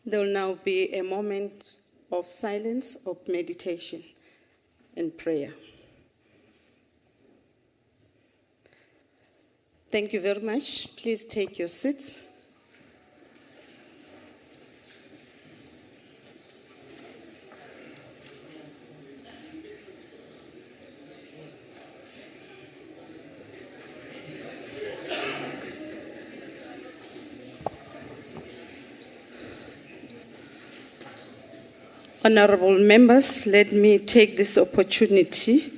There will now be a moment of silence, of meditation and prayer. Thank you very much. Please take your seats. Honorable members, let me take this opportunity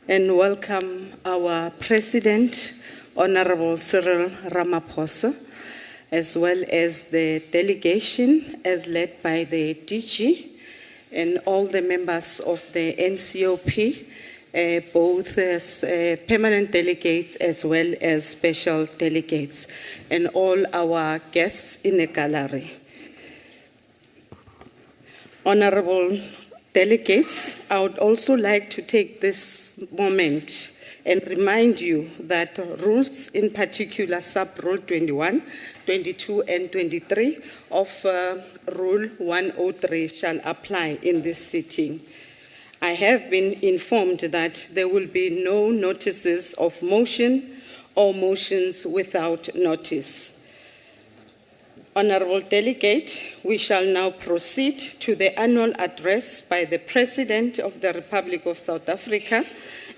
and welcome our President, Honorable Cyril Ramaphosa, as well as the delegation as led by the DG and all the members of the NCOP, both as permanent delegates as well as special delegates, and all our guests in the gallery. Honorable delegates, I would also like to take this moment and remind you that rules, in particular sub-rule 21, 22, and 23 of Rule 103 shall apply in this sitting. I have been informed that there will be no notices of motion or motions without notice. Honorable Delegate, we shall now proceed to the annual address by the President of the Republic of South Africa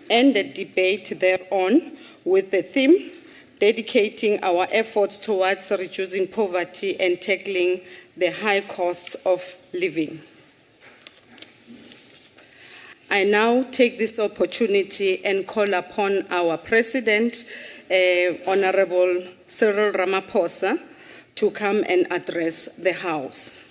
and the debate thereon with the theme, dedicating our efforts towards reducing poverty and tackling the high costs of living. I now take this opportunity and call upon our President, Honorable Cyril Ramaphosa, to come and address the House.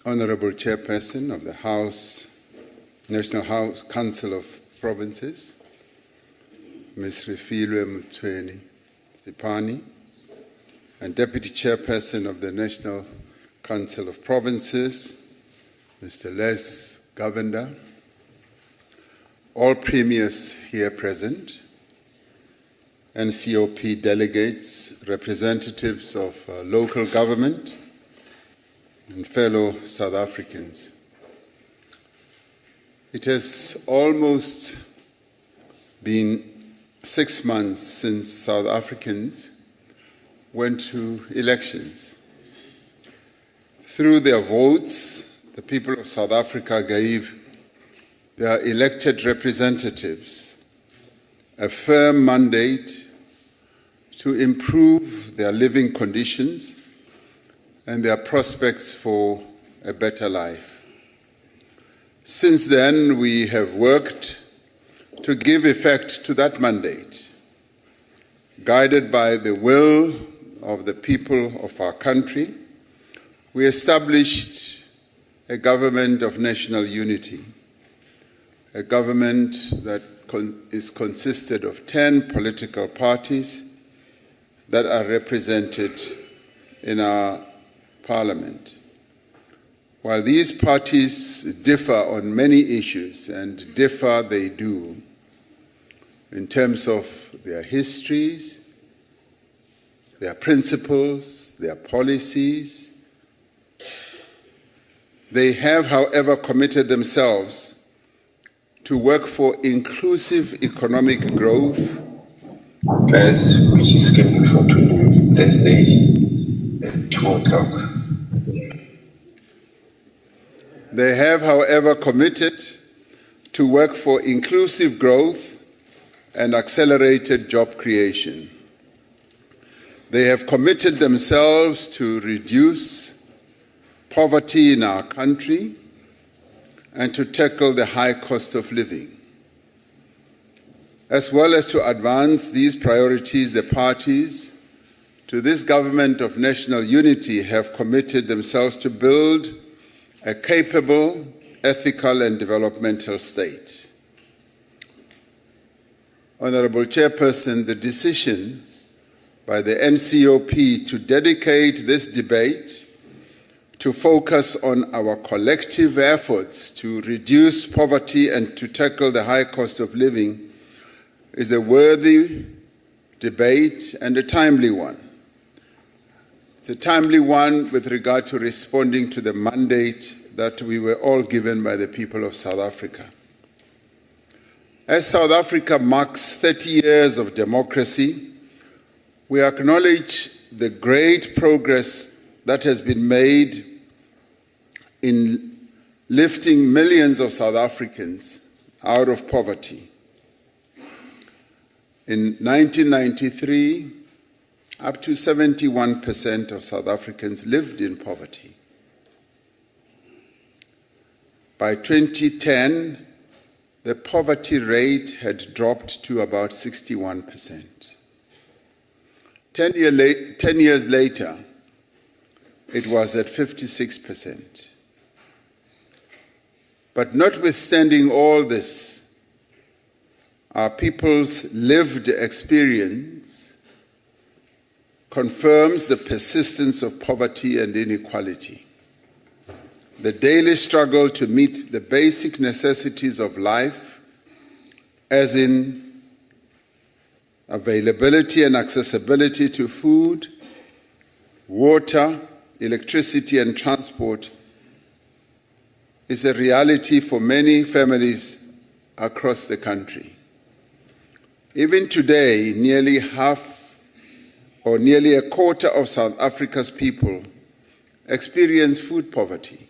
Honorable Chairperson of the National Council of Provinces, Ms. Refilwe Mthweni-Zipane, and Deputy Chairperson of the National Council of Provinces, Mr. Les Govender, all premiers here present, NCOP delegates, representatives of local government, and fellow South Africans. It has almost been 6 months since South Africans went to elections. Through their votes, the people of South Africa gave their elected representatives a firm mandate to improve their living conditions and their prospects for a better life. Since then, we have worked to give effect to that mandate, guided by the will of the people of our country. We established a government of national unity, a government that is consisted of 10 political parties that are represented in our Parliament. While these parties differ on many issues, and differ they do, in terms of their histories, their principles, their policies, they have, however, committed themselves to work for inclusive economic growth. First, which is scheduled for Thursday at 2 o'clock. They have, however, committed to work for inclusive growth and accelerated job creation. They have committed themselves to reduce poverty in our country and to tackle the high cost of living. As well as to advance these priorities, the parties to this government of national unity have committed themselves to build a capable, ethical and developmental state. Honourable Chairperson, the decision by the NCOP to dedicate this debate to focus on our collective efforts to reduce poverty and to tackle the high cost of living is a worthy debate and a timely one. It's a timely one with regard to responding to the mandate that we were all given by the people of South Africa. As South Africa marks 30 years of democracy, we acknowledge the great progress that has been made in lifting millions of South Africans out of poverty. In 1993, up to 71% of South Africans lived in poverty. By 2010, the poverty rate had dropped to about 61%. 10 years later, it was at 56%. But notwithstanding all this, our people's lived experience confirms the persistence of poverty and inequality. The daily struggle to meet the basic necessities of life, as in availability and accessibility to food, water, electricity and transport, is a reality for many families across the country. Even today, nearly a quarter of South Africa's people experience food poverty.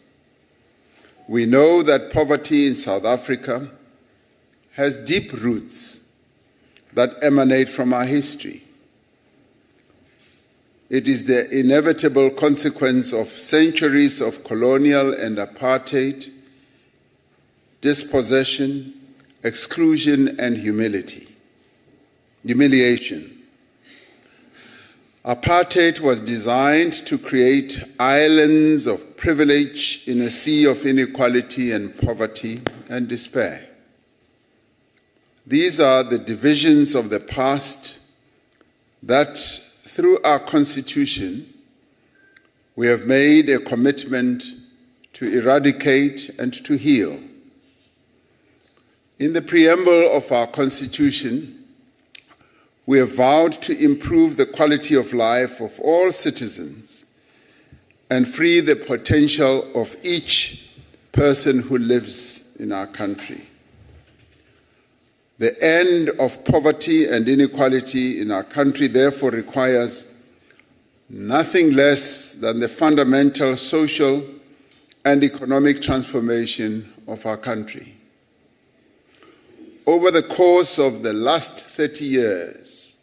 We know that poverty in South Africa has deep roots that emanate from our history. It is the inevitable consequence of centuries of colonial and apartheid, dispossession, exclusion, and humiliation. Apartheid was designed to create islands of privilege in a sea of inequality and poverty and despair. These are the divisions of the past that, through our Constitution, we have made a commitment to eradicate and to heal. In the preamble of our Constitution, we have vowed to improve the quality of life of all citizens and free the potential of each person who lives in our country. The end of poverty and inequality in our country therefore requires nothing less than the fundamental social and economic transformation of our country. Over the course of the last 30 years,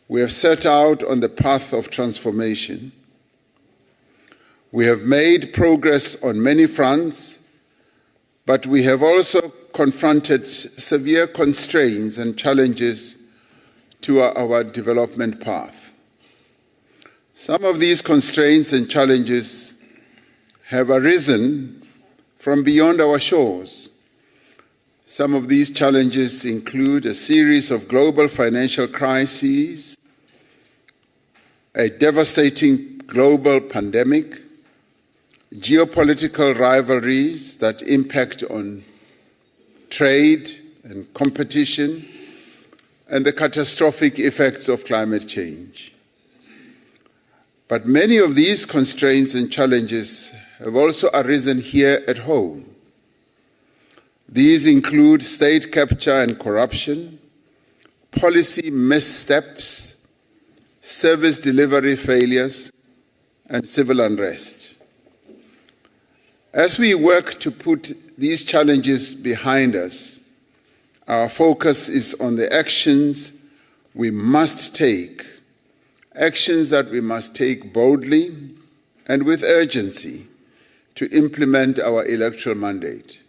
we have set out on the path of transformation. We have made progress on many fronts, but we have also confronted severe constraints and challenges to our development path. Some of these constraints and challenges have arisen from beyond our shores. Some of these challenges include a series of global financial crises, a devastating global pandemic, geopolitical rivalries that impact on trade and competition, and the catastrophic effects of climate change. But many of these constraints and challenges have also arisen here at home. These include state capture and corruption, policy missteps, service delivery failures, and civil unrest. As we work to put these challenges behind us, our focus is on the actions we must take, actions that we must take boldly and with urgency to implement our electoral mandate.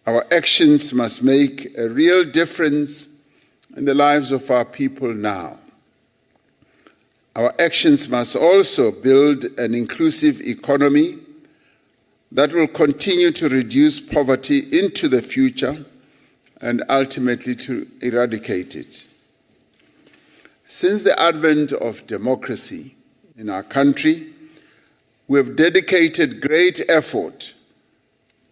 Our actions must make a real difference in the lives of our people now. Our actions must also build an inclusive economy that will continue to reduce poverty into the future and ultimately to eradicate it. Since the advent of democracy in our country, we have dedicated great effort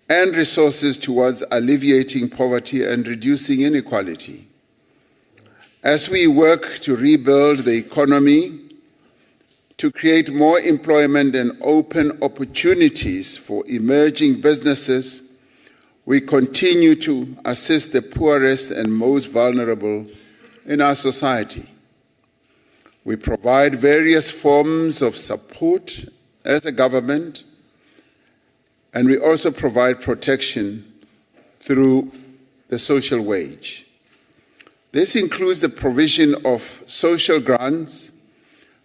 and resources towards alleviating poverty and reducing inequality. As we work to rebuild the economy, to create more employment and open opportunities for emerging businesses, we continue to assist the poorest and most vulnerable in our society. We provide various forms of support as a government, and we also provide protection through the social wage. This includes the provision of social grants,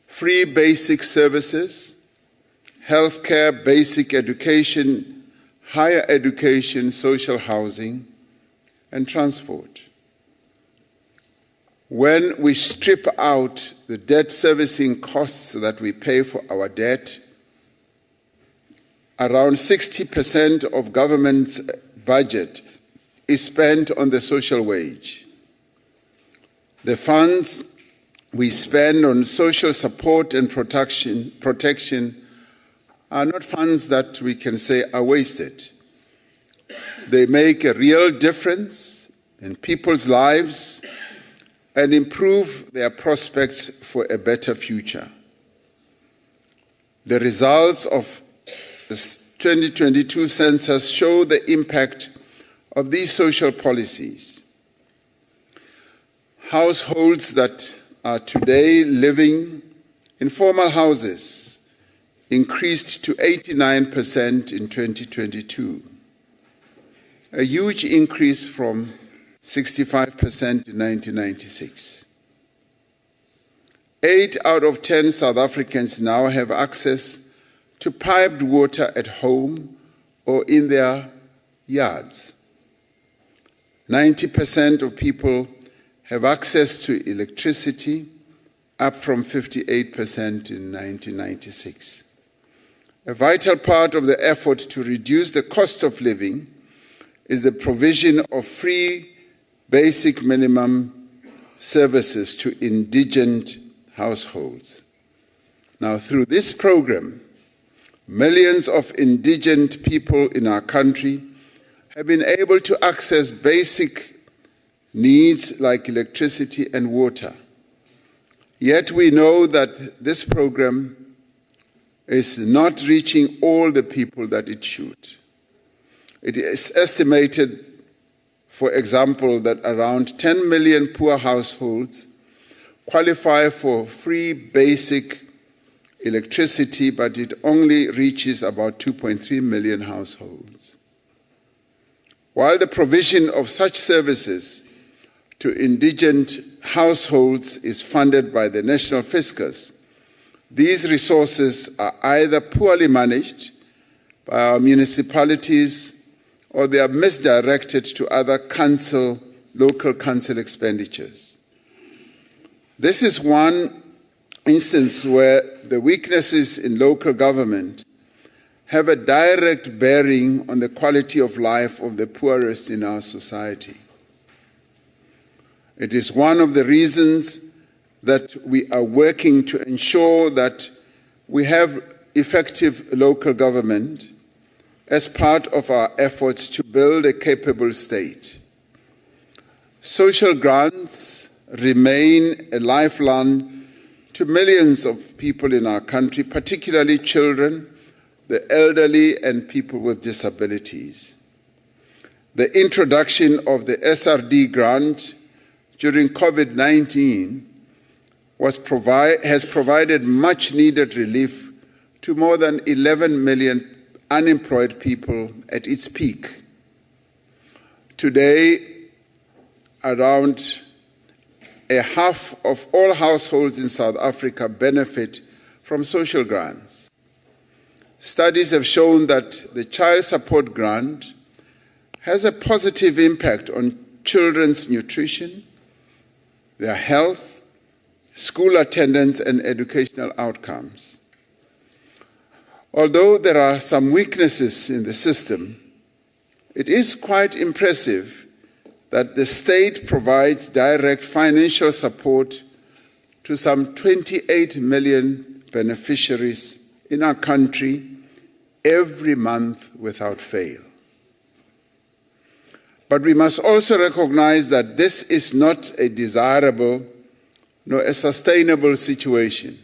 free basic services, healthcare, basic education, higher education, social housing, and transport. When we strip out the debt servicing costs that we pay for our debt, around 60% of government's budget is spent on the social wage. The funds we spend on social support and protection are not funds that we can say are wasted. They make a real difference in people's lives and improve their prospects for a better future. The results of the 2022 census show the impact of these social policies. Households that are today living in formal houses increased to 89% in 2022, a huge increase from 65% in 1996. 8 out of 10 South Africans now have access to piped water at home or in their yards. 90% of people have access to electricity, up from 58% in 1996. A vital part of the effort to reduce the cost of living is the provision of free basic minimum services to indigent households. Now, through this program, millions of indigent people in our country have been able to access basic needs like electricity and water. Yet we know that this program is not reaching all the people that it should. It is estimated, for example, that around 10 million poor households qualify for free basic electricity, but it only reaches about 2.3 million households. While the provision of such services to indigent households is funded by the National Fiscus, these resources are either poorly managed by our municipalities or they are misdirected to other local council expenditures. This is one instance where the weaknesses in local government have a direct bearing on the quality of life of the poorest in our society. It is one of the reasons that we are working to ensure that we have effective local government as part of our efforts to build a capable state. Social grants remain a lifeline to millions of people in our country, particularly children, the elderly, and people with disabilities. The introduction of the SRD grant during COVID-19 has provided much-needed relief to more than 11 million unemployed people at its peak. Today, around a half of all households in South Africa benefit from social grants. Studies have shown that the child support grant has a positive impact on children's nutrition, their health, school attendance, and educational outcomes. Although there are some weaknesses in the system, it is quite impressive that the state provides direct financial support to some 28 million beneficiaries in our country every month without fail. But we must also recognize that this is not a desirable nor a sustainable situation.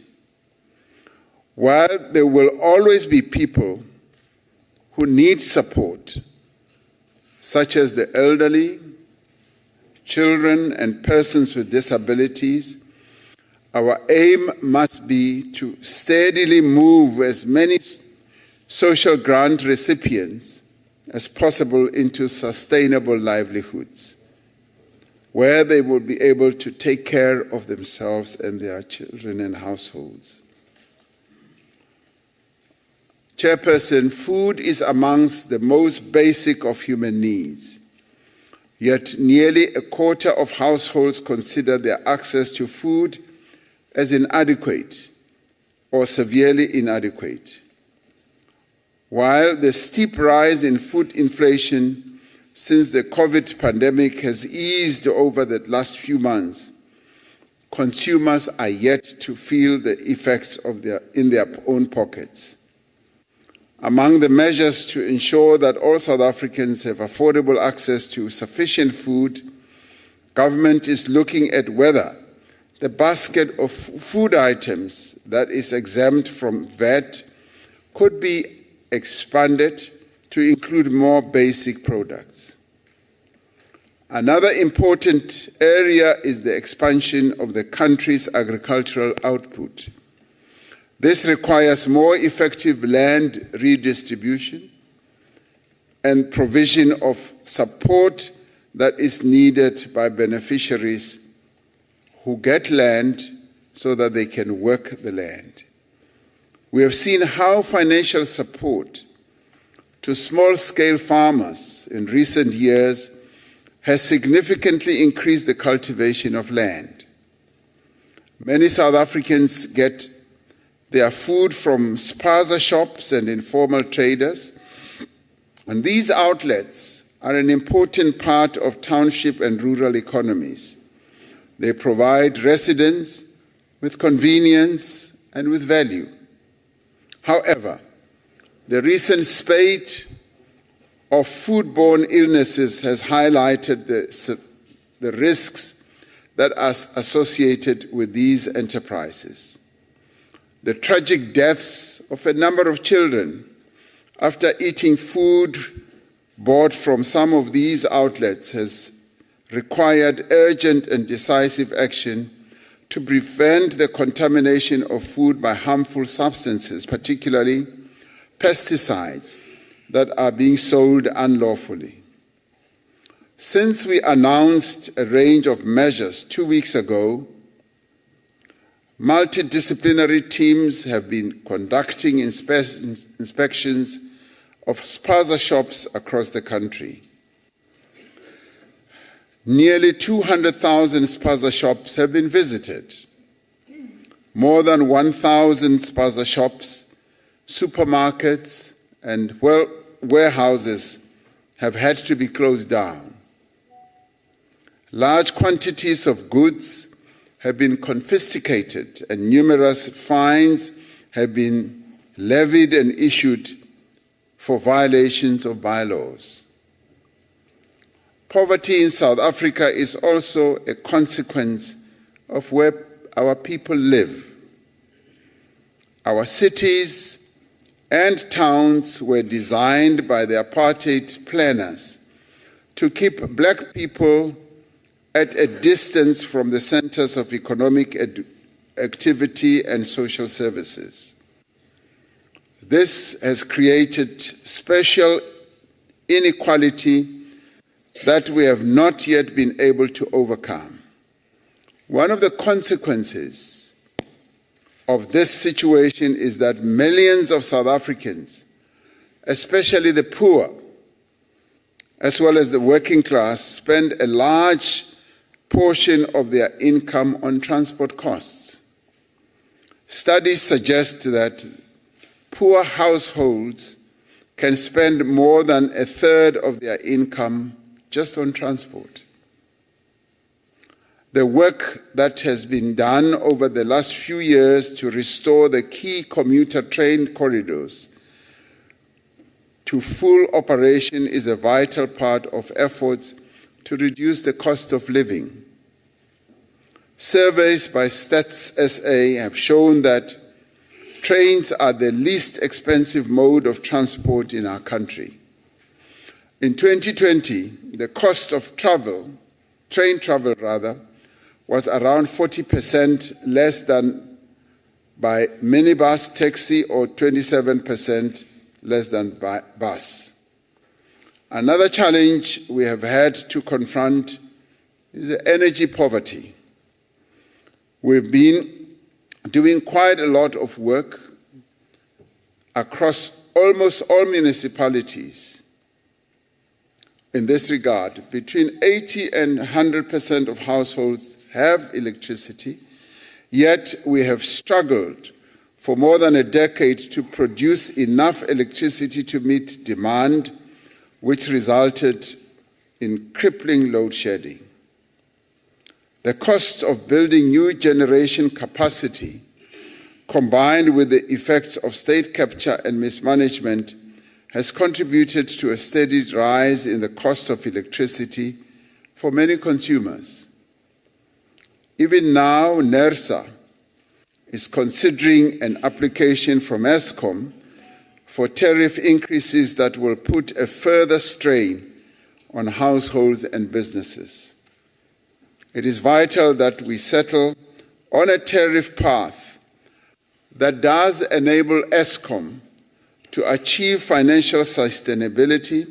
While there will always be people who need support, such as the elderly, children, and persons with disabilities, our aim must be to steadily move as many social grant recipients as possible into sustainable livelihoods, where they will be able to take care of themselves and their children and households. Chairperson, food is amongst the most basic of human needs, yet nearly a quarter of households consider their access to food as inadequate or severely inadequate. While the steep rise in food inflation since the COVID pandemic has eased over the last few months, consumers are yet to feel the effects in their own pockets. Among the measures to ensure that all South Africans have affordable access to sufficient food, government is looking at whether the basket of food items that is exempt from VAT could be expanded to include more basic products. Another important area is the expansion of the country's agricultural output. This requires more effective land redistribution and provision of support that is needed by beneficiaries who get land so that they can work the land. We have seen how financial support to small-scale farmers in recent years has significantly increased the cultivation of land. Many South Africans get their food from spaza shops and informal traders, and these outlets are an important part of township and rural economies. They provide residents with convenience and with value. However, the recent spate of foodborne illnesses has highlighted the risks that are associated with these enterprises. The tragic deaths of a number of children after eating food bought from some of these outlets has required urgent and decisive action to prevent the contamination of food by harmful substances, particularly pesticides that are being sold unlawfully. Since we announced a range of measures 2 weeks ago, multidisciplinary teams have been conducting inspections of spaza shops across the country. Nearly 200,000 spaza shops have been visited. More than 1,000 spaza shops, supermarkets, and warehouses have had to be closed down. Large quantities of goods have been confiscated and numerous fines have been levied and issued for violations of bylaws. Poverty in South Africa is also a consequence of where our people live. Our cities and towns were designed by the apartheid planners to keep black people at a distance from the centers of economic activity and social services. This has created special inequality that we have not yet been able to overcome. One of the consequences of this situation is that millions of South Africans, especially the poor as well as the working class, spend a large portion of their income on transport costs. Studies suggest that poor households can spend more than a third of their income just on transport. The work that has been done over the last few years to restore the key commuter train corridors to full operation is a vital part of efforts to reduce the cost of living. Surveys by Stats SA have shown that trains are the least expensive mode of transport in our country. In 2020, the cost of train travel, was around 40% less than by minibus, taxi, or 27% less than by bus. Another challenge we have had to confront is energy poverty. We've been doing quite a lot of work across almost all municipalities in this regard. Between 80 and 100% of households have electricity, yet we have struggled for more than a decade to produce enough electricity to meet demand, which resulted in crippling load shedding. The cost of building new generation capacity, combined with the effects of state capture and mismanagement, has contributed to a steady rise in the cost of electricity for many consumers. Even now, NERSA is considering an application from Eskom for tariff increases that will put a further strain on households and businesses. It is vital that we settle on a tariff path that does enable Eskom to achieve financial sustainability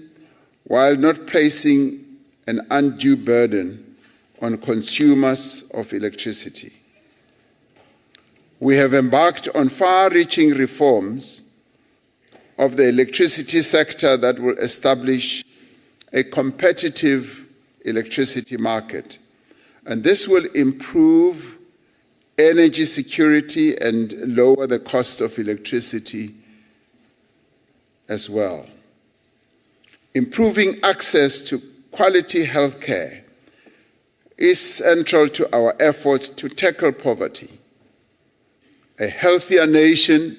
while not placing an undue burden on consumers of electricity. We have embarked on far-reaching reforms of the electricity sector that will establish a competitive electricity market, and this will improve energy security and lower the cost of electricity as well. Improving access to quality health care is central to our efforts to tackle poverty. A healthier nation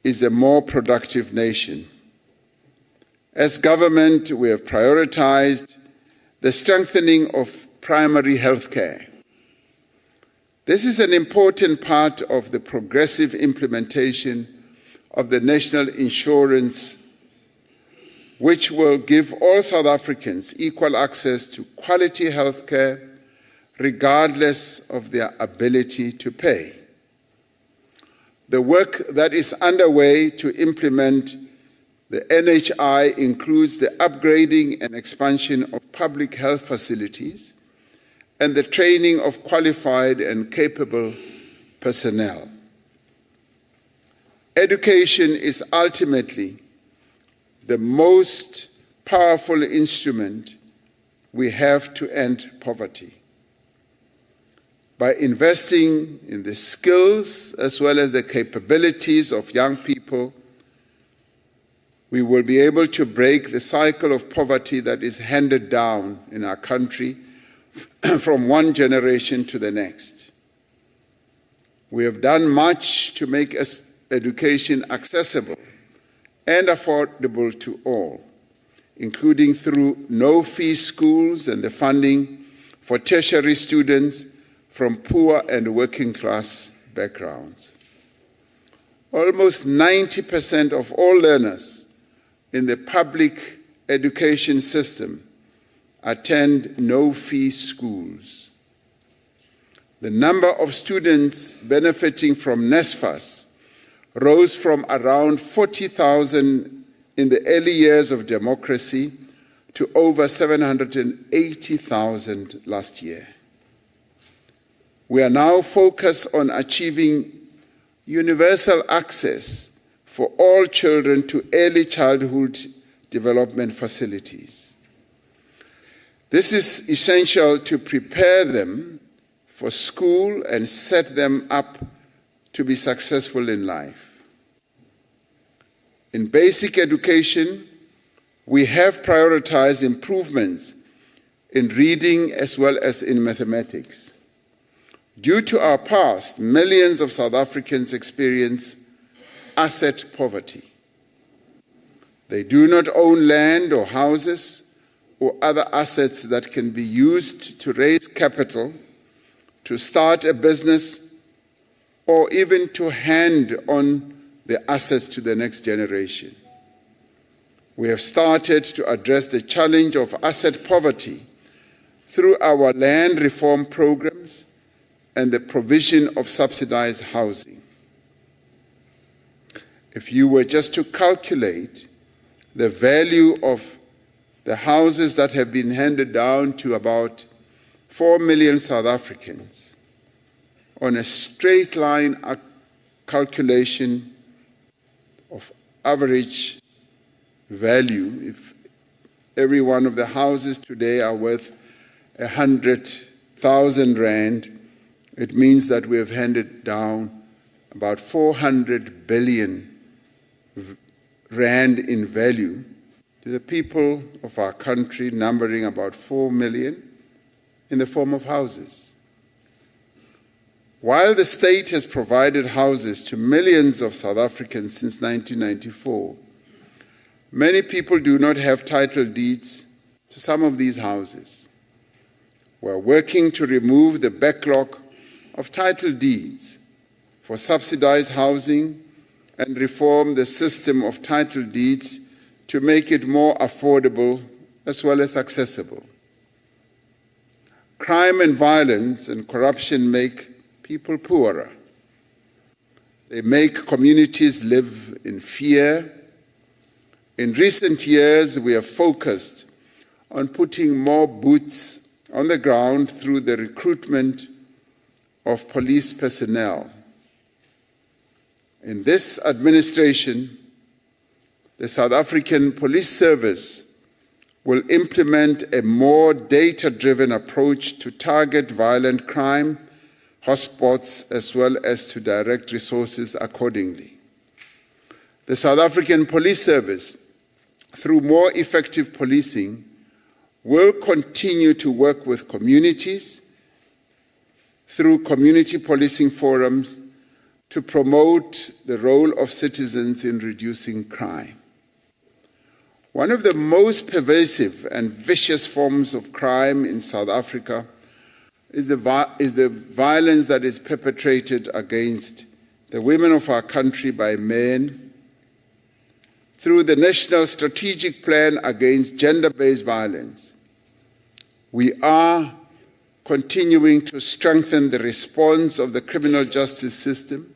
is a more productive nation. As government, we have prioritized the strengthening of primary health care. This is an important part of the progressive implementation of the National Insurance, which will give all South Africans equal access to quality health care, regardless of their ability to pay. The work that is underway to implement the NHI includes the upgrading and expansion of public health facilities and the training of qualified and capable personnel. Education is ultimately the most powerful instrument we have to end poverty. By investing in the skills as well as the capabilities of young people, we will be able to break the cycle of poverty that is handed down in our country from one generation to the next. We have done much to make education accessible and affordable to all, including through no-fee schools and the funding for tertiary students from poor and working-class backgrounds. Almost 90% of all learners in the public education system attend no-fee schools. The number of students benefiting from NSFAS rose from around 40,000 in the early years of democracy to over 780,000 last year. We are now focused on achieving universal access for all children to early childhood development facilities. This is essential to prepare them for school and set them up to be successful in life. In basic education, we have prioritized improvements in reading as well as in mathematics. Due to our past, millions of South Africans experience asset poverty. They do not own land or houses or other assets that can be used to raise capital, to start a business, or even to hand on the assets to the next generation. We have started to address the challenge of asset poverty through our land reform programs and the provision of subsidized housing. If you were just to calculate the value of the houses that have been handed down to about 4 million South Africans, on a straight line calculation of average value, if every one of the houses today are worth 100,000 rand, it means that we have handed down about 400 billion rand in value to the people of our country, numbering about 4 million, in the form of houses. While the state has provided houses to millions of South Africans since 1994, many people do not have title deeds to some of these houses. We're working to remove the backlog of title deeds for subsidized housing and reform the system of title deeds to make it more affordable as well as accessible. Crime and violence and corruption make people poorer. They make communities live in fear. In recent years, we have focused on putting more boots on the ground through the recruitment of police personnel. In this administration, the South African Police Service will implement a more data-driven approach to target violent crime hotspots as well as to direct resources accordingly. The South African Police Service, through more effective policing, will continue to work with communities through community policing forums to promote the role of citizens in reducing crime. One of the most pervasive and vicious forms of crime in South Africa is the violence that is perpetrated against the women of our country by men through the National Strategic Plan Against Gender-Based Violence. We are continuing to strengthen the response of the criminal justice system,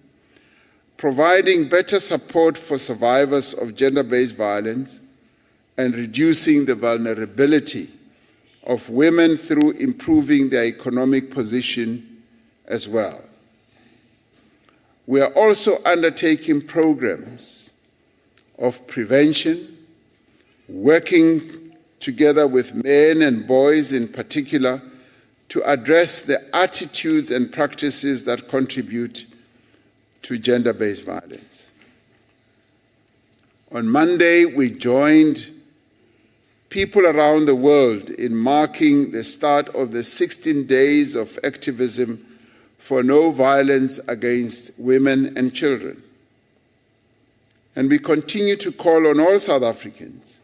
providing better support for survivors of gender-based violence, and reducing the vulnerability of women through improving their economic position as well. We are also undertaking programs of prevention, working together with men and boys in particular to address the attitudes and practices that contribute to gender-based violence. On Monday, we joined people around the world in marking the start of the 16 days of activism for no violence against women and children. And we continue to call on all South Africans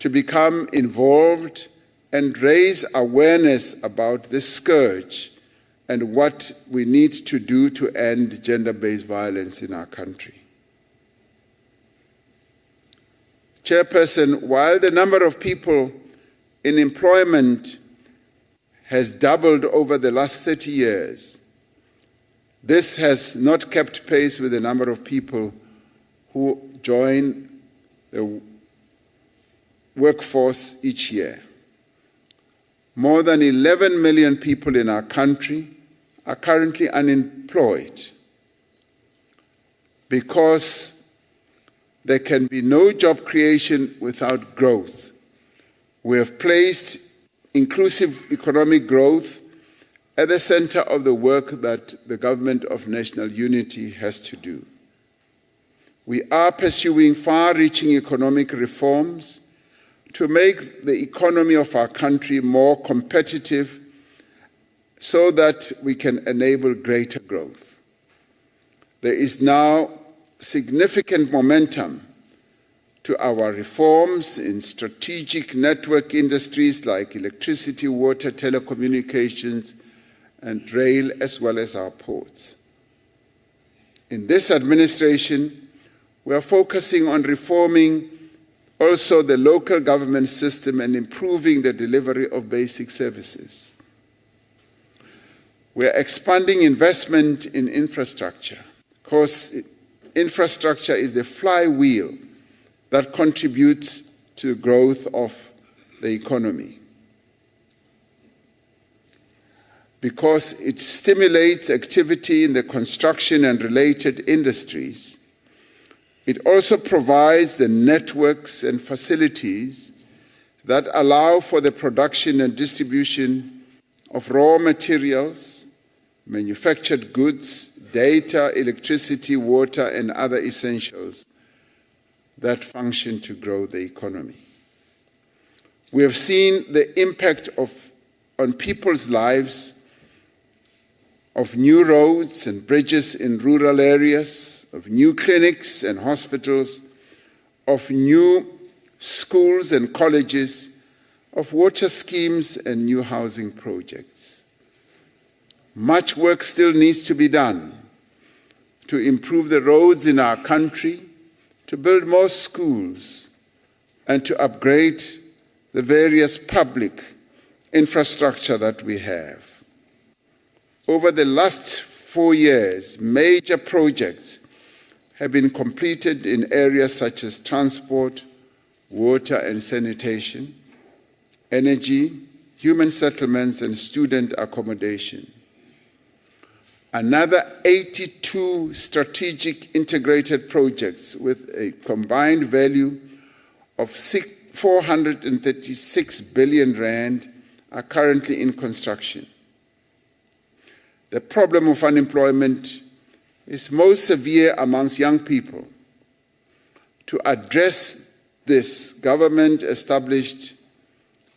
to become involved and raise awareness about this scourge and what we need to do to end gender-based violence in our country. Chairperson, while the number of people in employment has doubled over the last 30 years, this has not kept pace with the number of people who join the workforce each year. More than 11 million people in our country are currently unemployed because there can be no job creation without growth. We have placed inclusive economic growth at the center of the work that the Government of National Unity has to do. We are pursuing far-reaching economic reforms to make the economy of our country more competitive so that we can enable greater growth. There is now significant momentum to our reforms in strategic network industries like electricity, water, telecommunications, and rail, as well as our ports. In this administration, we are focusing on reforming also the local government system and improving the delivery of basic services. We are expanding investment in infrastructure, because infrastructure is the flywheel that contributes to the growth of the economy, because it stimulates activity in the construction and related industries. It also provides the networks and facilities that allow for the production and distribution of raw materials, manufactured goods, data, electricity, water, and other essentials that function to grow the economy. We have seen the impact on people's lives of new roads and bridges in rural areas, of new clinics and hospitals, of new schools and colleges, of water schemes and new housing projects. Much work still needs to be done to improve the roads in our country, to build more schools, and to upgrade the various public infrastructure that we have. Over the last 4 years, major projects have been completed in areas such as transport, water and sanitation, energy, human settlements, and student accommodation. Another 82 strategic integrated projects with a combined value of 436 billion rand are currently in construction. The problem of unemployment is most severe amongst young people. To address this, government established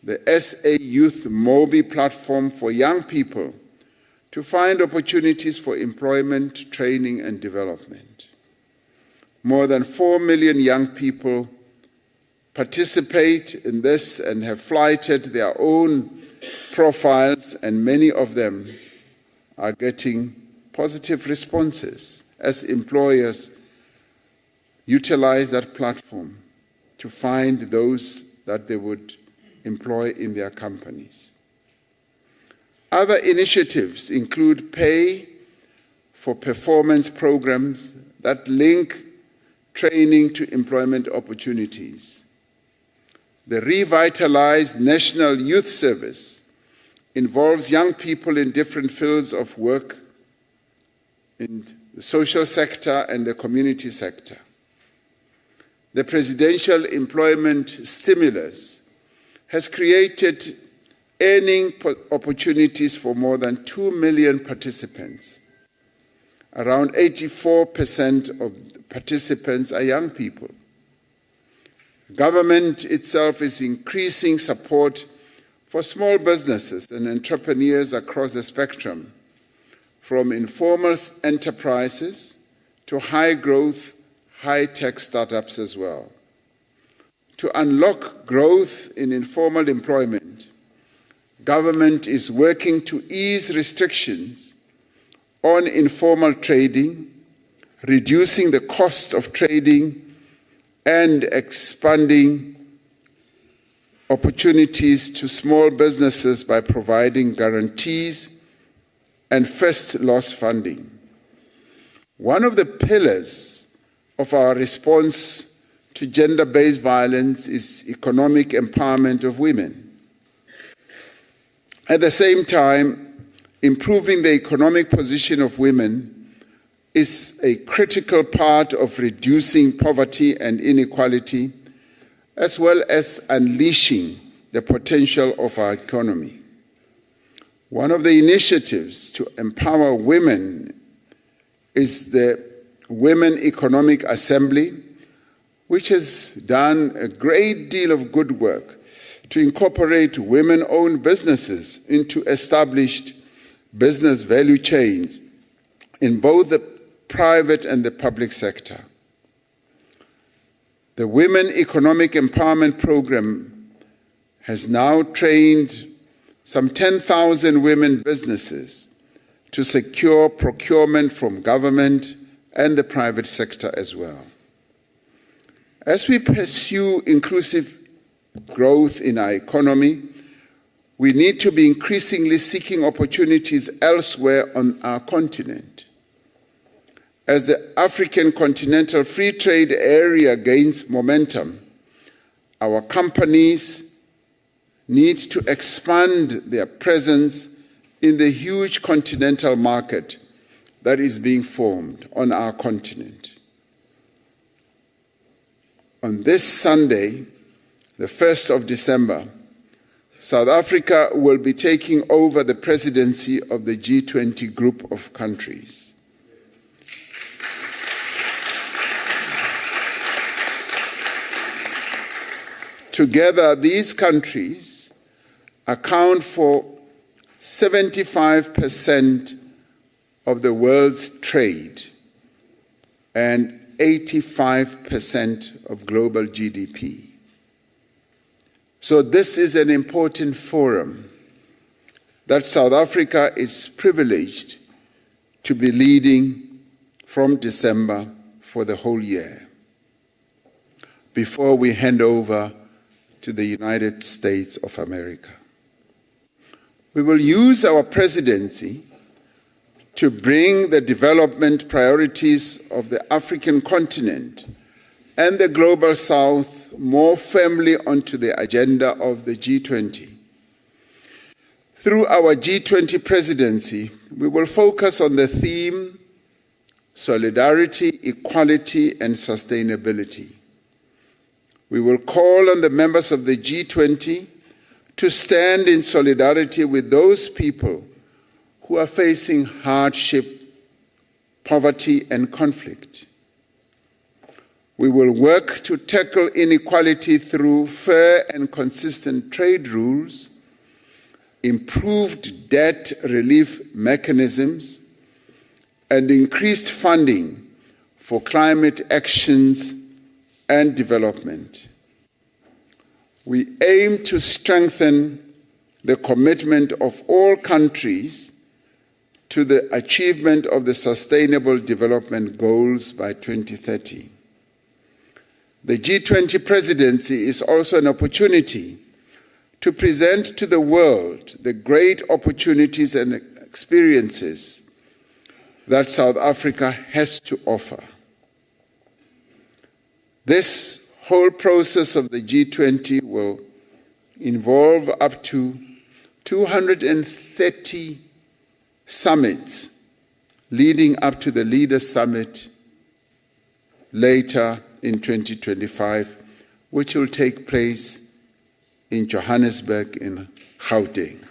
the SA Youth Mobi platform for young people to find opportunities for employment, training, and development. More than 4 million young people participate in this and have flighted their own profiles, and many of them are getting positive responses as employers utilize that platform to find those that they would employ in their companies. Other initiatives include pay for performance programs that link training to employment opportunities. The revitalized National Youth Service involves young people in different fields of work in the social sector and the community sector. The presidential employment stimulus has created earning opportunities for more than 2 million participants. Around 84% of participants are young people. Government itself is increasing support for small businesses and entrepreneurs across the spectrum, from informal enterprises to high-growth, high-tech startups as well. To unlock growth in informal employment, government is working to ease restrictions on informal trading, reducing the cost of trading, and expanding opportunities to small businesses by providing guarantees and first loss funding. One of the pillars of our response to gender-based violence is economic empowerment of women. At the same time, improving the economic position of women is a critical part of reducing poverty and inequality, as well as unleashing the potential of our economy. One of the initiatives to empower women is the Women Economic Assembly, which has done a great deal of good work to incorporate women-owned businesses into established business value chains in both the private and the public sector. The Women Economic Empowerment Program has now trained some 10,000 women businesses to secure procurement from government and the private sector as well. As we pursue inclusive growth in our economy, we need to be increasingly seeking opportunities elsewhere on our continent. As the African Continental Free Trade Area gains momentum, our companies need to expand their presence in the huge continental market that is being formed on our continent. On this Sunday, the 1st of December, South Africa will be taking over the presidency of the G20 group of countries. Together, these countries account for 75% of the world's trade and 85% of global GDP. So this is an important forum that South Africa is privileged to be leading from December for the whole year, before we hand over to the United States of America. We will use our presidency to bring the development priorities of the African continent and the Global South more firmly onto the agenda of the G20. Through our G20 presidency, we will focus on the theme solidarity, equality, and sustainability. We will call on the members of the G20 to stand in solidarity with those people who are facing hardship, poverty, and conflict. We will work to tackle inequality through fair and consistent trade rules, improved debt relief mechanisms, and increased funding for climate actions and development. We aim to strengthen the commitment of all countries to the achievement of the Sustainable Development Goals by 2030. The G20 presidency is also an opportunity to present to the world the great opportunities and experiences that South Africa has to offer. This whole process of the G20 will involve up to 230 summits leading up to the Leaders' Summit later in 2025, which will take place in Johannesburg in Gauteng.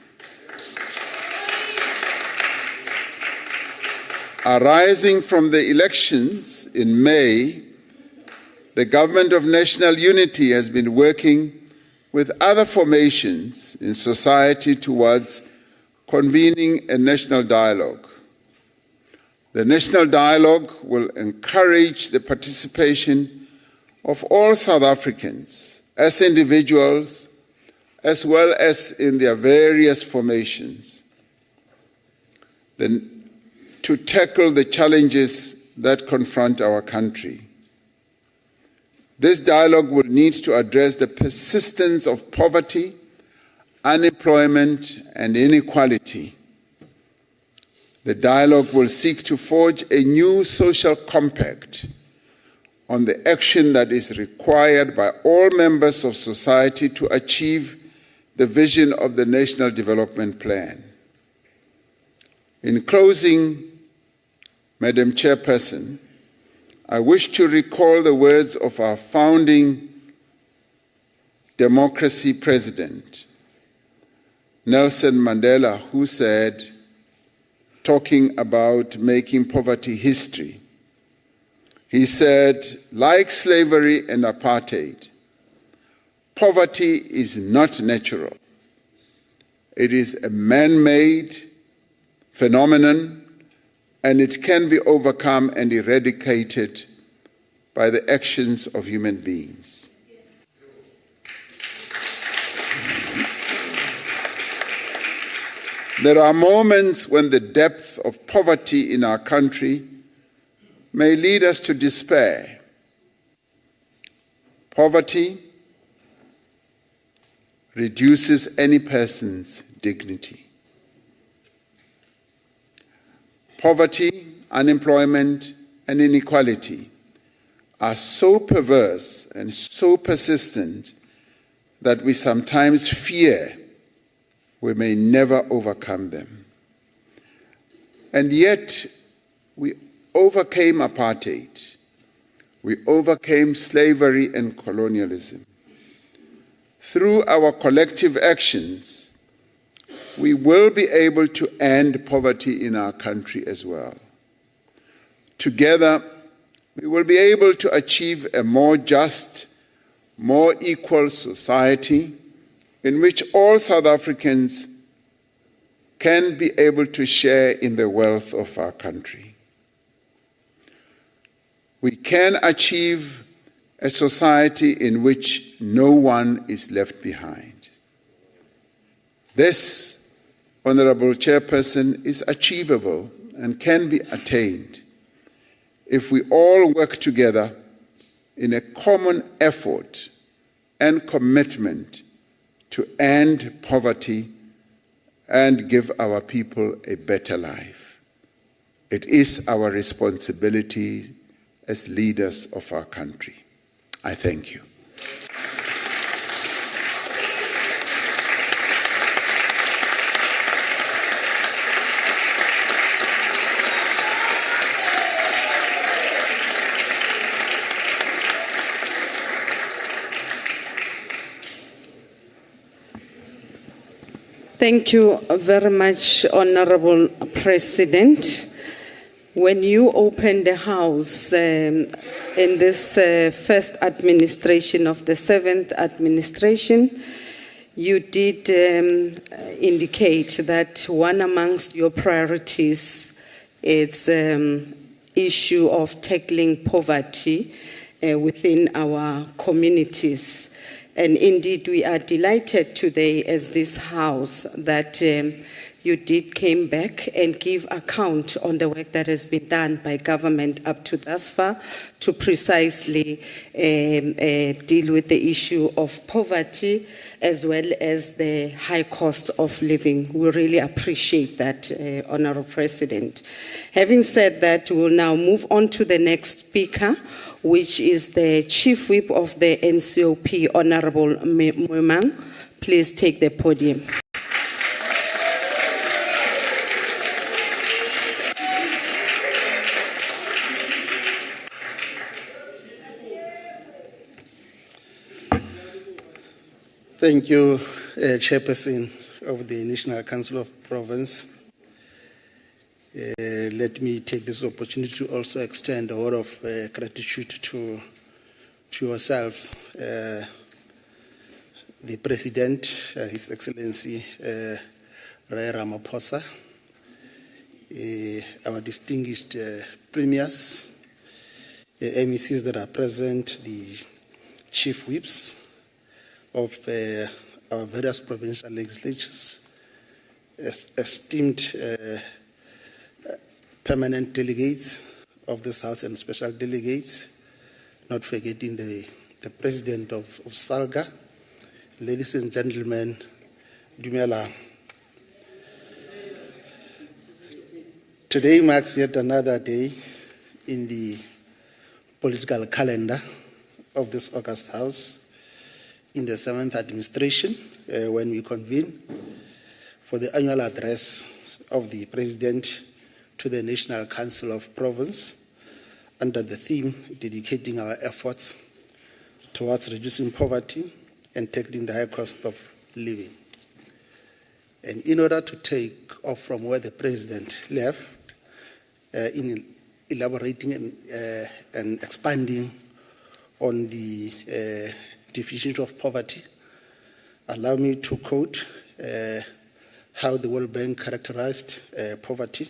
Arising from the elections in May, the Government of National Unity has been working with other formations in society towards convening a national dialogue. The national dialogue will encourage the participation of all South Africans as individuals, as well as in their various formations, to tackle the challenges that confront our country. This dialogue will need to address the persistence of poverty, unemployment, and inequality. The dialogue will seek to forge a new social compact on the action that is required by all members of society to achieve the vision of the National Development Plan. In closing, Madam Chairperson, I wish to recall the words of our founding democracy president, Nelson Mandela, who said, talking about making poverty history, he said, like slavery and apartheid, poverty is not natural. It is a man-made phenomenon, and it can be overcome and eradicated by the actions of human beings. There are moments when the depth of poverty in our country may lead us to despair. Poverty reduces any person's dignity. Poverty, unemployment, and inequality are so perverse and so persistent that we sometimes fear we may never overcome them. And yet, we overcame apartheid. We overcame slavery and colonialism. Through our collective actions, we will be able to end poverty in our country as well. Together, we will be able to achieve a more just, more equal society in which all South Africans can be able to share in the wealth of our country. We can achieve a society in which no one is left behind. This, Honorable Chairperson, is achievable and can be attained if we all work together in a common effort and commitment to end poverty and give our people a better life. It is our responsibility as leaders of our country. I thank you. Thank you very much, Honorable President. When you opened the House in this first administration of the 7th administration, you did indicate that one amongst your priorities is issue of tackling poverty within our communities. And indeed, we are delighted today as this House that you did came back and give account on the work that has been done by government up to thus far to precisely deal with the issue of poverty as well as the high cost of living. We really appreciate that, Honorable President. Having said that, we will now move on to the next speaker, which is the Chief Whip of the NCOP, Honorable Moemang. Please take the podium. Thank you, Chairperson of the National Council of Province. Let me take this opportunity to also extend a word of gratitude to yourselves, the President, His Excellency Cyril Ramaphosa, our distinguished premiers, the MECs that are present, the Chief Whips of our various provincial legislatures, esteemed permanent delegates of this House and special delegates, not forgetting the President of SALGA. Ladies and gentlemen, Dumela. Today marks yet another day in the political calendar of this August House, in the 7th administration, when we convene for the annual address of the President to the National Council of Province under the theme dedicating our efforts towards reducing poverty and tackling the high cost of living. And in order to take off from where the President left, in elaborating and expanding on the definition of poverty, allow me to quote how the World Bank characterized poverty.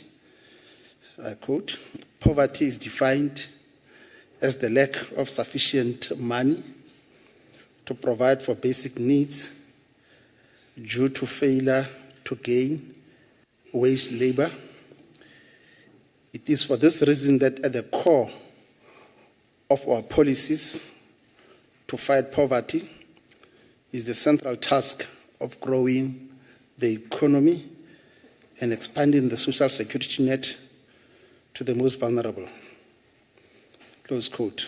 I quote, "Poverty is defined as the lack of sufficient money to provide for basic needs due to failure to gain wage labor. It is for this reason that at the core of our policies to fight poverty is the central task of growing the economy and expanding the social security net to the most vulnerable." Close quote.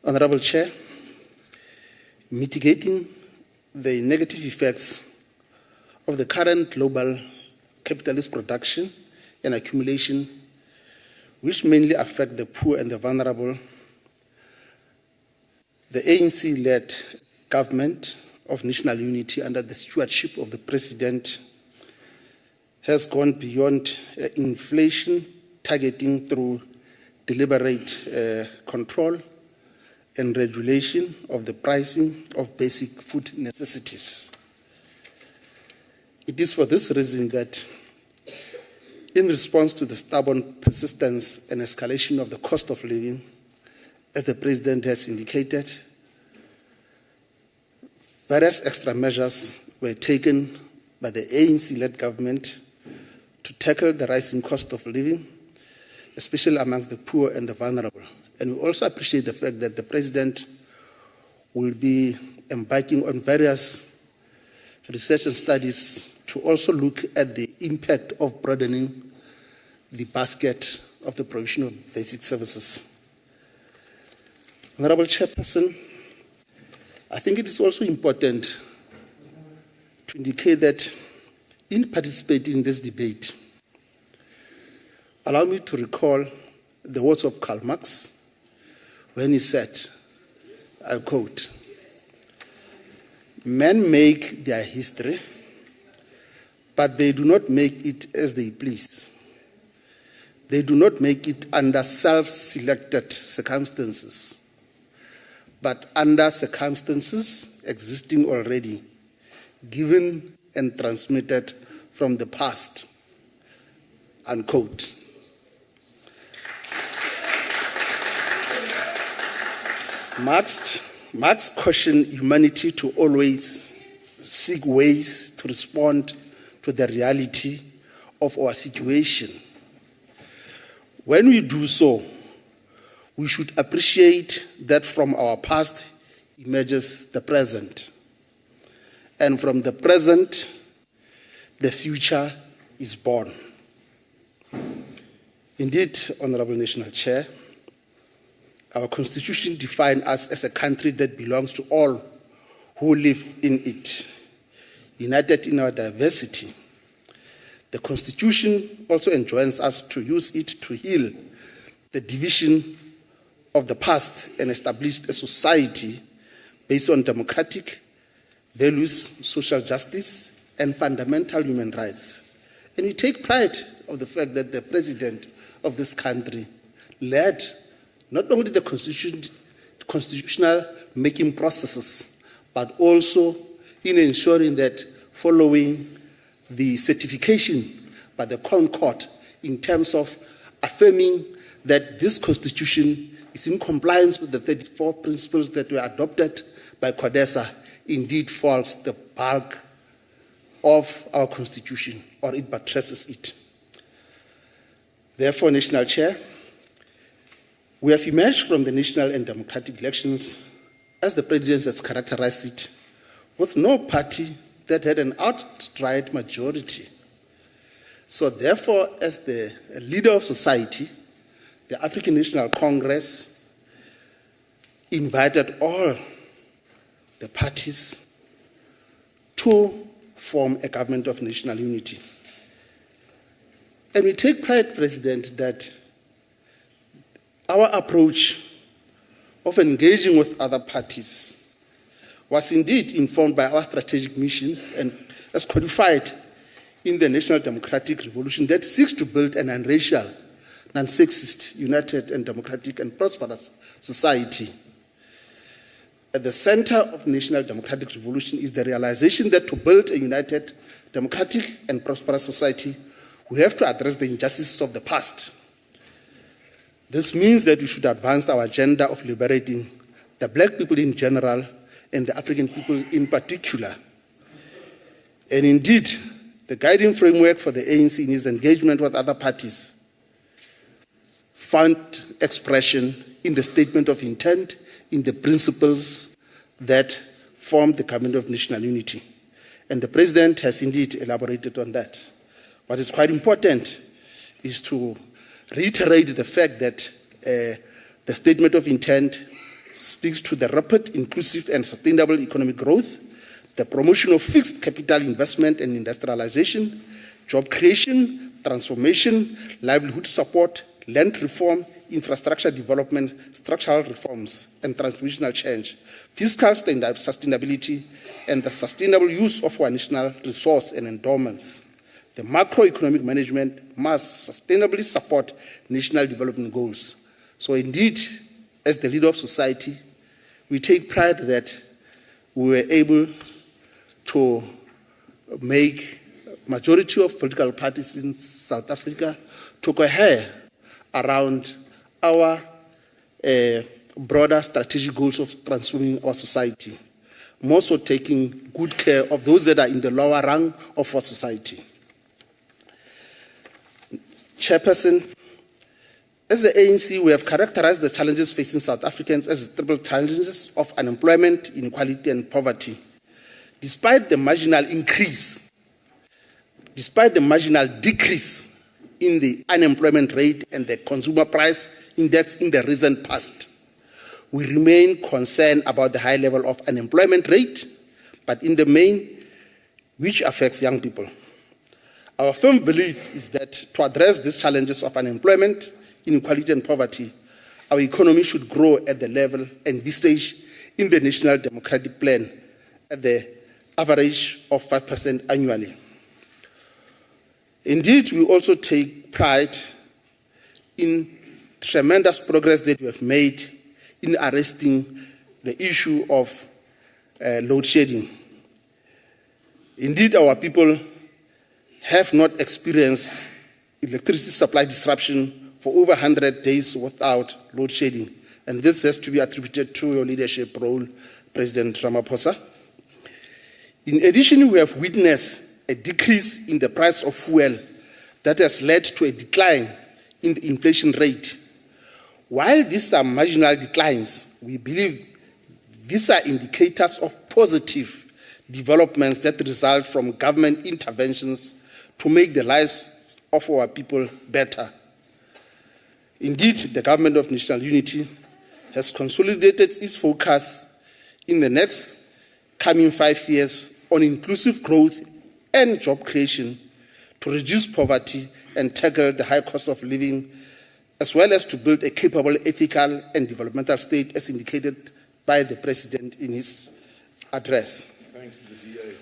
Honorable Chair, mitigating the negative effects of the current global capitalist production and accumulation, which mainly affect the poor and the vulnerable, the ANC-led government of national unity under the stewardship of the President has gone beyond inflation targeting through deliberate control and regulation of the pricing of basic food necessities. It is for this reason that, in response to the stubborn persistence and escalation of the cost of living, as the President has indicated, various extra measures were taken by the ANC-led government to tackle the rising cost of living, especially amongst the poor and the vulnerable. And we also appreciate the fact that the President will be embarking on various research and studies to also look at the impact of broadening the basket of the provision of basic services. Honorable Chairperson, I think it is also important to indicate that in participating in this debate, allow me to recall the words of Karl Marx when he said, I quote, "Men make their history, but they do not make it as they please. They do not make it under self-selected circumstances, but under circumstances existing already, given and transmitted from the past," unquote. Marx cautioned humanity to always seek ways to respond to the reality of our situation. When we do so, we should appreciate that from our past emerges the present, and from the present, the future is born. Indeed, Honorable National Chair, our Constitution defines us as a country that belongs to all who live in it, united in our diversity. The Constitution also enjoins us to use it to heal the division of the past and establish a society based on democratic values, social justice, and fundamental human rights. And we take pride of the fact that the President of this country led not only the constitutional making processes, but also in ensuring that following the certification by the Crown Court in terms of affirming that this Constitution is in compliance with the 34 principles that were adopted by CODESA, indeed forms the bulk of our Constitution, or it buttresses it. Therefore, National Chair, we have emerged from the national and democratic elections, as the President has characterized it, with no party that had an outright majority. So therefore, as the leader of society, the African National Congress invited all the parties to form a government of national unity. And we take pride, President, that our approach of engaging with other parties was indeed informed by our strategic mission and as codified in the National Democratic Revolution that seeks to build an unracial, non-sexist, united and democratic and prosperous society. At the center of the National Democratic Revolution is the realization that to build a united, democratic and prosperous society, we have to address the injustices of the past. This means that we should advance our agenda of liberating the black people in general and the African people in particular. And indeed, the guiding framework for the ANC in its engagement with other parties found expression in the statement of intent, in the principles that form the Government of National Unity. And the President has indeed elaborated on that. What is quite important is to reiterate the fact that the statement of intent speaks to the rapid, inclusive and sustainable economic growth, the promotion of fixed capital investment and industrialization, job creation, transformation, livelihood support, land reform, infrastructure development, structural reforms, and transformational change, fiscal sustainability, and the sustainable use of our national resource and endowments. The macroeconomic management must sustainably support national development goals. So indeed, as the leader of society, we take pride that we were able to make majority of political parties in South Africa to cohere around our broader strategic goals of transforming our society, more so taking good care of those that are in the lower rung of our society. Chairperson, as the ANC, we have characterized the challenges facing South Africans as triple challenges of unemployment, inequality, and poverty. Despite the marginal decrease in the unemployment rate and the consumer price index in the recent past, we remain concerned about the high level of unemployment rate, but in the main, which affects young people. Our firm belief is that to address these challenges of unemployment, inequality, and poverty, our economy should grow at the level envisaged in the National Democratic Plan at the average of 5% annually. Indeed, we also take pride in tremendous progress that we have made in arresting the issue of load shedding. Indeed, our people have not experienced electricity supply disruption for over 100 days without load shedding. And this has to be attributed to your leadership role, President Ramaphosa. In addition, we have witnessed a decrease in the price of fuel that has led to a decline in the inflation rate. While these are marginal declines, we believe these are indicators of positive developments that result from government interventions to make the lives of our people better. Indeed, the Government of National Unity has consolidated its focus in the next coming 5 years on inclusive growth and job creation to reduce poverty and tackle the high cost of living, as well as to build a capable, ethical, and developmental state as indicated by the President in his address. Thanks to the DA.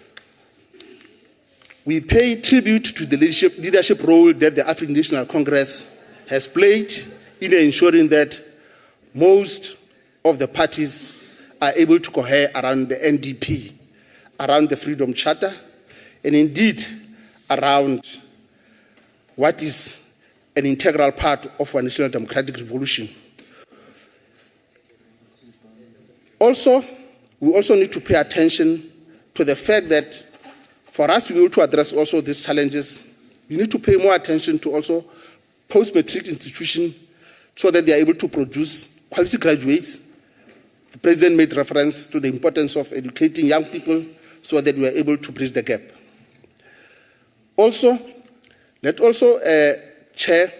We pay tribute to the leadership role that the African National Congress has played in ensuring that most of the parties are able to cohere around the NDP, around the Freedom Charter, and indeed around what is an integral part of our National Democratic Revolution. Also, we also need to pay attention to the fact that for us to be able to address also these challenges, we need to pay more attention to also post-matric institutions so that they are able to produce quality graduates. The President made reference to the importance of educating young people so that we are able to bridge the gap. Also, let also, Chair,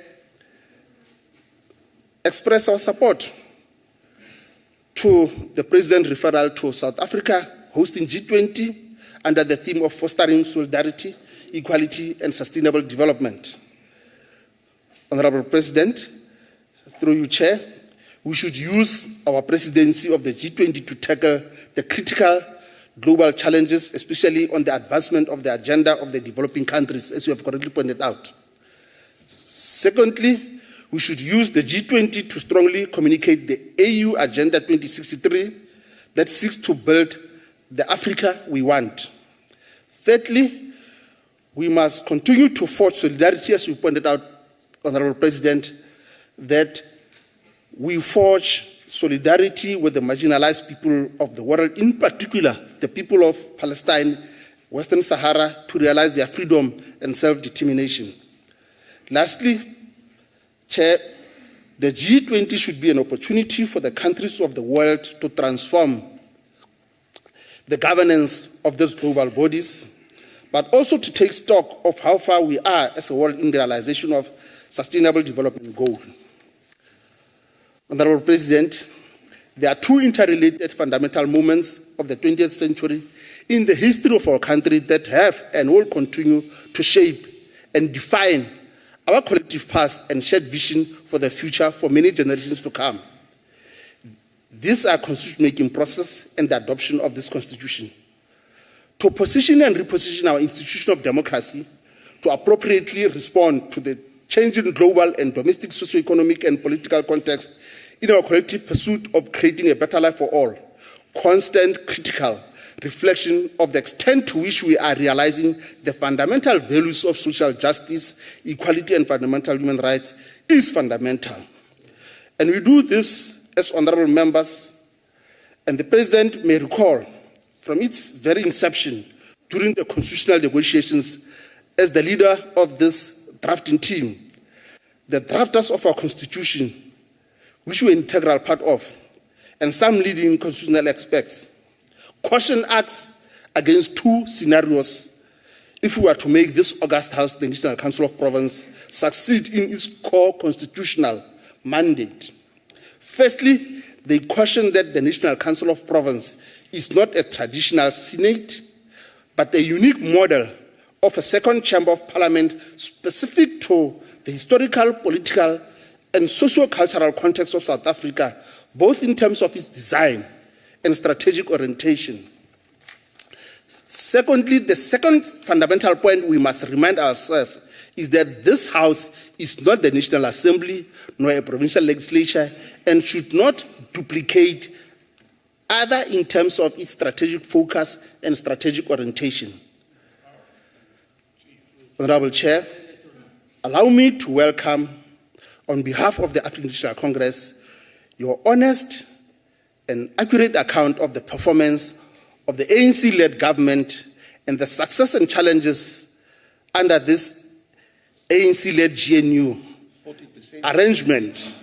express our support to the President's referral to South Africa hosting G20 under the theme of fostering solidarity, equality, and sustainable development. Honorable President, through you, Chair, we should use our presidency of the G20 to tackle the critical global challenges, especially on the advancement of the agenda of the developing countries, as you have correctly pointed out. Secondly, we should use the G20 to strongly communicate the AU Agenda 2063 that seeks to build the Africa we want. Thirdly, we must continue to forge solidarity, as you pointed out, Honorable President, that we forge solidarity with the marginalized people of the world, in particular the people of Palestine, Western Sahara, to realize their freedom and self-determination. Lastly, Chair, the G20 should be an opportunity for the countries of the world to transform the governance of those global bodies, but also to take stock of how far we are as a world in the realization of Sustainable Development Goals. Honorable President, there are two interrelated fundamental moments of the 20th century in the history of our country that have and will continue to shape and define our collective past and shared vision for the future for many generations to come. These are constitution-making process and the adoption of this constitution. To position and reposition our institution of democracy to appropriately respond to the changing global and domestic socio-economic and political context in our collective pursuit of creating a better life for all, constant critical reflection of the extent to which we are realizing the fundamental values of social justice, equality, and fundamental human rights is fundamental. And we do this as honorable members, and the President may recall from its very inception during the constitutional negotiations as the leader of this drafting team, the drafters of our constitution, which we are an integral part of, and some leading constitutional experts, caution us against two scenarios if we were to make this august House, the National Council of Province, succeed in its core constitutional mandate. Firstly, they caution that the National Council of Province is not a traditional Senate, but a unique model of a second chamber of parliament specific to the historical, political, and socio-cultural context of South Africa, both in terms of its design and strategic orientation. Secondly, the second fundamental point we must remind ourselves is that this House is not the National Assembly nor a provincial legislature and should not duplicate either in terms of its strategic focus and strategic orientation. Honorable Chair, allow me to welcome, on behalf of the African National Congress, your honest and accurate account of the performance of the ANC-led government and the success and challenges under this ANC-led GNU arrangement.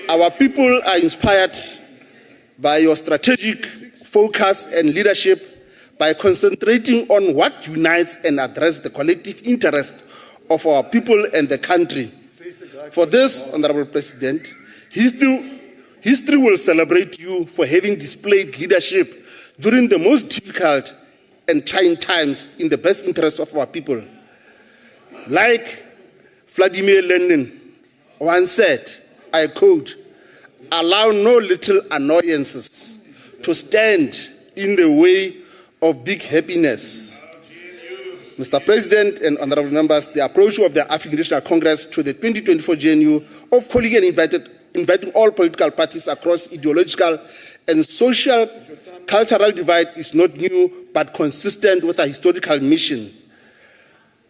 Our people are inspired by your strategic focus and leadership by concentrating on what unites and addresses the collective interest of our people and the country. For this, Honorable President, history will celebrate you for having displayed leadership during the most difficult and trying times in the best interest of our people. Like Vladimir Lenin once said, I quote, "Allow no little annoyances to stand in the way of big happiness." Mr. President and honorable members, the approach of the African National Congress to the 2024 GNU of calling and inviting all political parties across ideological and social cultural divide is not new but consistent with our historical mission.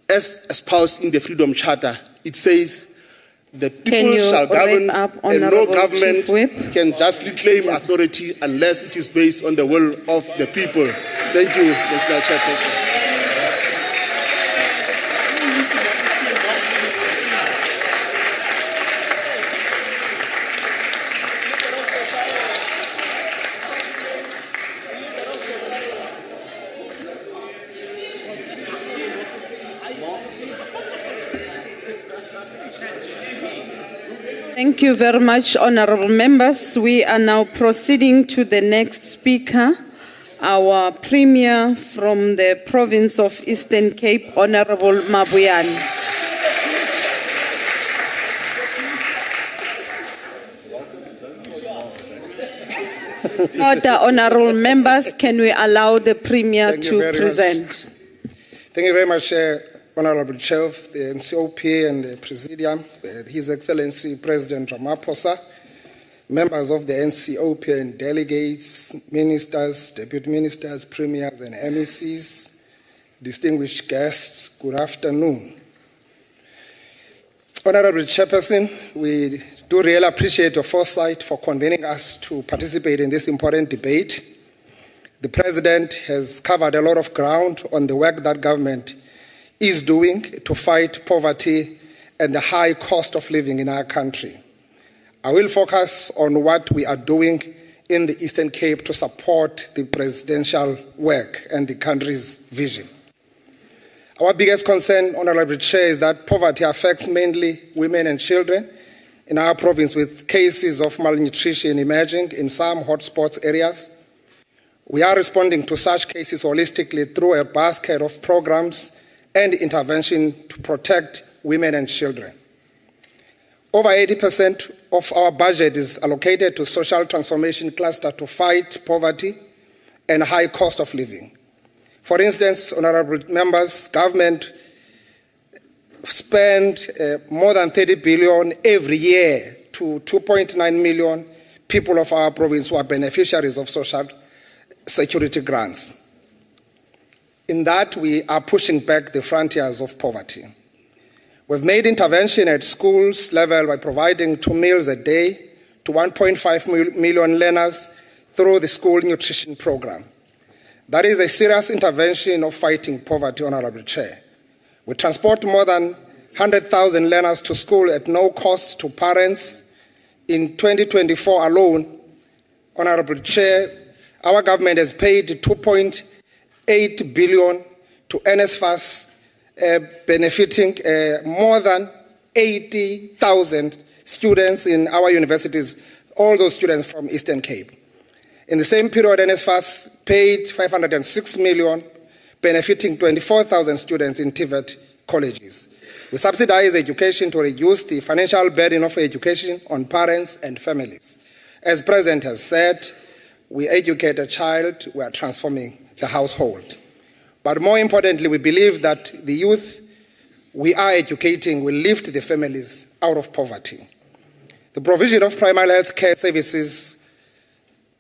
As espoused in the Freedom Charter, it says, the people shall govern and no government can justly claim authority unless it is based on the will of the people. Thank you, Mr. Chairperson. Thank you very much, honorable members. We are now proceeding to the next speaker, our Premier from the province of Eastern Cape, Honorable Mabuyane. Order, honorable members, can we allow the Premier Thank you to very present? much. Thank you very much, Honorable Chair of the NCOP and the Presidium, His Excellency President Ramaphosa, members of the NCOP and delegates, ministers, deputy ministers, premiers and MECs, distinguished guests, good afternoon. Honorable Chairperson, we do really appreciate your foresight for convening us to participate in this important debate. The President has covered a lot of ground on the work that government is doing to fight poverty and the high cost of living in our country. I will focus on what we are doing in the Eastern Cape to support the presidential work and the country's vision. Our biggest concern, Honorable Chair, is that poverty affects mainly women and children in our province, with cases of malnutrition emerging in some hotspots areas. We are responding to such cases holistically through a basket of programs and intervention to protect women and children. Over 80% of our budget is allocated to social transformation cluster to fight poverty and high cost of living. For instance, honorable members, government spend more than 30 billion every year to 2.9 million people of our province who are beneficiaries of social security grants. In that, we are pushing back the frontiers of poverty. We've made intervention at schools level by providing 2 meals a day to 1.5 million learners through the school nutrition program. That is a serious intervention of fighting poverty, Honorable Chair. We transport more than 100,000 learners to school at no cost to parents. In 2024 alone, Honorable Chair, our government has paid 2.8 billion to NSFAS, benefiting more than 80,000 students in our universities, all those students from Eastern Cape. In the same period, NSFAS paid 506 million, benefiting 24,000 students in TVET colleges. We subsidize education to reduce the financial burden of education on parents and families. As President has said, we educate a child, we are transforming the household. But more importantly, we believe that the youth we are educating will lift the families out of poverty. The provision of primary health care services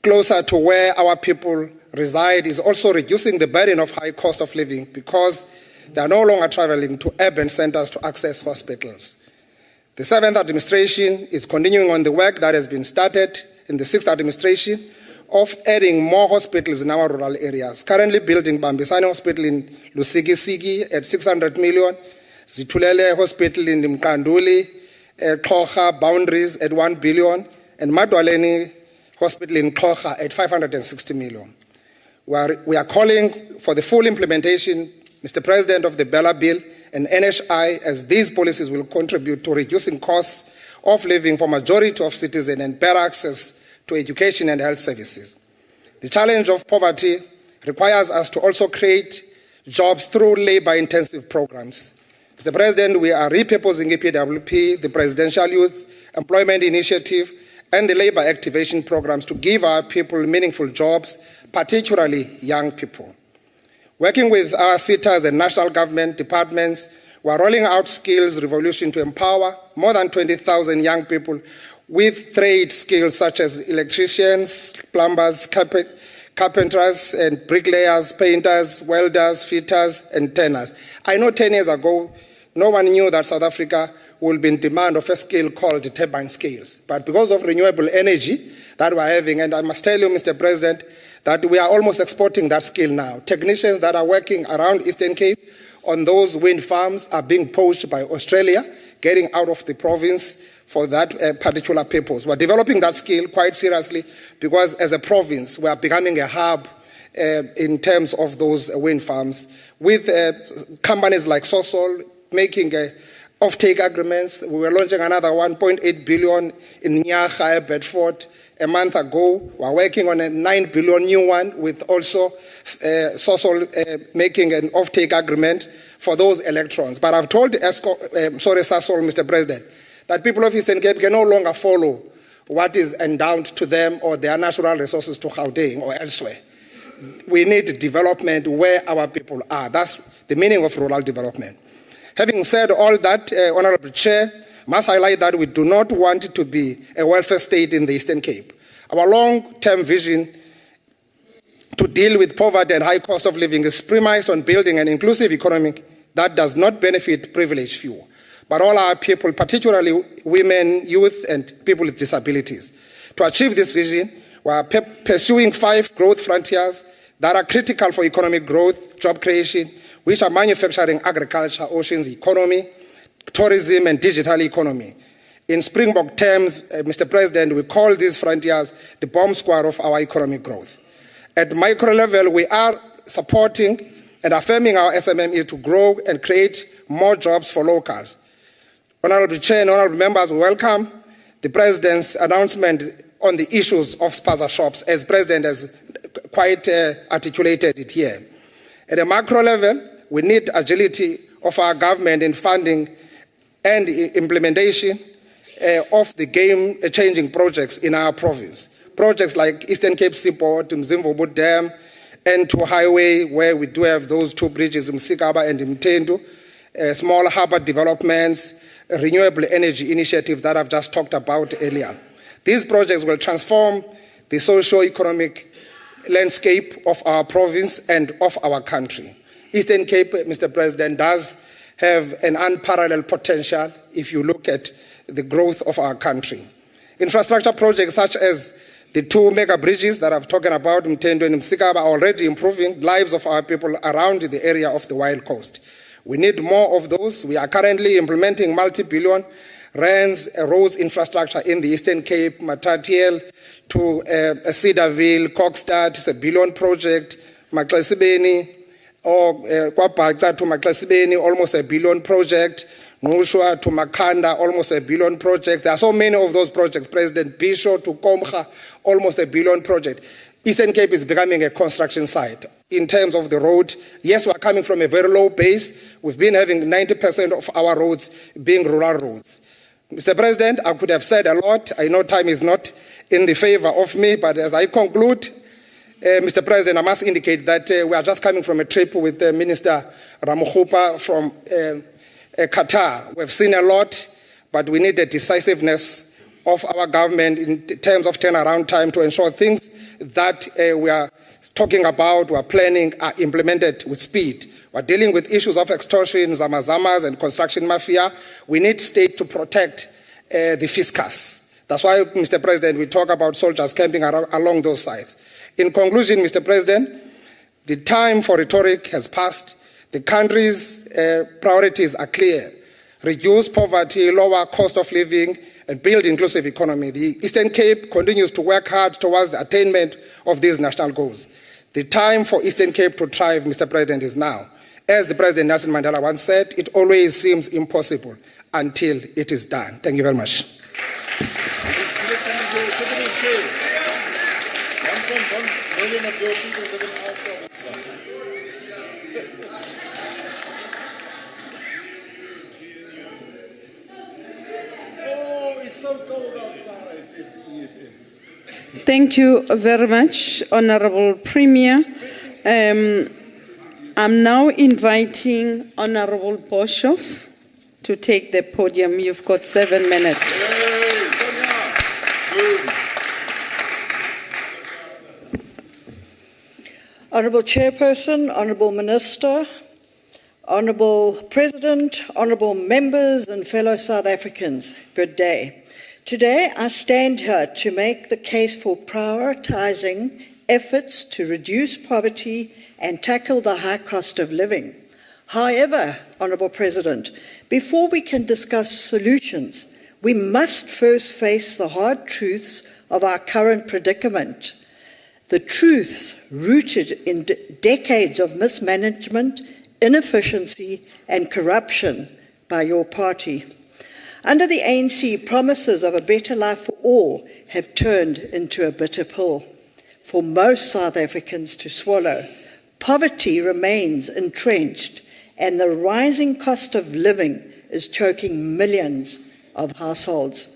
closer to where our people reside is also reducing the burden of high cost of living because they are no longer traveling to urban centers to access hospitals. The 7th administration is continuing on the work that has been started in the 6th administration of adding more hospitals in our rural areas. Currently building Bambisane Hospital in Lusikisiki at 600 million, Zitulele Hospital in Mkanduli, Xhosa Boundaries at 1 billion, and Madwaleni Hospital in Xhosa at 560 million. We are calling for the full implementation, Mr. President, of the Bella Bill and NHI, as these policies will contribute to reducing costs of living for majority of citizens and better access to education and health services. The challenge of poverty requires us to also create jobs through labor-intensive programs. Mr. President, we are repurposing EPWP, the Presidential Youth Employment Initiative, and the labor activation programs to give our people meaningful jobs, particularly young people. Working with our SETAs and national government departments, we are rolling out skills revolution to empower more than 20,000 young people with trade skills such as electricians, plumbers, carpenters, and bricklayers, painters, welders, fitters, and tanners. I know 10 years ago, no one knew that South Africa will be in demand of a skill called turbine skills. But because of renewable energy that we're having, and I must tell you, Mr. President, that we are almost exporting that skill now. Technicians that are working around Eastern Cape on those wind farms are being poached by Australia, getting out of the province for that particular purpose. We're developing that skill quite seriously because as a province, we are becoming a hub in terms of those wind farms with companies like Sosol making off-take agreements. We were launching another 1.8 billion in Nyaga, Bedford, a month ago. We're working on a 9 billion new one with also Sosol making an off-take agreement for those electrons. But I've told Sasol, Mr. President, that people of Eastern Cape can no longer follow what is endowed to them or their natural resources to Gauteng or elsewhere. We need development where our people are. That's the meaning of rural development. Having said all that, Honorable Chair, must highlight that we do not want it to be a welfare state in the Eastern Cape. Our long-term vision to deal with poverty and high cost of living is premised on building an inclusive economy that does not benefit privileged few, but all our people, particularly women, youth, and people with disabilities. To achieve this vision, we are pursuing 5 growth frontiers that are critical for economic growth, job creation, which are manufacturing, agriculture, oceans economy, tourism, and digital economy. In Springbok terms, Mr. President, we call these frontiers the bomb squad of our economic growth. At micro level, we are supporting and affirming our SMME to grow and create more jobs for locals. Honorable Chair and honorable members, we welcome the President's announcement on the issues of spaza shops, as President has quite articulated it here. At a macro level, we need agility of our government in funding and implementation of the game-changing projects in our province. Projects like Eastern Cape Seaport, Mzimvubu Dam, N2 Highway, where we do have those 2 bridges, Msikaba and Mtendu, small harbour developments, renewable energy initiatives that I've just talked about earlier. These projects will transform the socio-economic landscape of our province and of our country. Eastern Cape, Mr. President, does have an unparalleled potential if you look at the growth of our country. Infrastructure projects such as the 2 mega bridges that I've talked about, Mtendu and Msikaba, are already improving lives of our people around the area of the Wild Coast. We need more of those. We are currently implementing multi-billion rands roads infrastructure in the Eastern Cape, Matatiel to Cedarville, Kokstad, it's a billion project, Maklasibeni, or Kwapakza to Maklasibeni, almost a billion project, Nushwa to Makanda, almost a billion project. There are so many of those projects. President Bisho to Komcha, almost a billion project. Eastern Cape is becoming a construction site. In terms of the road, yes, we are coming from a very low base. We've been having 90% of our roads being rural roads. Mr. President, I could have said a lot. I know time is not in the favor of me, but as I conclude, Mr. President, I must indicate that we are just coming from a trip with Minister Ramaphosa from Qatar. We've seen a lot, but we need the decisiveness of our government in terms of turnaround time to ensure things that we are talking about, we are planning, are implemented with speed. We're dealing with issues of extortion, zamazamas, and construction mafia. We need state to protect the fiscus. That's why, Mr. President, we talk about soldiers camping along those sides. In conclusion, Mr. President, the time for rhetoric has passed. The country's priorities are clear. Reduce poverty, lower cost of living, and build inclusive economy. The Eastern Cape continues to work hard towards the attainment of these national goals. The time for Eastern Cape to thrive, Mr. President, is now. As the President Nelson Mandela once said, it always seems impossible until it is done. Thank you very much. Thank you very much, Honorable Premier. I'm now inviting Honorable Boshoff to take the podium. You've got 7 minutes. Honourable Chairperson, Honourable Minister, Honourable President, Honourable Members and fellow South Africans, good day. Today I stand here to make the case for prioritising efforts to reduce poverty and tackle the high cost of living. However, Honourable President, before we can discuss solutions, we must first face the hard truths of our current predicament. The truths rooted in decades of mismanagement, inefficiency and corruption by your party. Under the ANC, promises of a better life for all have turned into a bitter pill for most South Africans to swallow. Poverty remains entrenched and the rising cost of living is choking millions of households.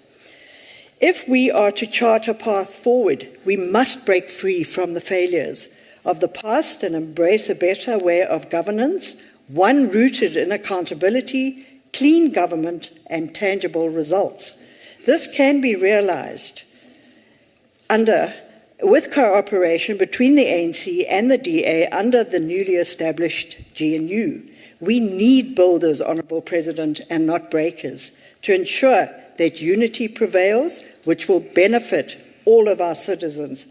If we are to chart a path forward, we must break free from the failures of the past and embrace a better way of governance, one rooted in accountability, clean government, and tangible results. This can be realized with cooperation between the ANC and the DA under the newly established GNU. We need builders, Honourable President, and not breakers, to ensure that unity prevails, which will benefit all of our citizens.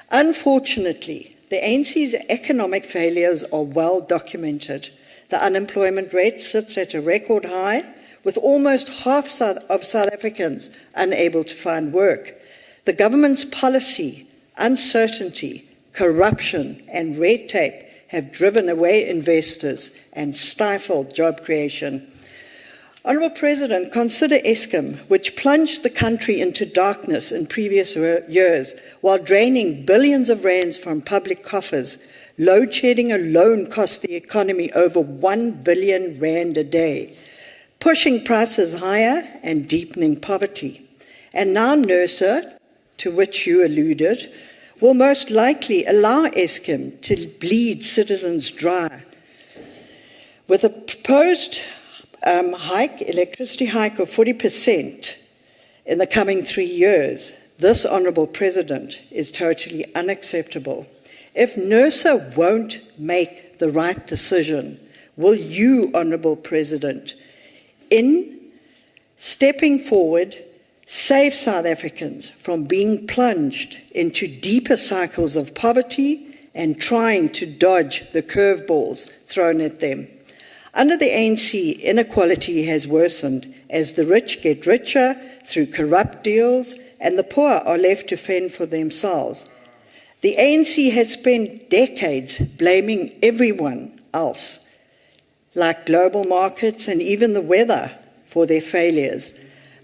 Unfortunately, the ANC's economic failures are well documented. The unemployment rate sits at a record high, with almost half of South Africans unable to find work. The government's policy, uncertainty, corruption, and red tape have driven away investors and stifled job creation. Honourable President, consider Eskom, which plunged the country into darkness in previous years while draining billions of rands from public coffers. Load shedding alone cost the economy over 1 billion rand a day, pushing prices higher and deepening poverty. And now NERSA, to which you alluded, will most likely allow Eskom to bleed citizens dry. With a proposed electricity hike of 40% in the coming 3 years, this, Honourable President, is totally unacceptable. If NERSA won't make the right decision, will you, Honourable President, in stepping forward, save South Africans from being plunged into deeper cycles of poverty and trying to dodge the curveballs thrown at them? Under the ANC, inequality has worsened as the rich get richer through corrupt deals and the poor are left to fend for themselves. The ANC has spent decades blaming everyone else, like global markets and even the weather, for their failures.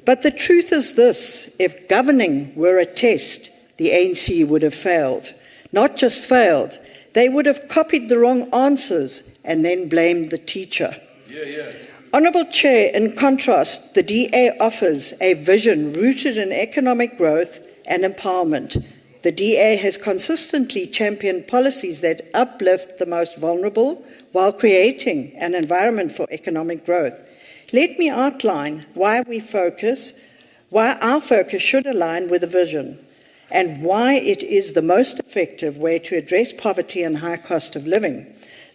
But the truth is this: if governing were a test, the ANC would have failed. Not just failed, they would have copied the wrong answers and then blamed the teacher. Honourable Chair, in contrast, the DA offers a vision rooted in economic growth and empowerment. The DA has consistently championed policies that uplift the most vulnerable while creating an environment for economic growth. Let me outline why our focus should align with the vision, and why it is the most effective way to address poverty and high cost of living.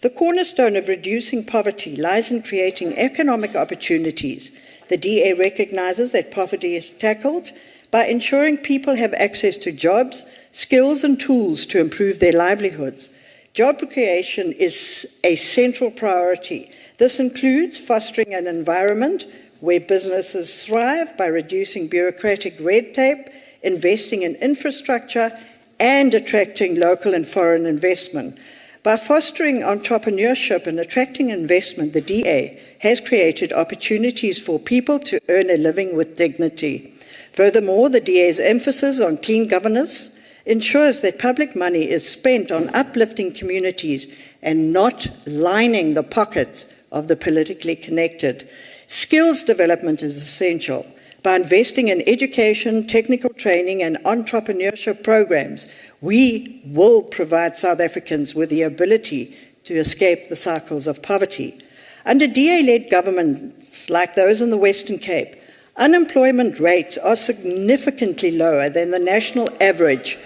The cornerstone of reducing poverty lies in creating economic opportunities. The DA recognizes that poverty is tackled by ensuring people have access to jobs, skills, and tools to improve their livelihoods. Job creation is a central priority. This includes fostering an environment where businesses thrive by reducing bureaucratic red tape, investing in infrastructure, and attracting local and foreign investment. By fostering entrepreneurship and attracting investment, the DA has created opportunities for people to earn a living with dignity. Furthermore, the DA's emphasis on clean governance ensures that public money is spent on uplifting communities and not lining the pockets of the politically connected. Skills development is essential. By investing in education, technical training, and entrepreneurship programs, we will provide South Africans with the ability to escape the cycles of poverty. Under DA-led governments like those in the Western Cape, unemployment rates are significantly lower than the national average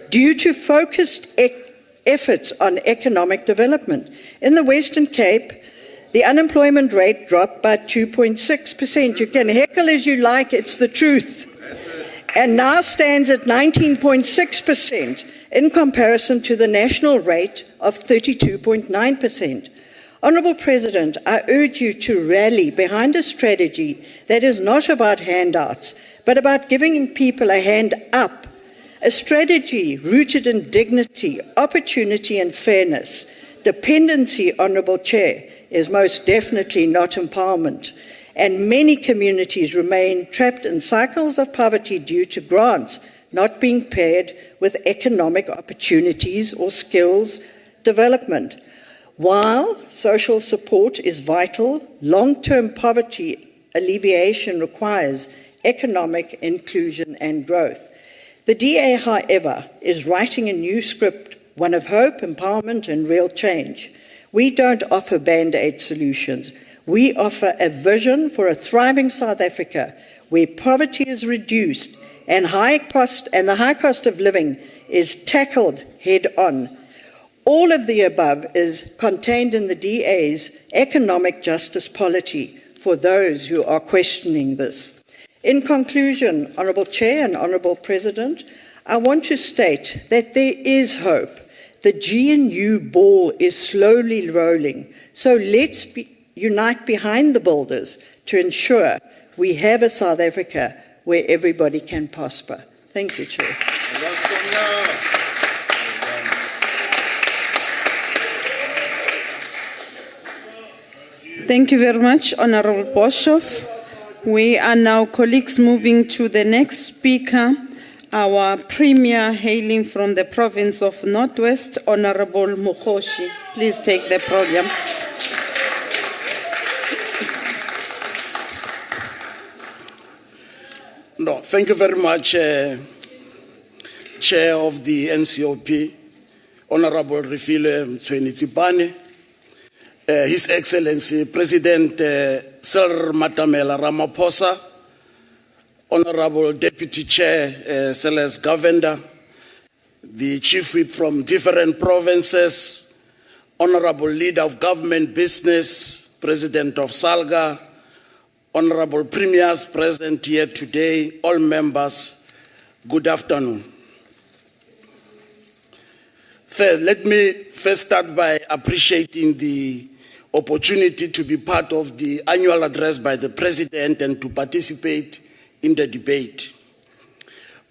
due to focused efforts on economic development. In the Western Cape, the unemployment rate dropped by 2.6%. You can heckle as you like, it's the truth. And now stands at 19.6% in comparison to the national rate of 32.9%. Honourable President, I urge you to rally behind a strategy that is not about handouts, but about giving people a hand up. A strategy rooted in dignity, opportunity, and fairness. Dependency, Honourable Chair, is most definitely not empowerment, and many communities remain trapped in cycles of poverty due to grants not being paired with economic opportunities or skills development. While social support is vital, long-term poverty alleviation requires economic inclusion and growth. The DA, however, is writing a new script, one of hope, empowerment, and real change. We don't offer band-aid solutions. We offer a vision for a thriving South Africa where poverty is reduced and the high cost of living is tackled head-on. All of the above is contained in the DA's economic justice policy for those who are questioning this. In conclusion, Honourable Chair and Honourable President, I want to state that there is hope. The GNU ball is slowly rolling, so let's unite behind the builders to ensure we have a South Africa where everybody can prosper. Thank you, Chair. Thank you very much, Honourable Boshoff. We are now, colleagues, moving to the next speaker, our Premier hailing from the province of Northwest, Honourable Mukhoshi. Please take the podium. No, thank you very much, Chair of the NCOP, Honourable Refile Mtsweni-Tsipane, His Excellency President Cyril Ramaphosa, Honourable Deputy Chair Celeste Govender, the Chief Whip from different provinces, Honourable Leader of Government Business, President of SALGA, Honourable Premiers present here today, all members, good afternoon. Let me first start by appreciating the opportunity to be part of the annual address by the President and to participate in the debate.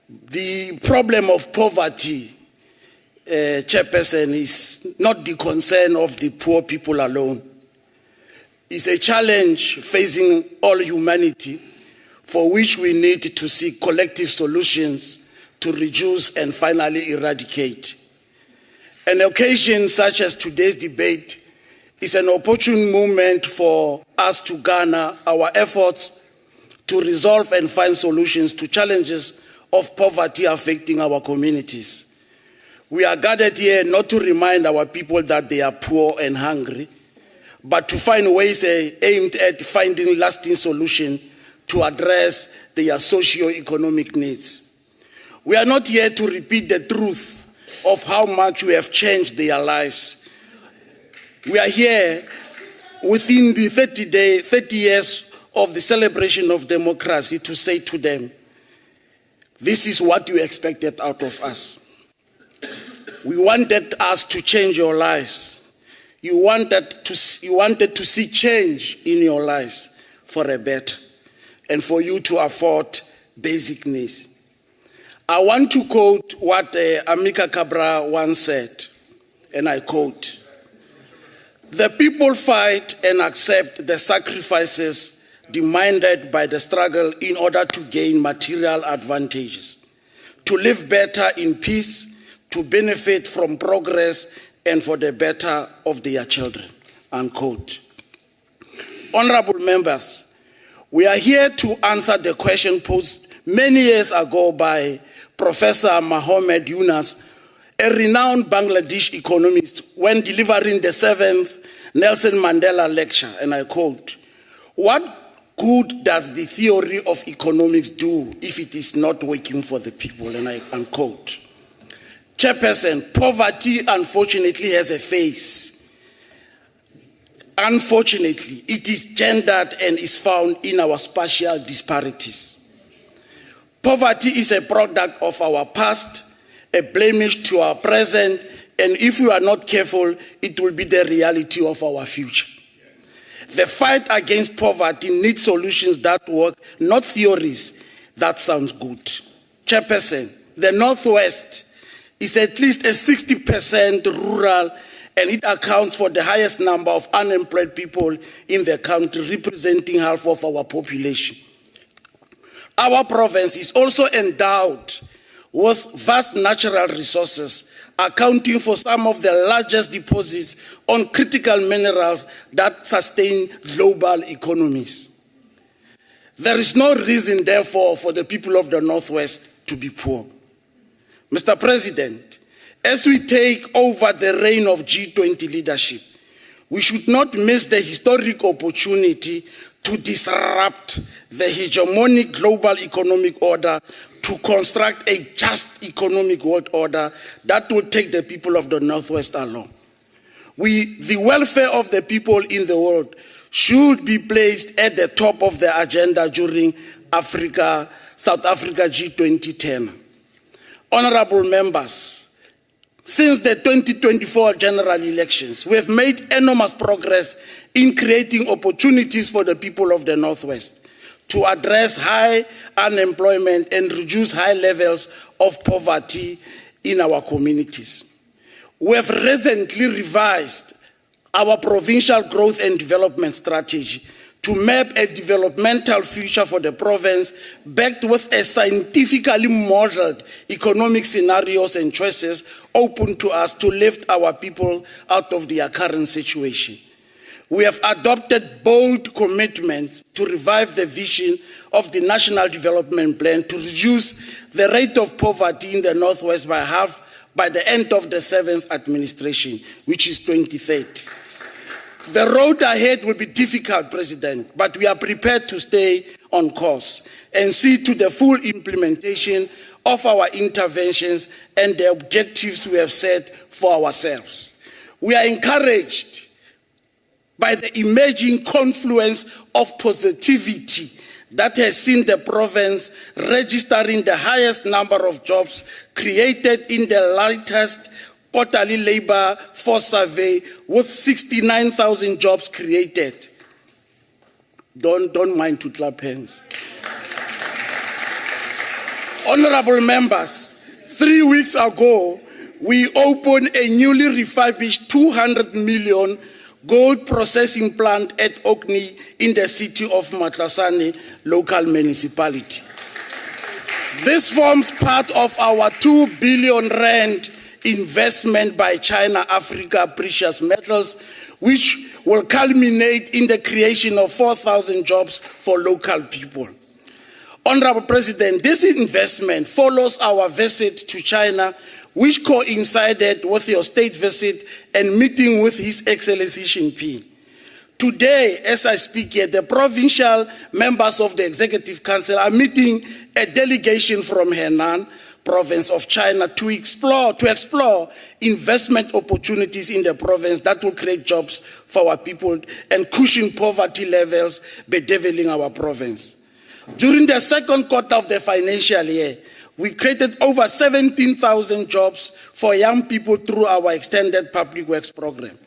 The problem of poverty, Chairperson, is not the concern of the poor people alone. It's a challenge facing all humanity for which we need to seek collective solutions to reduce and finally eradicate. An occasion such as today's debate is an opportune moment for us to garner our efforts to resolve and find solutions to challenges of poverty affecting our communities. We are gathered here not to remind our people that they are poor and hungry, but to find ways aimed at finding lasting solutions to address their socio-economic needs. We are not here to repeat the truth of how much we have changed their lives. We are here within the 30 years of the celebration of democracy to say to them, this is what you expected out of us. We wanted us to change your lives. You wanted to see change in your lives for a better and for you to afford basic needs. I want to quote what Amika Cabra once said, and I quote, "The people fight and accept the sacrifices demanded by the struggle in order to gain material advantages, to live better in peace, to benefit from progress and for the better of their children," unquote. Honorable members, we are here to answer the question posed many years ago by Professor Mohammed Yunus, a renowned Bangladesh economist, when delivering the 7th Nelson Mandela lecture, and I quote, "What good does the theory of economics do if it is not working for the people?" And I unquote. Chairperson, poverty unfortunately has a face. Unfortunately, it is gendered and is found in our spatial disparities. Poverty is a product of our past, a blemish to our present, and if we are not careful, it will be the reality of our future. The fight against poverty needs solutions that work, not theories that sound good. Chairperson, the Northwest is at least a 60% rural, and it accounts for the highest number of unemployed people in the country, representing half of our population. Our province is also endowed with vast natural resources, accounting for some of the largest deposits on critical minerals that sustain global economies. There is no reason, therefore, for the people of the Northwest to be poor. Mr. President, as we take over the reign of G20 leadership, we should not miss the historic opportunity to disrupt the hegemonic global economic order, to construct a just economic world order that will take the people of the Northwest along. The welfare of the people in the world should be placed at the top of the agenda during South Africa G20 tenure. Honorable members, since the 2024 general elections, we have made enormous progress in creating opportunities for the people of the Northwest to address high unemployment and reduce high levels of poverty in our communities. We have recently revised our provincial growth and development strategy to map a developmental future for the province backed with a scientifically modeled economic scenarios and choices open to us to lift our people out of their current situation. We have adopted bold commitments to revive the vision of the National Development Plan to reduce the rate of poverty in the Northwest by half by the end of the 7th administration, which is 2030. The road ahead will be difficult, President, but we are prepared to stay on course and see to the full implementation of our interventions and the objectives we have set for ourselves. We are encouraged by the emerging confluence of positivity that has seen the province registering the highest number of jobs created in the latest quarterly labor force survey, with 69,000 jobs created. Don't mind to clap hands. Honorable members, 3 weeks ago, we opened a newly refurbished 200 million gold processing plant at Orkney in the city of Matlasane local municipality. This forms part of our 2 billion rand investment by China Africa Precious Metals, which will culminate in the creation of 4,000 jobs for local people. Honorable President, this investment follows our visit to China, which coincided with your state visit and meeting with His Excellency Xi Jinping. Today, as I speak here, the provincial members of the Executive Council are meeting a delegation from Henan province of China to explore investment opportunities in the province that will create jobs for our people and cushion poverty levels bedeviling our province. During the second quarter of the financial year, we created over 17,000 jobs for young people through our extended public works program.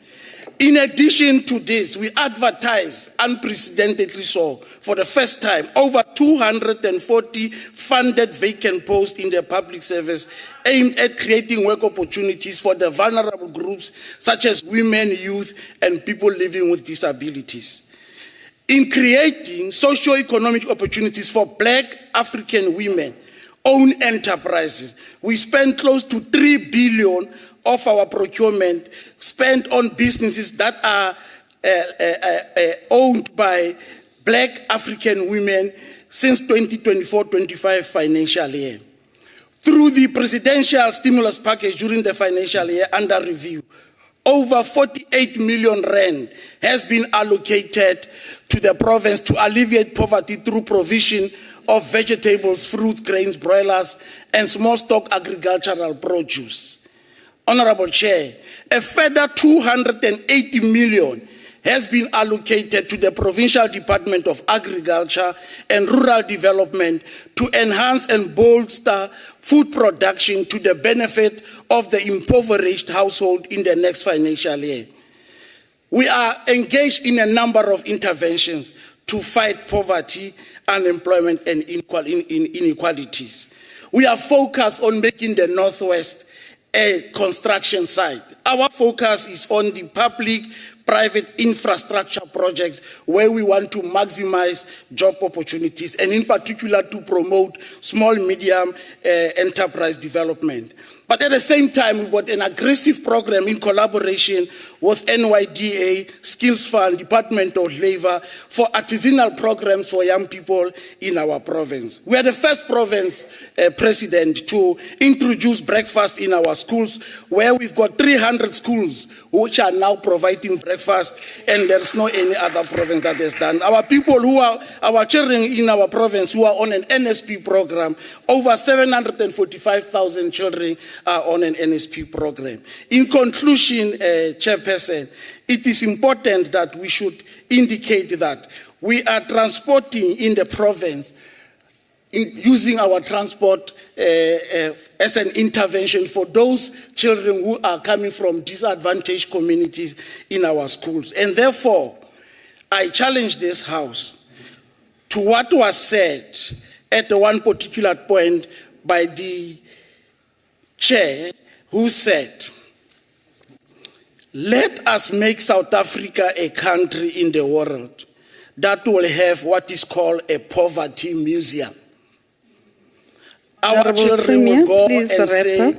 In addition to this, we advertised unprecedentedly so for the first time over 240 funded vacant posts in the public service aimed at creating work opportunities for the vulnerable groups such as women, youth, and people living with disabilities. In creating socio-economic opportunities for Black African women, own enterprises, we spent close to 3 billion of our procurement spent on businesses that are owned by Black African women since 2024-25 financial year. Through the presidential stimulus package during the financial year under review, over 48 million rand has been allocated to the province to alleviate poverty through provision of vegetables, fruits, grains, broilers, and small stock agricultural produce. Honorable Chair, a further 280 million has been allocated to the Provincial Department of Agriculture and Rural Development to enhance and bolster food production to the benefit of the impoverished household in the next financial year. We are engaged in a number of interventions to fight poverty, unemployment, and inequalities. We are focused on making the Northwest a construction site. Our focus is on the public-private infrastructure projects where we want to maximize job opportunities and in particular to promote small, medium enterprise development. But at the same time, we've got an aggressive program in collaboration with NYDA, Skills Fund, Department of Labor, for artisanal programs for young people in our province. We are the first province, President, to introduce breakfast in our schools, where we've got 300 schools which are now providing breakfast, and there's no any other province that has done. Our people our children in our province who are on an NSP program, over 745,000 children are on an NSP program. In conclusion, Chairperson, it is important that we should indicate that we are transporting in the province, using our transport as an intervention for those children who are coming from disadvantaged communities in our schools. And therefore, I challenge this House to what was said at one particular point by the chair, who said, let us make South Africa a country in the world that will have what is called a poverty museum. Our Honorable children Premier, will go please and wrap say up.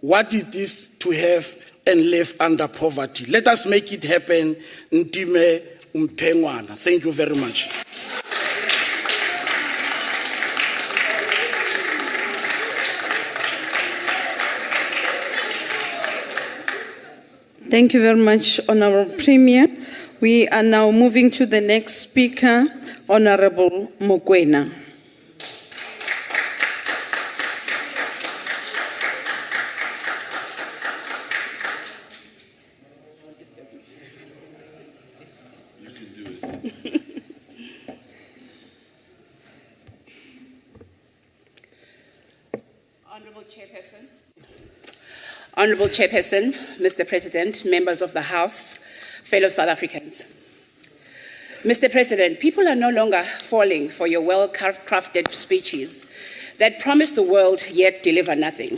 what it is to have and live under poverty. Let us make it happen. Ntime Umpengwana. Thank you very much. Thank you very much, Honorable Premier. We are now moving to the next speaker, Honorable Mokoena. Honourable Chairperson, Mr. President, members of the House, fellow South Africans. Mr. President, people are no longer falling for your well-crafted speeches that promise the world yet deliver nothing.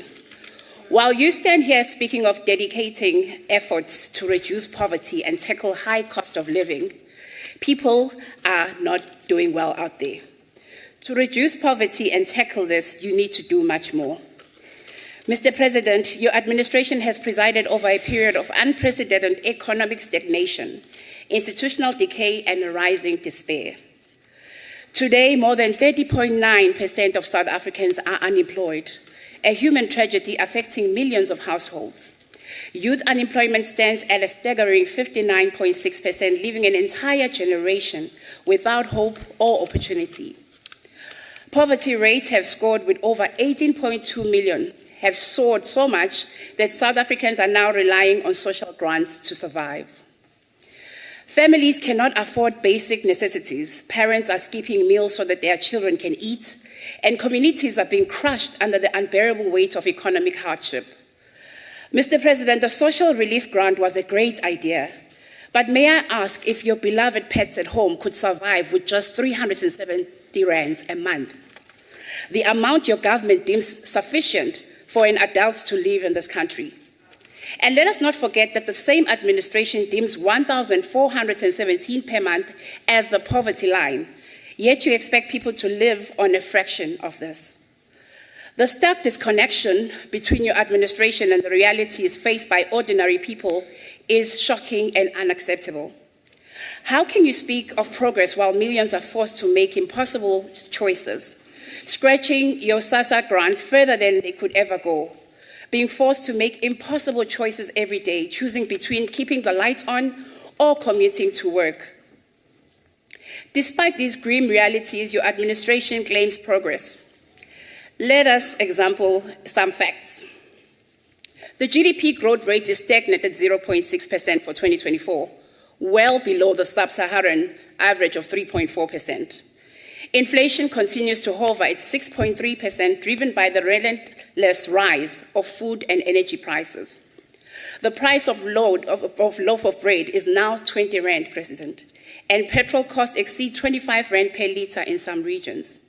While you stand here speaking of dedicating efforts to reduce poverty and tackle high cost of living, people are not doing well out there. To reduce poverty and tackle this, you need to do much more. Mr. President, your administration has presided over a period of unprecedented economic stagnation, institutional decay, and rising despair. Today, more than 30.9% of South Africans are unemployed, a human tragedy affecting millions of households. Youth unemployment stands at a staggering 59.6%, leaving an entire generation without hope or opportunity. Poverty rates have scored with over 18.2 million, have soared so much that South Africans are now relying on social grants to survive. Families cannot afford basic necessities. Parents are skipping meals so that their children can eat, and communities are being crushed under the unbearable weight of economic hardship. Mr. President, the social relief grant was a great idea, but may I ask if your beloved pets at home could survive with just 370 rands a month, the amount your government deems sufficient for an adult to live in this country? And let us not forget that the same administration deems 1,417 per month as the poverty line, yet you expect people to live on a fraction of this. The stark disconnection between your administration and the realities faced by ordinary people is shocking and unacceptable. How can you speak of progress while millions are forced to make impossible choices, scratching your SASA grants further than they could ever go, being forced to make impossible choices every day, choosing between keeping the lights on or commuting to work? Despite these grim realities, your administration claims progress. Let us example some facts. The GDP growth rate is stagnant at 0.6% for 2024, well below the sub-Saharan average of 3.4%. Inflation continues to hover at 6.3%, driven by the relentless rise of food and energy prices. The price of loaf of bread is now 20 rand, President, and petrol costs exceed 25 rand per litre in some regions.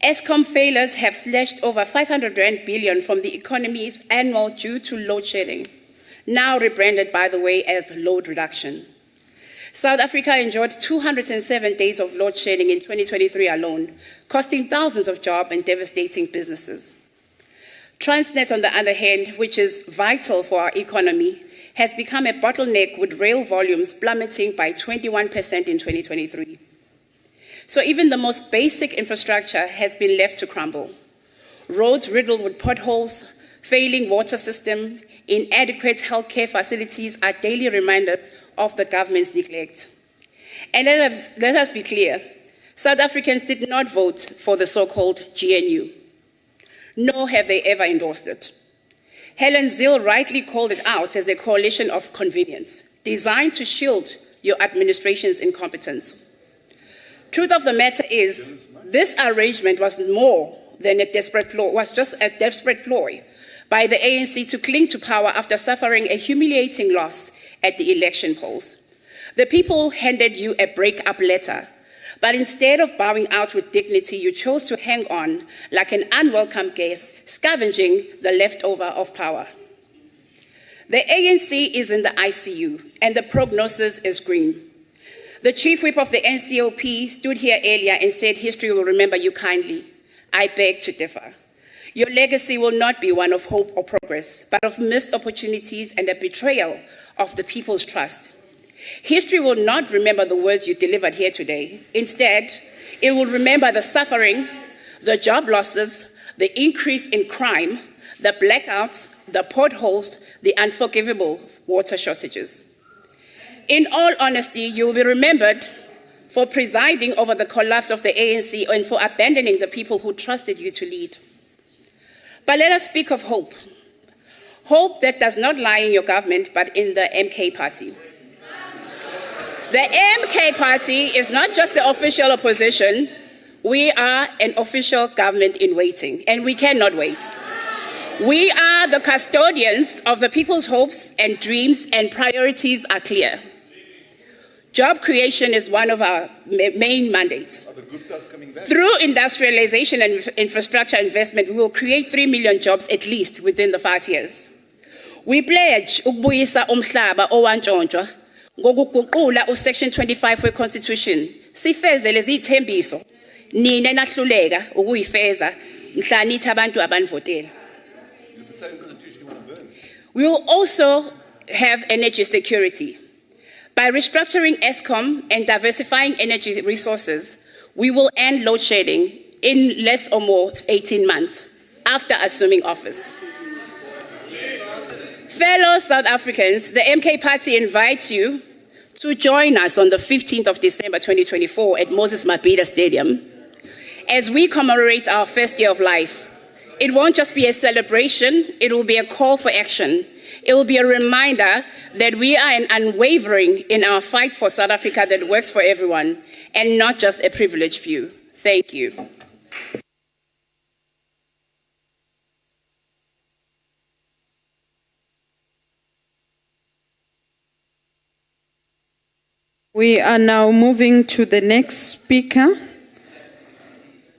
Eskom failures have slashed over 500 rand billion from the economy's annual due to load shedding, now rebranded, by the way, as load reduction. South Africa enjoyed 207 days of load shedding in 2023 alone, costing thousands of jobs and devastating businesses. Transnet, on the other hand, which is vital for our economy, has become a bottleneck with rail volumes plummeting by 21% in 2023. So even the most basic infrastructure has been left to crumble. Roads riddled with potholes, failing water system, inadequate healthcare facilities are daily reminders of the government's neglect. And let us be clear, South Africans did not vote for the so-called GNU, nor have they ever endorsed it. Helen Zille rightly called it out as a coalition of convenience, designed to shield your administration's incompetence. Truth of the matter is, this arrangement was more than a desperate ploy, was just a desperate ploy by the ANC to cling to power after suffering a humiliating loss at the election polls. The people handed you a break-up letter, but instead of bowing out with dignity, you chose to hang on like an unwelcome guest, scavenging the leftover of power. The ANC is in the ICU, and the prognosis is grim. The chief whip of the NCOP stood here earlier and said history will remember you kindly. I beg to differ. Your legacy will not be one of hope or progress, but of missed opportunities and a betrayal of the people's trust. History will not remember the words you delivered here today. Instead, it will remember the suffering, the job losses, the increase in crime, the blackouts, the potholes, the unforgivable water shortages. In all honesty, you will be remembered for presiding over the collapse of the ANC and for abandoning the people who trusted you to lead. But let us speak of hope. Hope that does not lie in your government, but in the MK party. The MK party is not just the official opposition. We are an official government in waiting, and we cannot wait. We are the custodians of the people's hopes and dreams, and priorities are clear. Job creation is one of our main mandates. Through industrialization and infrastructure investment, we will create 3 million jobs at least within the 5 years. We pledge ukubuyisa umhlaba owantshontshwa ngokuguqula usection 25 we-Constitution. Sifeze lezi ithembiso nina nahluleka ukuyifeza mhla nithi abantu abanivotela. We will also have energy security. By restructuring ESCOM and diversifying energy resources, we will end load shedding in less or more 18 months after assuming office. Fellow South Africans, the MK Party invites you to join us on the 15th of December 2024 at Moses Mabhida Stadium as we commemorate our first year of life. It won't just be a celebration, it will be a call for action. It will be a reminder that we are unwavering in our fight for South Africa that works for everyone and not just a privileged few. Thank you. We are now moving to the next speaker,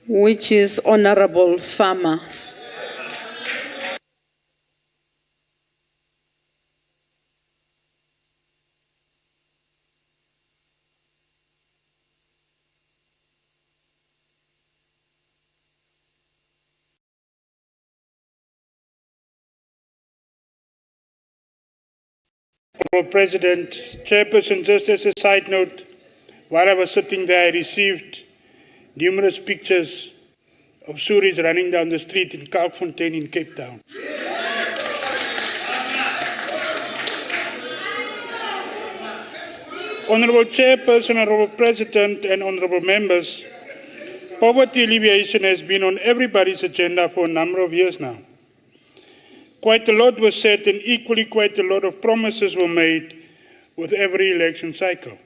which is Honorable Farmer. Honourable President, Chairperson, just as a side note, while I was sitting there, I received numerous pictures of Suris running down the street in Kaapfontein in Cape Town. Honourable Chairperson, Honourable President, and Honourable Members, poverty alleviation has been on everybody's agenda for a number of years now. Quite a lot was said, and equally quite a lot of promises were made with every election cycle.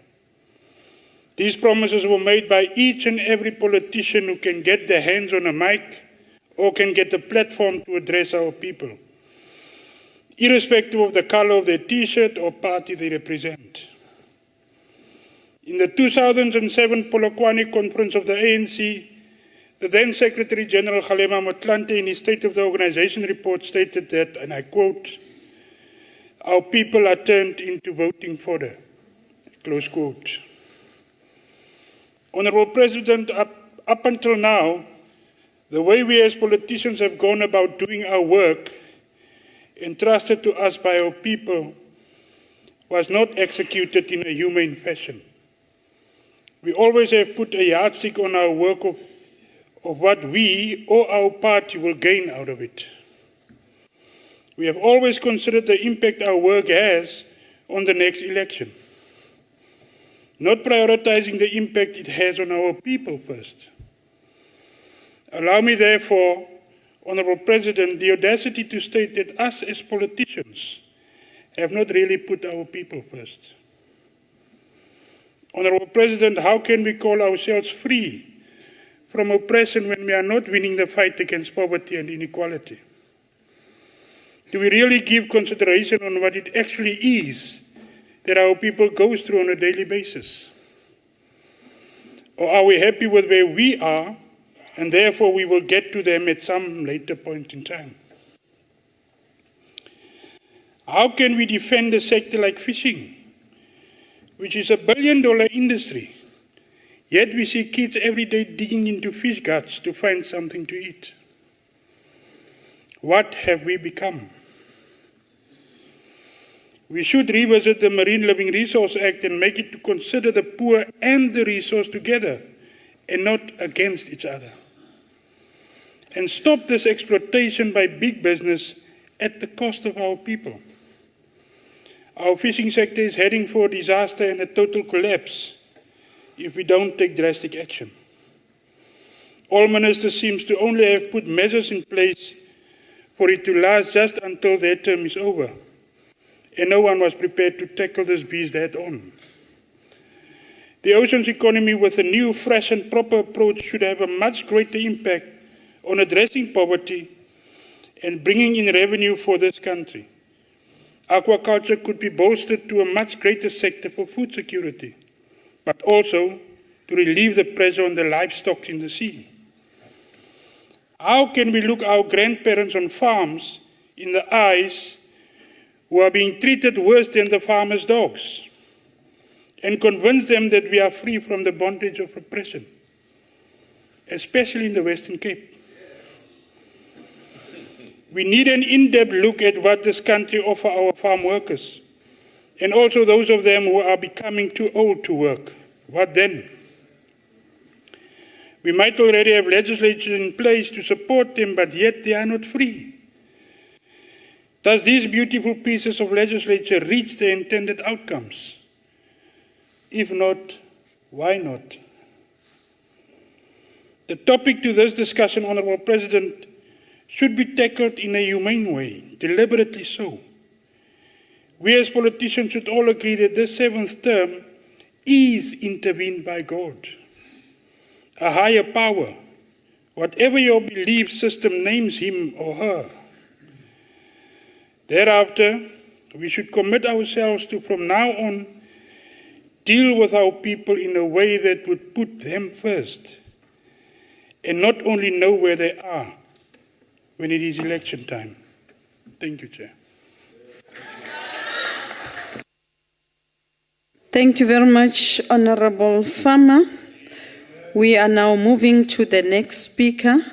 These promises were made by each and every politician who can get their hands on a mic or can get a platform to address our people, irrespective of the color of their T-shirt or party they represent. In the 2007 Polokwane Conference of the ANC, the then Secretary General Kgalema Motlanthe in his State of the Organization report stated that, and I quote, "Our people are turned into voting fodder," close quote. Honourable President, up until now, The way we as politicians have gone about doing our work entrusted to us by our people was not executed in a humane fashion. We always have put a yardstick on our work of what we or our party will gain out of it. We have always considered the impact our work has on the next election, not prioritizing the impact it has on our people first. Allow me, therefore, Honourable President, the audacity to state that us as politicians have not really put our people first. Honourable President, how can we call ourselves free from oppression when we are not winning the fight against poverty and inequality? Do we really give consideration on what it actually is that our people go through on a daily basis? Or are we happy with where we are and therefore we will get to them at some later point in time? How can we defend a sector like fishing, which is $1 billion industry, yet we see kids every day digging into fish guts to find something to eat? What have we become? We should revisit the Marine Living Resource Act and make it to consider the poor and the resource together and not against each other. And stop this exploitation by big business at the cost of our people. Our fishing sector is heading for disaster and a total collapse if we don't take drastic action. All ministers seem to only have put measures in place for it to last just until their term is over. And no one was prepared to tackle this beast head on. The ocean's economy with a new, fresh and proper approach should have a much greater impact on addressing poverty and bringing in revenue for this country. Aquaculture could be bolstered to a much greater sector for food security, but also to relieve the pressure on the livestock in the sea. How can we look our grandparents on farms in the eyes who are being treated worse than the farmers' dogs and convince them that we are free from the bondage of oppression, especially in the Western Cape? We need an in-depth look at what this country offers our farm workers, and also those of them who are becoming too old to work. What then? We might already have legislation in place to support them, but yet they are not free. Does these beautiful pieces of legislation reach their intended outcomes? If not, why not? The topic to this discussion, Honourable President, should be tackled in a humane way, deliberately so. We as politicians should all agree that this 7th term is intervened by God, a higher power, whatever your belief system names him or her. Thereafter, we should commit ourselves to, from now on, deal with our people in a way that would put them first, and not only know where they are when it is election time. Thank you, Chair. Thank you very much, Honourable Farmer. We are now moving to the next speaker,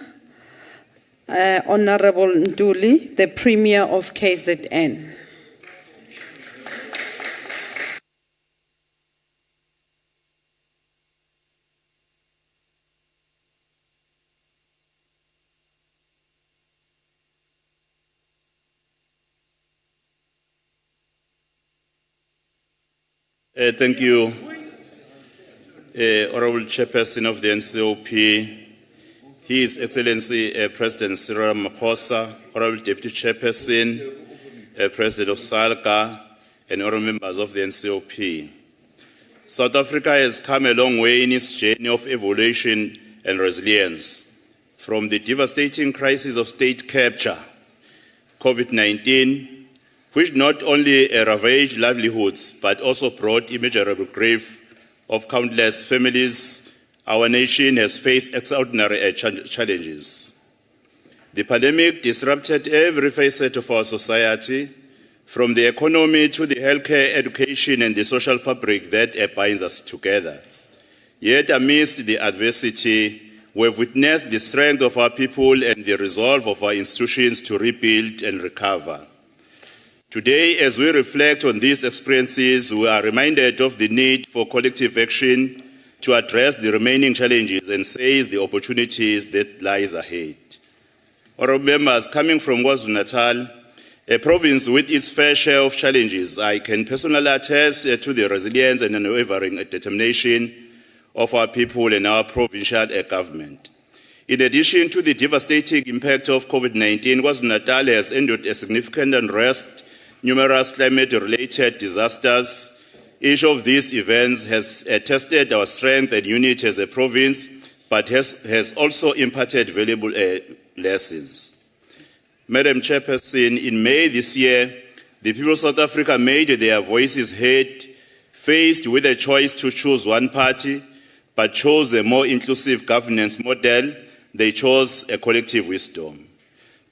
Honourable Nduli, the Premier of KZN. Thank you, Honourable Chairperson of the NCOP, His Excellency President Cyril Ramaphosa, Honourable Deputy Chairperson, President of SALGA, and honourable members of the NCOP. South Africa has come a long way in its journey of evolution and resilience. From the devastating crisis of state capture, COVID-19, which not only ravaged livelihoods, but also brought immeasurable grief of countless families, our nation has faced extraordinary challenges. The pandemic disrupted every facet of our society, from the economy to the healthcare, education, and the social fabric that binds us together. Yet amidst the adversity, we have witnessed the strength of our people and the resolve of our institutions to rebuild and recover. Today, as we reflect on these experiences, we are reminded of the need for collective action to address the remaining challenges and seize the opportunities that lies ahead. Honourable members, coming from KwaZulu-Natal, a province with its fair share of challenges, I can personally attest to the resilience and unwavering determination of our people and our provincial government. In addition to the devastating impact of COVID-19, KwaZulu-Natal has endured a significant unrest, numerous climate-related disasters. Each of these events has tested our strength and unity as a province, but has also imparted valuable lessons. Madam Chairperson, in May this year, the people of South Africa made their voices heard, faced with a choice to choose one party, but chose a more inclusive governance model. They chose a collective wisdom.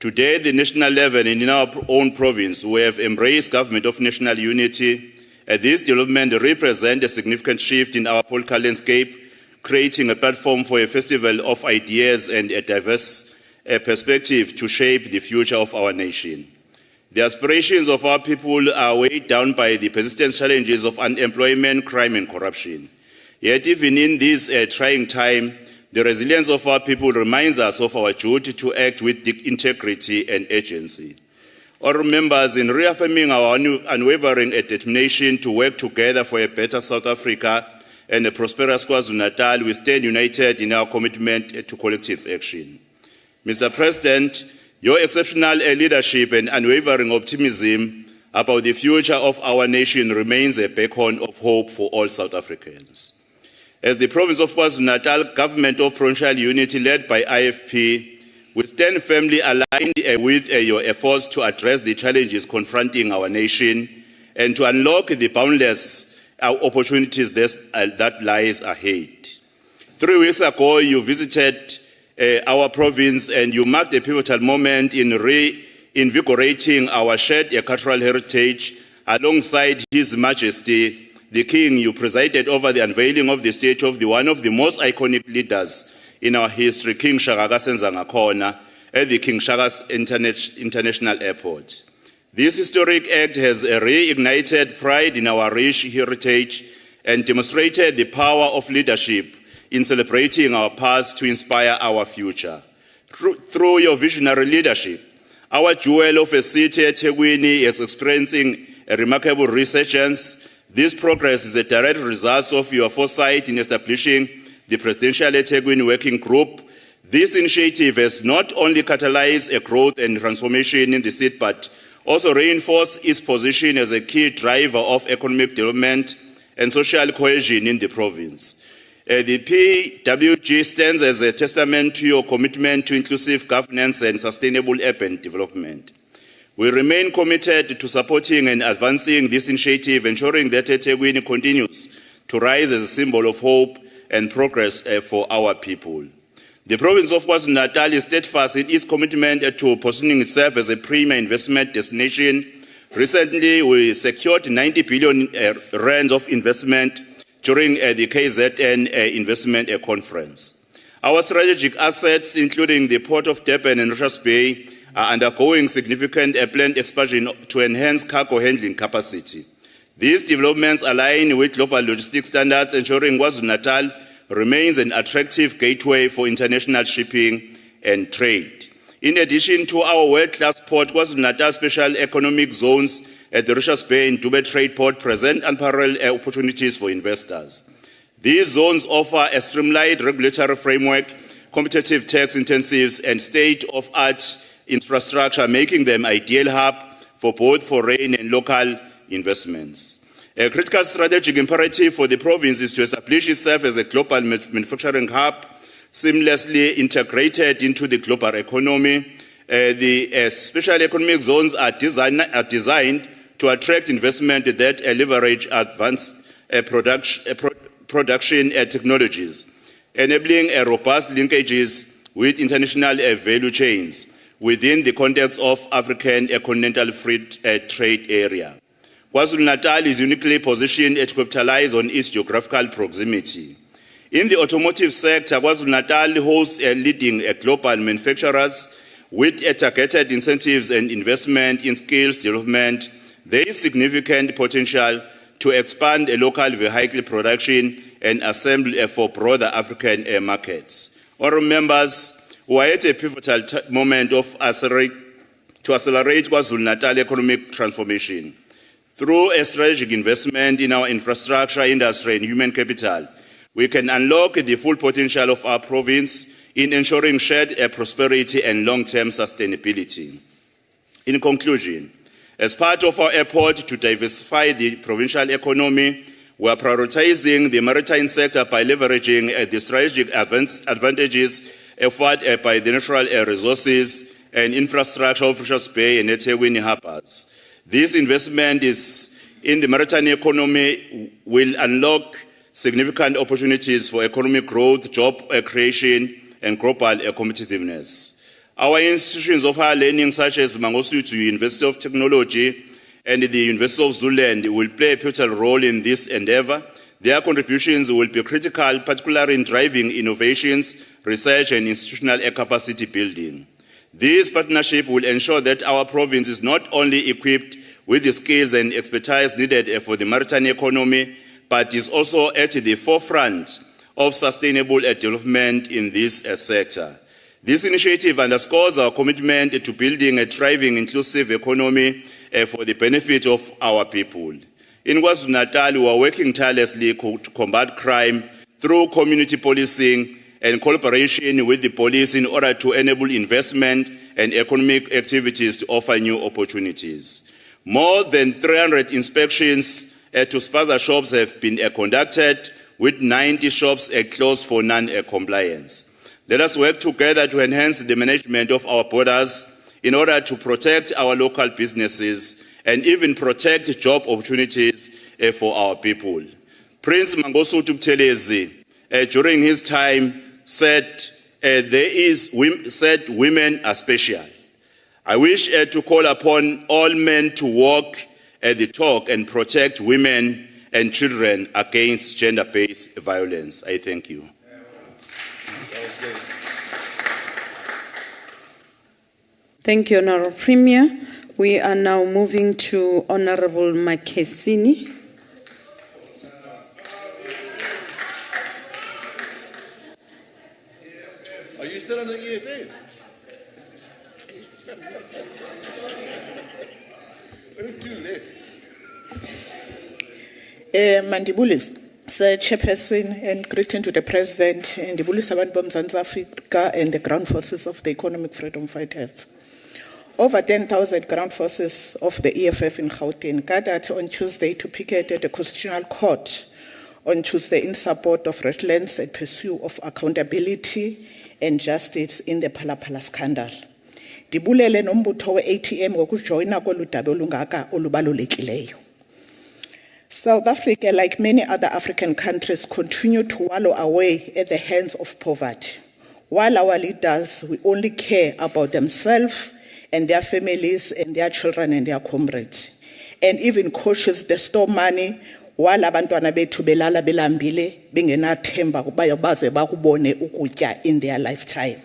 Today, at the national level and in our own province, we have embraced government of national unity. This development represents a significant shift in our political landscape, creating a platform for a festival of ideas and a diverse perspective to shape the future of our nation. The aspirations of our people are weighed down by the persistent challenges of unemployment, crime, and corruption. Yet, even in this trying time, the resilience of our people reminds us of our duty to act with integrity and agency. Honourable members, in reaffirming our unwavering determination to work together for a better South Africa and a prosperous KwaZulu-Natal, we stand united in our commitment to collective action. Mr. President, your exceptional leadership and unwavering optimism about the future of our nation remains a beacon of hope for all South Africans. As the province of KwaZulu-Natal, government of provincial unity led by IFP, we stand firmly aligned with your efforts to address the challenges confronting our nation and to unlock the boundless opportunities that lies ahead. 3 weeks ago, you visited our province and you marked a pivotal moment in reinvigorating our shared cultural heritage. Alongside His Majesty, the King, you presided over the unveiling of the statue of one of the most iconic leaders in our history, King Shaka Senzangakhona, at the King Shaka's International Airport. This historic act has reignited pride in our rich heritage and demonstrated the power of leadership in celebrating our past to inspire our future. Through your visionary leadership, our jewel of a city, eThekwini, is experiencing a remarkable resurgence. This progress is a direct result of your foresight in establishing the Presidential eThekwini Working Group. This initiative has not only catalyzed a growth and transformation in the city, but also reinforced its position as a key driver of economic development and social cohesion in the province. The PWG stands as a testament to your commitment to inclusive governance and sustainable urban development. We remain committed to supporting and advancing this initiative, ensuring that eThekwini continues to rise as a symbol of hope and progress for our people. The province of KwaZulu-Natal is steadfast in its commitment to positioning itself as a premier investment destination. Recently, we secured 90 billion rands of investment during the KZN investment conference. Our strategic assets, including the Port of Durban and Richards Bay, are undergoing significant planned expansion to enhance cargo handling capacity. These developments align with global logistics standards, ensuring KwaZulu-Natal remains an attractive gateway for international shipping and trade. In addition to our world-class port, KwaZulu-Natal special economic zones at the Richards Bay and Durban Trade Port present unparalleled opportunities for investors. These zones offer a streamlined regulatory framework, competitive tax incentives, and state-of-art infrastructure, making them ideal hub for both foreign and local investments. A critical strategic imperative for the province is to establish itself as a global manufacturing hub, seamlessly integrated into the global economy. The special economic zones are designed to attract investment that leverage advanced production technologies, enabling robust linkages with international value chains within the context of African continental free trade area. KwaZulu-Natal is uniquely positioned to capitalize on its geographical proximity. In the automotive sector, KwaZulu-Natal hosts leading global manufacturers with targeted incentives and investment in skills development. There is significant potential to expand local vehicle production and assembly for broader African markets. Honourable members, we are at a pivotal moment to accelerate KwaZulu-Natal economic transformation. Through a strategic investment in our infrastructure, industry and human capital, we can unlock the full potential of our province in ensuring shared prosperity and long-term sustainability. In conclusion, as part of our effort to diversify the provincial economy, we are prioritizing the maritime sector by leveraging the strategic advantages offered by the natural resources and infrastructure of Richards Bay and eThekwini harbors. This investment in the maritime economy will unlock significant opportunities for economic growth, job creation, and global competitiveness. Our institutions of higher learning, such as Mangosuthu University of Technology and the University of Zululand, will play a pivotal role in this endeavor. Their contributions will be critical, particularly in driving innovations, research, and institutional capacity building. This partnership will ensure that our province is not only equipped with the skills and expertise needed for the maritime economy, but is also at the forefront of sustainable development in this sector. This initiative underscores our commitment to building a thriving, inclusive economy for the benefit of our people. In KwaZulu-Natal, we are working tirelessly to combat crime through community policing and collaboration with the police in order to enable investment and economic activities to offer new opportunities. More than 300 inspections to spaza shops have been conducted, with 90 shops closed for non-compliance. Let us work together to enhance the management of our borders in order to protect our local businesses and even protect job opportunities for our people. Prince Mangosuthu Buthelezi, during his time, said women are special. I wish to call upon all men to walk the talk and protect women and children against gender-based violence. I thank you. Thank you, Honourable Premier. We are now moving to Honourable Makesini. Are you still on the EFF? Only two left. Mandibulis, Sir Chairperson, and greeting to the President, and Ndibulis abantu boMzantsi Afrika and the ground forces of the Economic Freedom Fighters. Over 10,000 ground forces of the EFF in Gauteng gathered on Tuesday to picket at the Constitutional Court on Tuesday in support of redlands and pursuit of accountability and justice in the Phala scandal. Ndibulele nombutho we-ATM ngokujoyina kolu daba olungaka olubalulekileyo. South Africa, like many other African countries, continue to wallow away at the hands of poverty. While our leaders will only care about themselves and their families and their children and their comrades, and even coaches they store money while abantwana bethu belala belambile bengenathemba ukuba baze bakubone ukutya in their lifetime.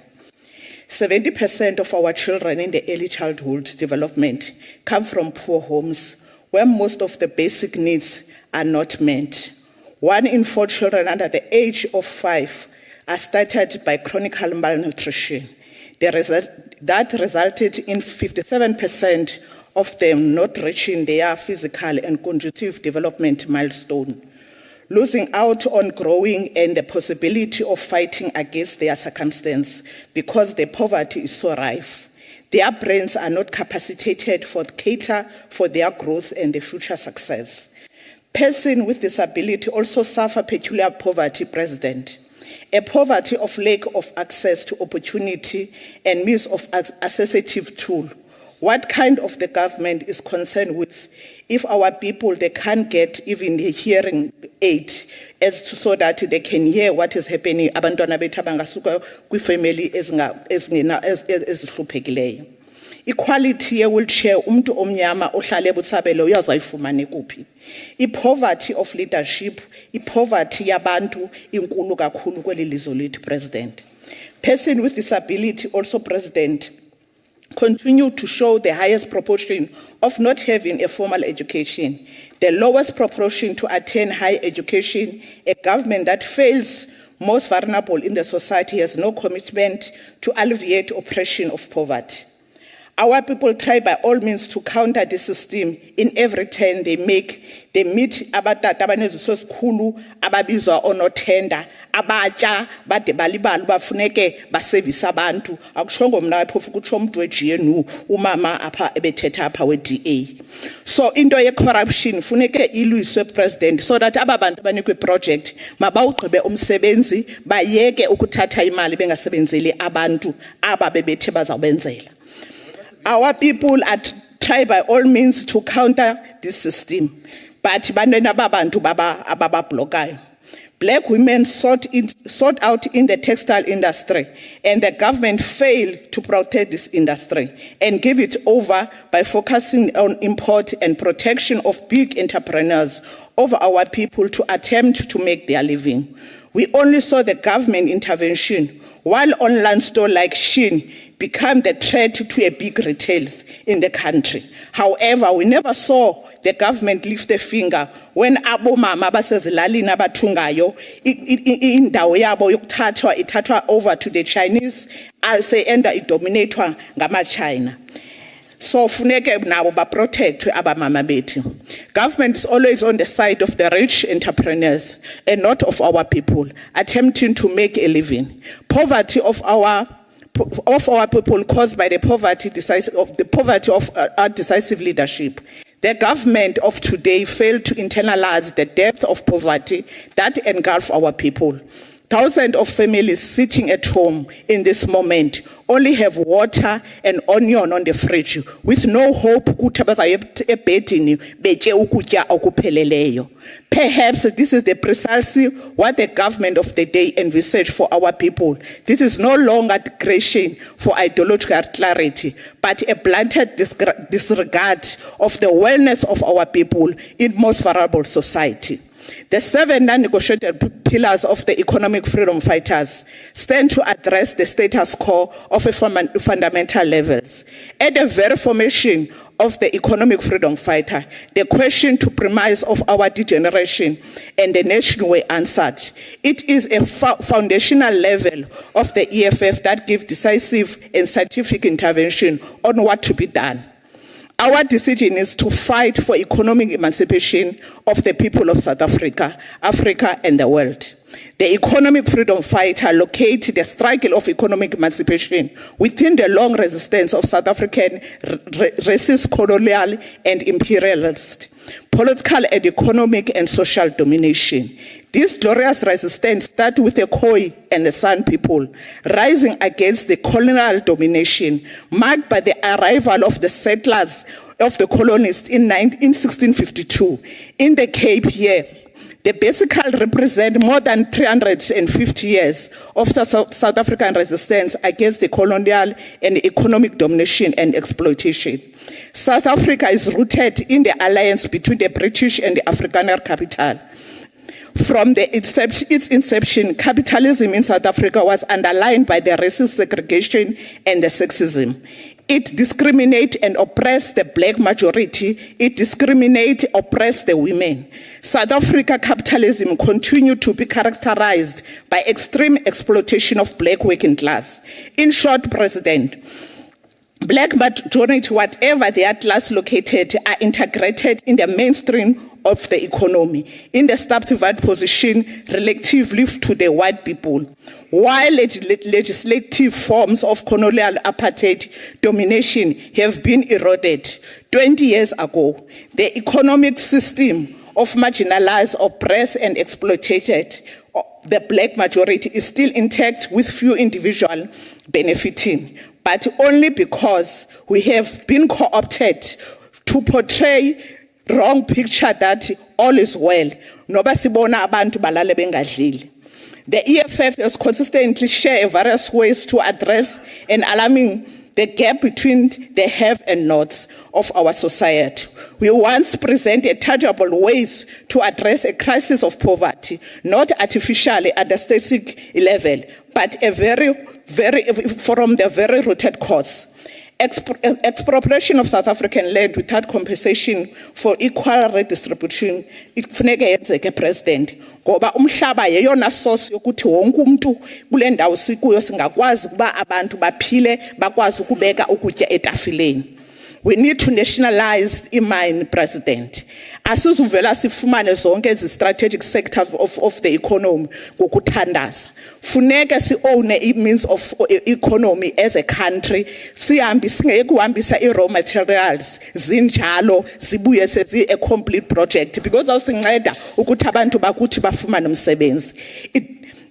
70% of our children in the early childhood development come from poor homes where most of the basic needs are not met. 1 in 4 children under the age of 5 are started by chronic malnutrition. That resulted in 57% of them not reaching their physical and cognitive development milestone, losing out on growing and the possibility of fighting against their circumstance because the poverty is so rife. Their brains are not capacitated for cater for their growth and the future success. Persons with disability also suffer peculiar poverty, President. A poverty of lack of access to opportunity and means of accessible tool. What kind of the government is concerned with if our people, they can't get even the hearing aid so that they can hear what is happening? Abantwana bethu abangasuka kwifamily ezihluphekileyo. Equality ye-wheelchair, umuntu omnyama ohlale eButshabelo uyazayifumana kuphi. I-poverty of leadership, i-poverty yabantu inkulu kakhulu kweli lizwe lethu, President. Person with disability, also President, continue to show the highest proportion of not having a formal education, the lowest proportion to attain high education. A government that fails most vulnerable in the society has no commitment to alleviate oppression of poverty. Our people try by all means to counter the system in every turn they make. They meet abatata abaneziso esikhulu ababizwa onotenda abatsha bade balibala bafuneke baservice abantu akushongo mna phofu kutsho umuntu weGNU umama apha ebethetha apha weDA. So into ye corruption funeke ilwiswe, President, so that aba bantu banikwe project mabawugqibe umsebenzi bayeke ukuthatha imali bengasebenzeli abantu aba bebethe bazawubenzela. Our people are try by all means to counter this system, but banena babantu baba blokayo. Black women sought out in the textile industry, and the government failed to protect this industry and give it over by focusing on import and protection of big entrepreneurs over our people to attempt to make their living. We only saw the government intervention, while online stores like Shein become the threat to a big retailers in the country. However, we never saw the government lift a finger when abomama basezilalini abathungayo indawo yabo yokuthathwa ithathwa over to the Chinese ase enda idominatwa ngama-China. So funeke nabo baprotectwe abamama bethu. Government is always on the side of the rich entrepreneurs and not of our people, attempting to make a living. Poverty of our people caused by the poverty of our decisive leadership. The government of today failed to internalize the depth of poverty that engulfs our people. Thousands of families sitting at home in this moment only have water and onion on the fridge with no hope. Perhaps this is precisely what the government of the day envisaged for our people. This is no longer creation for ideological clarity, but a blatant disregard of the wellness of our people in most vulnerable society. The 7 non-negotiated pillars of the economic freedom fighters stand to address the status quo of fundamental levels. At the very formation of the economic freedom fighter, the question to premise of our degeneration and the nation were answered. It is a foundational level of the EFF that gives decisive and scientific intervention on what to be done. Our decision is to fight for economic emancipation of the people of South Africa, Africa, and the world. The economic freedom fighter located the struggle of economic emancipation within the long resistance of South African racist, colonial, and imperialist, political and economic and social domination. This glorious resistance started with the Khoi and the San people, rising against the colonial domination, marked by the arrival of the settlers of the colonists in 1652. In the Cape here, they basically represent more than 350 years of South African resistance against the colonial and economic domination and exploitation. South Africa is rooted in the alliance between the British and the Afrikaner capital. From its inception, capitalism in South Africa was underlined by the racist segregation and the sexism. It discriminates and oppresses the black majority. It discriminates, oppresses the women. South Africa capitalism continued to be characterized by extreme exploitation of black working class. In short, President, black majority, whatever their class located, are integrated in the mainstream of the economy, in the subservient position relatively to the white people. While legislative forms of colonial apartheid domination have been eroded 20 years ago, the economic system of marginalized, oppressed, and exploited the black majority is still intact with few individuals benefiting, but only because we have been co-opted to portray wrong picture that all is well. Noba sibona abantu balale bengadlile. The EFF has consistently shared various ways to address an alarming the gap between the have and nots of our society. We once presented tangible ways to address a crisis of poverty, not artificially at the static level, but from the very rooted cause. Expropriation of South African land without compensation for equal redistribution kufuneka yenzeke president ngoba umhlaba yeyona source yokuthi wonke umuntu kule ndawo sikuyo singakwazi ukuba abantu baphile bakwazi ukubeka ukutya etafileni. We need to nationalize imine, President. Asizuvela sifumane zonke ezi strategic sectors of the economy ngokuthandaza. Funeka si own a means of economy as a country. Singekuhambisa raw materials zinjalo zibuye sezi a complete project because awusinceda ukuthi abantu bakuthi bafumane umsebenzi.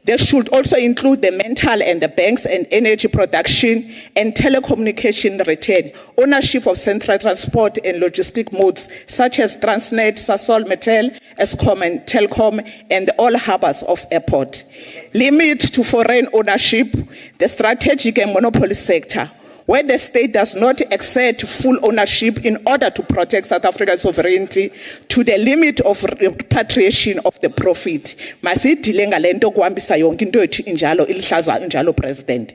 They should also include the mental and the banks and energy production and telecommunication return, ownership of central transport and logistic modes such as Transnet, Sasol, Metel, Eskom and Telcom, and all harbors of airport. Limit to foreign ownership, the strategic and monopoly sector, where the state does not exert full ownership in order to protect South Africa's sovereignty to the limit of repatriation of the profit. President.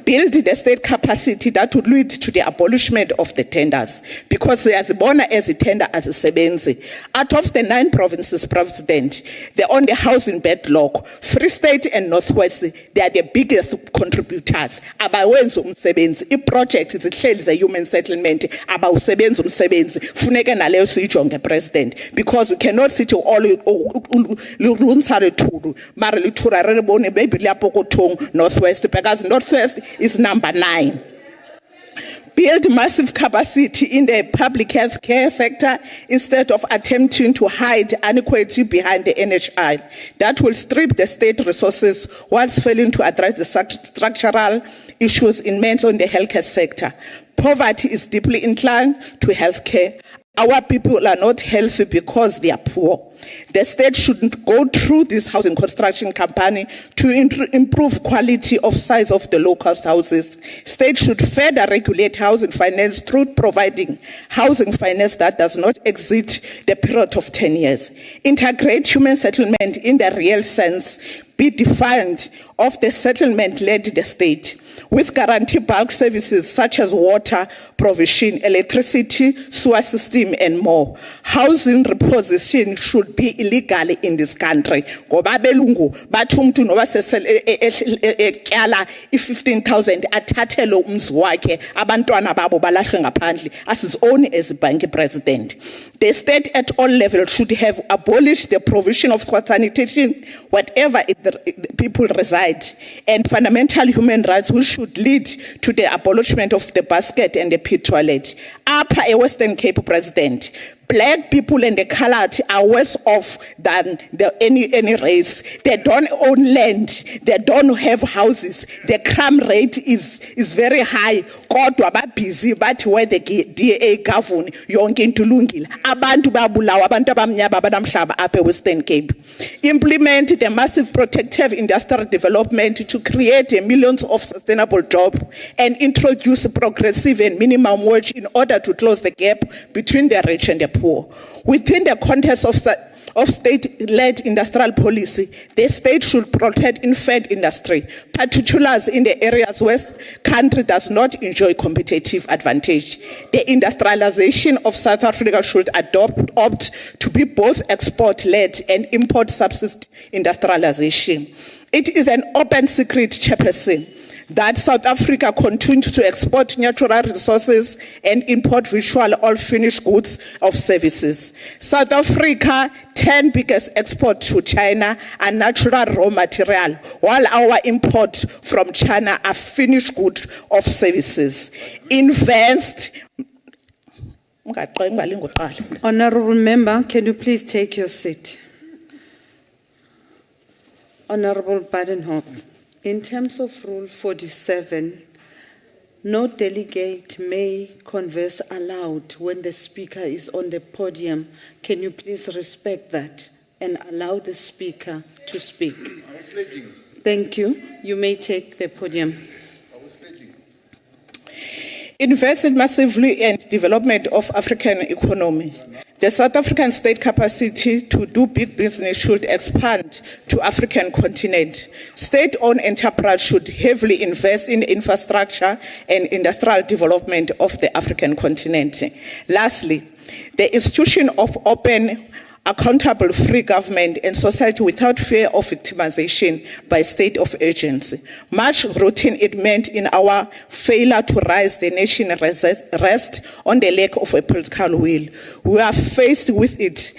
Build the state capacity that would lead to the abolishment of the tenders, because there's born as a tender as a sebenzi. Out of the 9 provinces, President, they're on the housing backlog. Free State and Northwest, they are the biggest contributors. Project is a human settlement about sebenzi umsebenzi funeka naleyo siyijonge president because we cannot sit all lunsare thulu mara lithura re bone baby lapho ko thong Northwest because Northwest is number 9. Build massive capacity in the public health care sector instead of attempting to hide inequity behind the NHI. That will strip the state resources whilst failing to address the structural issues immense on the healthcare sector. Poverty is deeply inclined to healthcare. Our people are not healthy because they are poor. The state shouldn't go through this housing construction campaign to improve quality of size of the low-cost houses. State should further regulate housing finance through providing housing finance that does not exceed the period of 10 years. Integrate human settlement in the real sense, be defined of the settlement-led the state, with guarantee bulk services such as water provision, electricity, sewer system, and more. Housing reposition should be illegal in this country. Ngoba belungu bathi umuntu noba sekyala i-15,000 athathele umzi wakhe abantwana babo balahlwe ngaphandle asizoni as a bank president. The state at all levels should have abolished the provision of sanitation whatever the people reside, and fundamental human rights should lead to the abolishment of the basket and the pit toilet. Upper a Western Cape President, black people and the colored are worse off than any race. They don't own land. They don't have houses. The crime rate is very high. Kodwa ba busy but where the DA govern yonke into lungile. Abantu babulawa abantu abamnyama abanamhlaba apha Western Cape. Implement the massive protective industrial development to create millions of sustainable jobs and introduce progressive and minimum wage in order to close the gap between the rich and the poor. Within the context of state-led industrial policy, the state should protect infant industry, particularly in the areas where the country does not enjoy competitive advantage. The industrialization of South Africa should opt to be both export-led and import-subsist industrialization. It is an open secret, Chairperson, that South Africa continues to export natural resources and import virtually all finished goods of services. South Africa, 10 biggest export to China are natural raw material, while our import from China are finished goods of services. Invest. Honorable member, can you please take your seat? Honorable Badenhorst. In terms of Rule 47, no delegate may converse aloud when the speaker is on the podium. Can you please respect that and allow the speaker to speak? I was sledging. Thank you. You may take the podium. I was sledging. Invested massively in development of African economy. The South African state capacity to do big business should expand to African continent. State-owned enterprise should heavily invest in infrastructure and industrial development of the African continent. Lastly, the institution of open, accountable, free government and society without fear of victimization by state of agency. Much routine it meant in our failure to rise the nation rest on the lack of a political will. We are faced with it.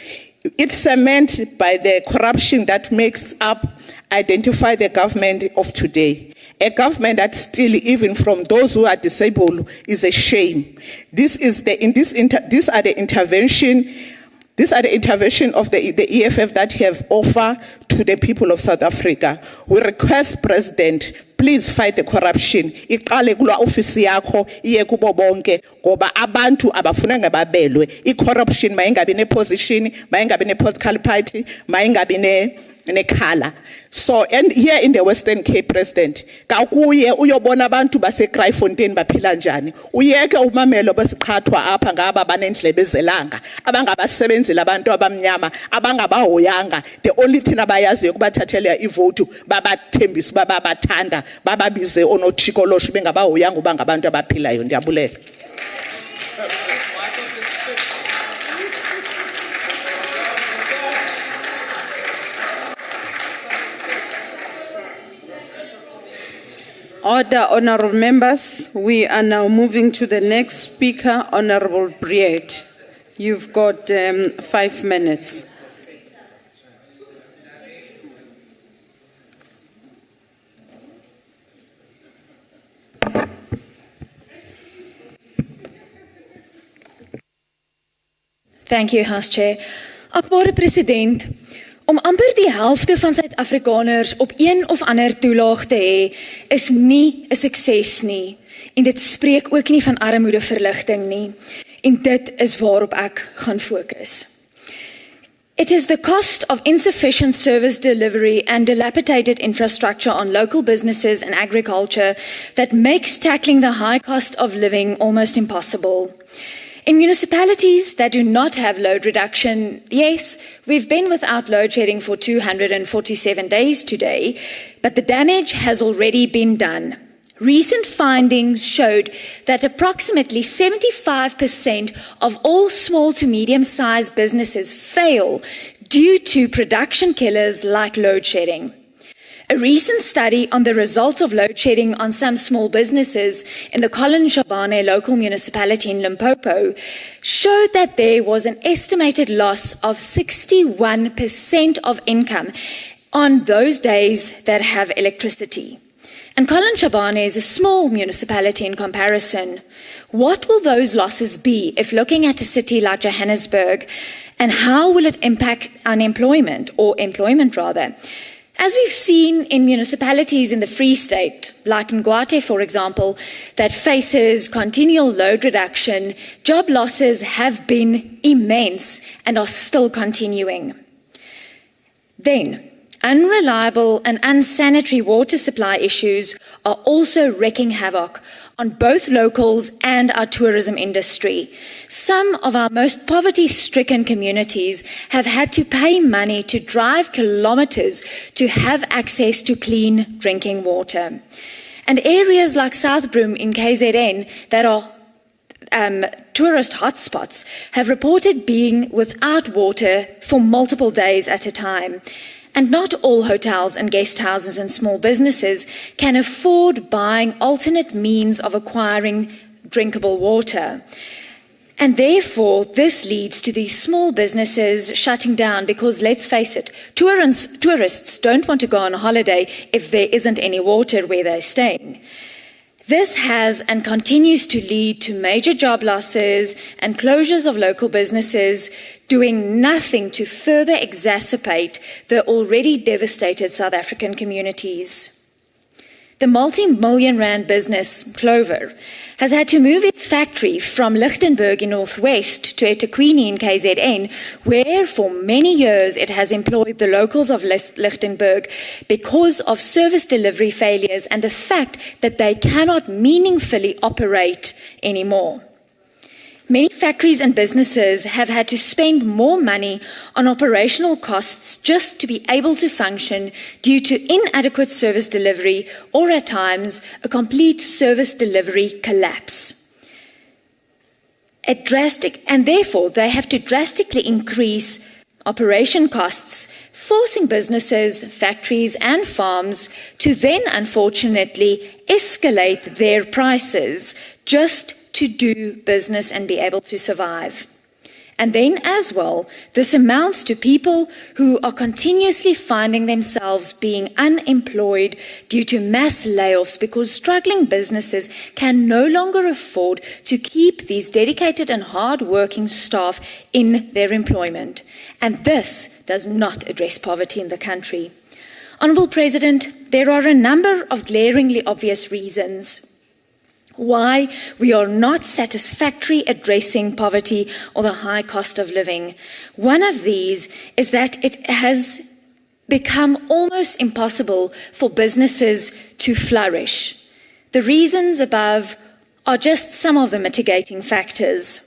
It's cemented by the corruption that makes up, identify the government of today. A government that still, even from those who are disabled, is a shame. These are the intervention of the EFF that have offered to the people of South Africa. We request, President, please fight the corruption. Iqale kula office yakho iye kubo bonke ngoba abantu abafunanga babelwe. I-corruption mayingabi ne-position, mayingabi ne-political party, mayingabi ne-color. So, and here in the Western Cape, President, kakuye uyobona abantu base Kraaifontein baphila njani. Uyeke umamelo besiqhathwa apha ngaba banendlebe ezelanga, abangabasebenzeli abantu abamnyama, abangabahoyanga. The only thing abayaziyo kubathathela ivote, babathembisa babathanda, bababize onothikoloshi bengabahoyanga uba ngabantu abaphilayo. Ndiyabulela. Order, honorable members. We are now moving to the next speaker, Honorable Briet. You've got 5 minutes. Thank you, House Chair. Agbare President, om amper die helfte van Suid-Afrikaners op een of ander toelaag te hê, is nie 'n sukses nie. En dit spreek ook nie van armoedeverligting nie. En dit is waarop ek gaan fokus. It is the cost of insufficient service delivery and dilapidated infrastructure on local businesses and agriculture that makes tackling the high cost of living almost impossible. In municipalities that do not have load reduction, yes, we've been without load shedding for 247 days today, but the damage has already been done. Recent findings showed that approximately 75% of all small to medium-sized businesses fail due to production killers like load shedding. A recent study on the results of load shedding on some small businesses in the Colin Shabane local municipality in Limpopo showed that there was an estimated loss of 61% of income on those days that have electricity. And Colin Shabane is a small municipality in comparison. What will those losses be if looking at a city like Johannesburg, and how will it impact unemployment, or employment rather? As we've seen in municipalities in the Free State, like Ngwate, for example, that faces continual load reduction, job losses have been immense and are still continuing. Then, unreliable and unsanitary water supply issues are also wreaking havoc on both locals and our tourism industry. Some of our most poverty-stricken communities have had to pay money to drive kilometers to have access to clean drinking water. And areas like Southbroom in KZN that are tourist hotspots have reported being without water for multiple days at a time. And not all hotels and guest houses and small businesses can afford buying alternate means of acquiring drinkable water. And therefore, this leads to these small businesses shutting down because, let's face it, tourists don't want to go on holiday if there isn't any water where they're staying. This has and continues to lead to major job losses and closures of local businesses, doing nothing to further exacerbate the already devastated South African communities. The multi-million rand business, Clover, has had to move its factory from Lichtenburg in Northwest to eThekwini in KZN, where for many years it has employed the locals of Lichtenburg because of service delivery failures and the fact that they cannot meaningfully operate anymore. Many factories and businesses have had to spend more money on operational costs just to be able to function due to inadequate service delivery or at times a complete service delivery collapse. And therefore they have to drastically increase operation costs, forcing businesses, factories and farms to then unfortunately escalate their prices just to do business and be able to survive. And then as well, this amounts to people who are continuously finding themselves being unemployed due to mass layoffs because struggling businesses can no longer afford to keep these dedicated and hard-working staff in their employment. And this does not address poverty in the country. Honourable President, there are a number of glaringly obvious reasons why we are not satisfactorily addressing poverty or the high cost of living. One of these is that it has become almost impossible for businesses to flourish. The reasons above are just some of the mitigating factors.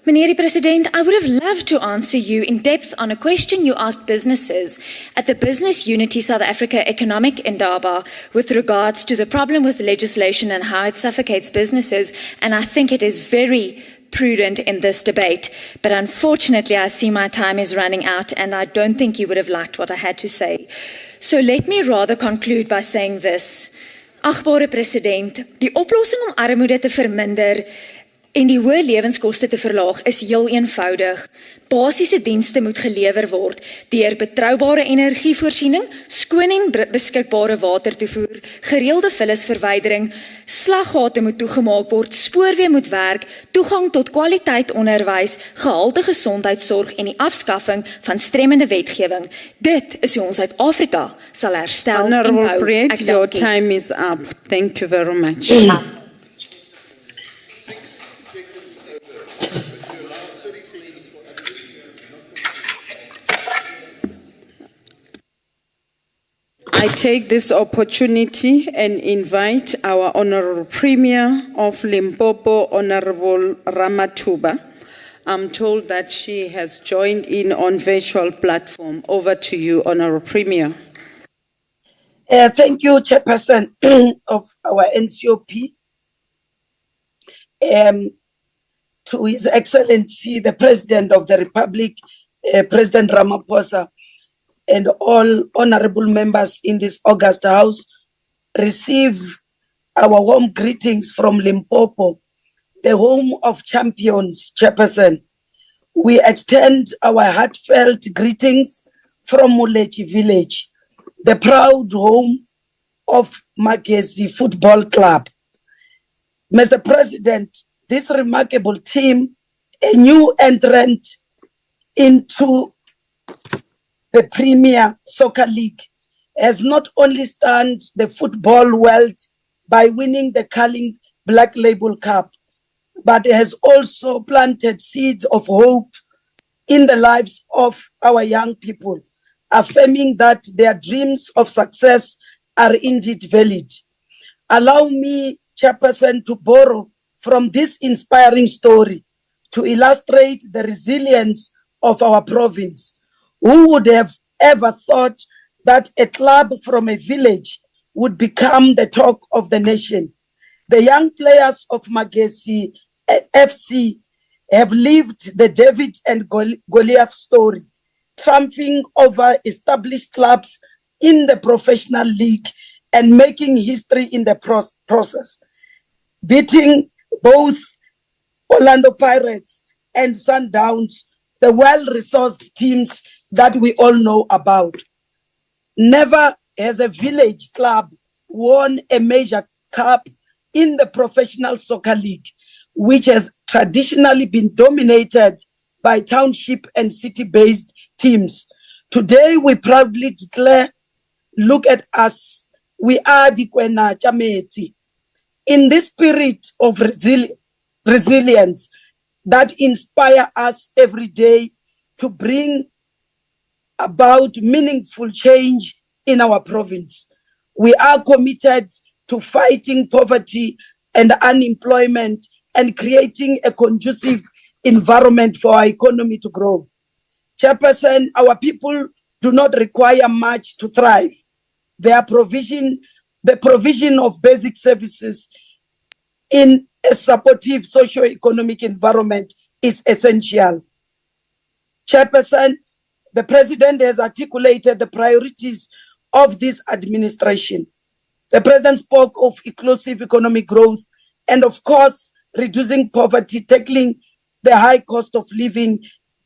Meneer die President, I would have loved to answer you in depth on a question you asked businesses at the Business Unity South Africa Economic Indaba with regards to the problem with legislation and how it suffocates businesses, and I think it is very prudent in this debate. But unfortunately, I see my time is running out, and I don't think you would have liked what I had to say. So let me rather conclude by saying this. Agbare President, die oplossing om armoede te verminder en die hoë lewenskoste te verlaag is heel eenvoudig. Basiese dienste moet gelewer word deur betroubare energievoorsiening, skoon en beskikbare watertoevoer, gereelde vullisverwydering, slaggate moet toegemaak word, spoorweë moet werk, toegang tot kwaliteit onderwys, gehalte gesondheidsorg en die afskaffing van stremmende wetgewing. Dit is hoe ons Suid-Afrika sal herstel en bou. Honourable Priet, your time is up. Thank you very much. I take this opportunity and invite our Honourable Premier of Limpopo, Honourable Ramathuba. I'm told that she has joined in on virtual platform. Over to you, Honourable Premier. Thank you, Chairperson of our NCOP. To His Excellency, the President of the Republic, President Ramaphosa, and all honorable members in this august house, receive our warm greetings from Limpopo, the home of champions, Chairperson. We extend our heartfelt greetings from Mulechi village, the proud home of Magesi Football Club. Mr. President, this remarkable team, a new entrant into the Premier Soccer League, has not only stunned the football world by winning the Carling Black Label Cup, but has also planted seeds of hope in the lives of our young people, affirming that their dreams of success are indeed valid. Allow me, Chairperson, to borrow from this inspiring story to illustrate the resilience of our province. Who would have ever thought that a club from a village would become the talk of the nation? The young players of Magesi FC have lived the David and Goliath story, triumphing over established clubs in the professional league and making history in the process, beating both Orlando Pirates and Sundowns, the well-resourced teams that we all know about. Never has a village club won a major cup in the professional soccer league, which has traditionally been dominated by township and city-based teams. Today, we proudly declare, look at us, we are Dikwena Chameti. In this spirit of resilience that inspire us every day to bring about meaningful change in our province, we are committed to fighting poverty and unemployment and creating a conducive environment for our economy to grow. Chairperson, our people do not require much to thrive. The provision of basic services in a supportive socio-economic environment is essential. Chairperson, the President has articulated the priorities of this administration. The President spoke of inclusive economic growth and, of course, reducing poverty, tackling the high cost of living,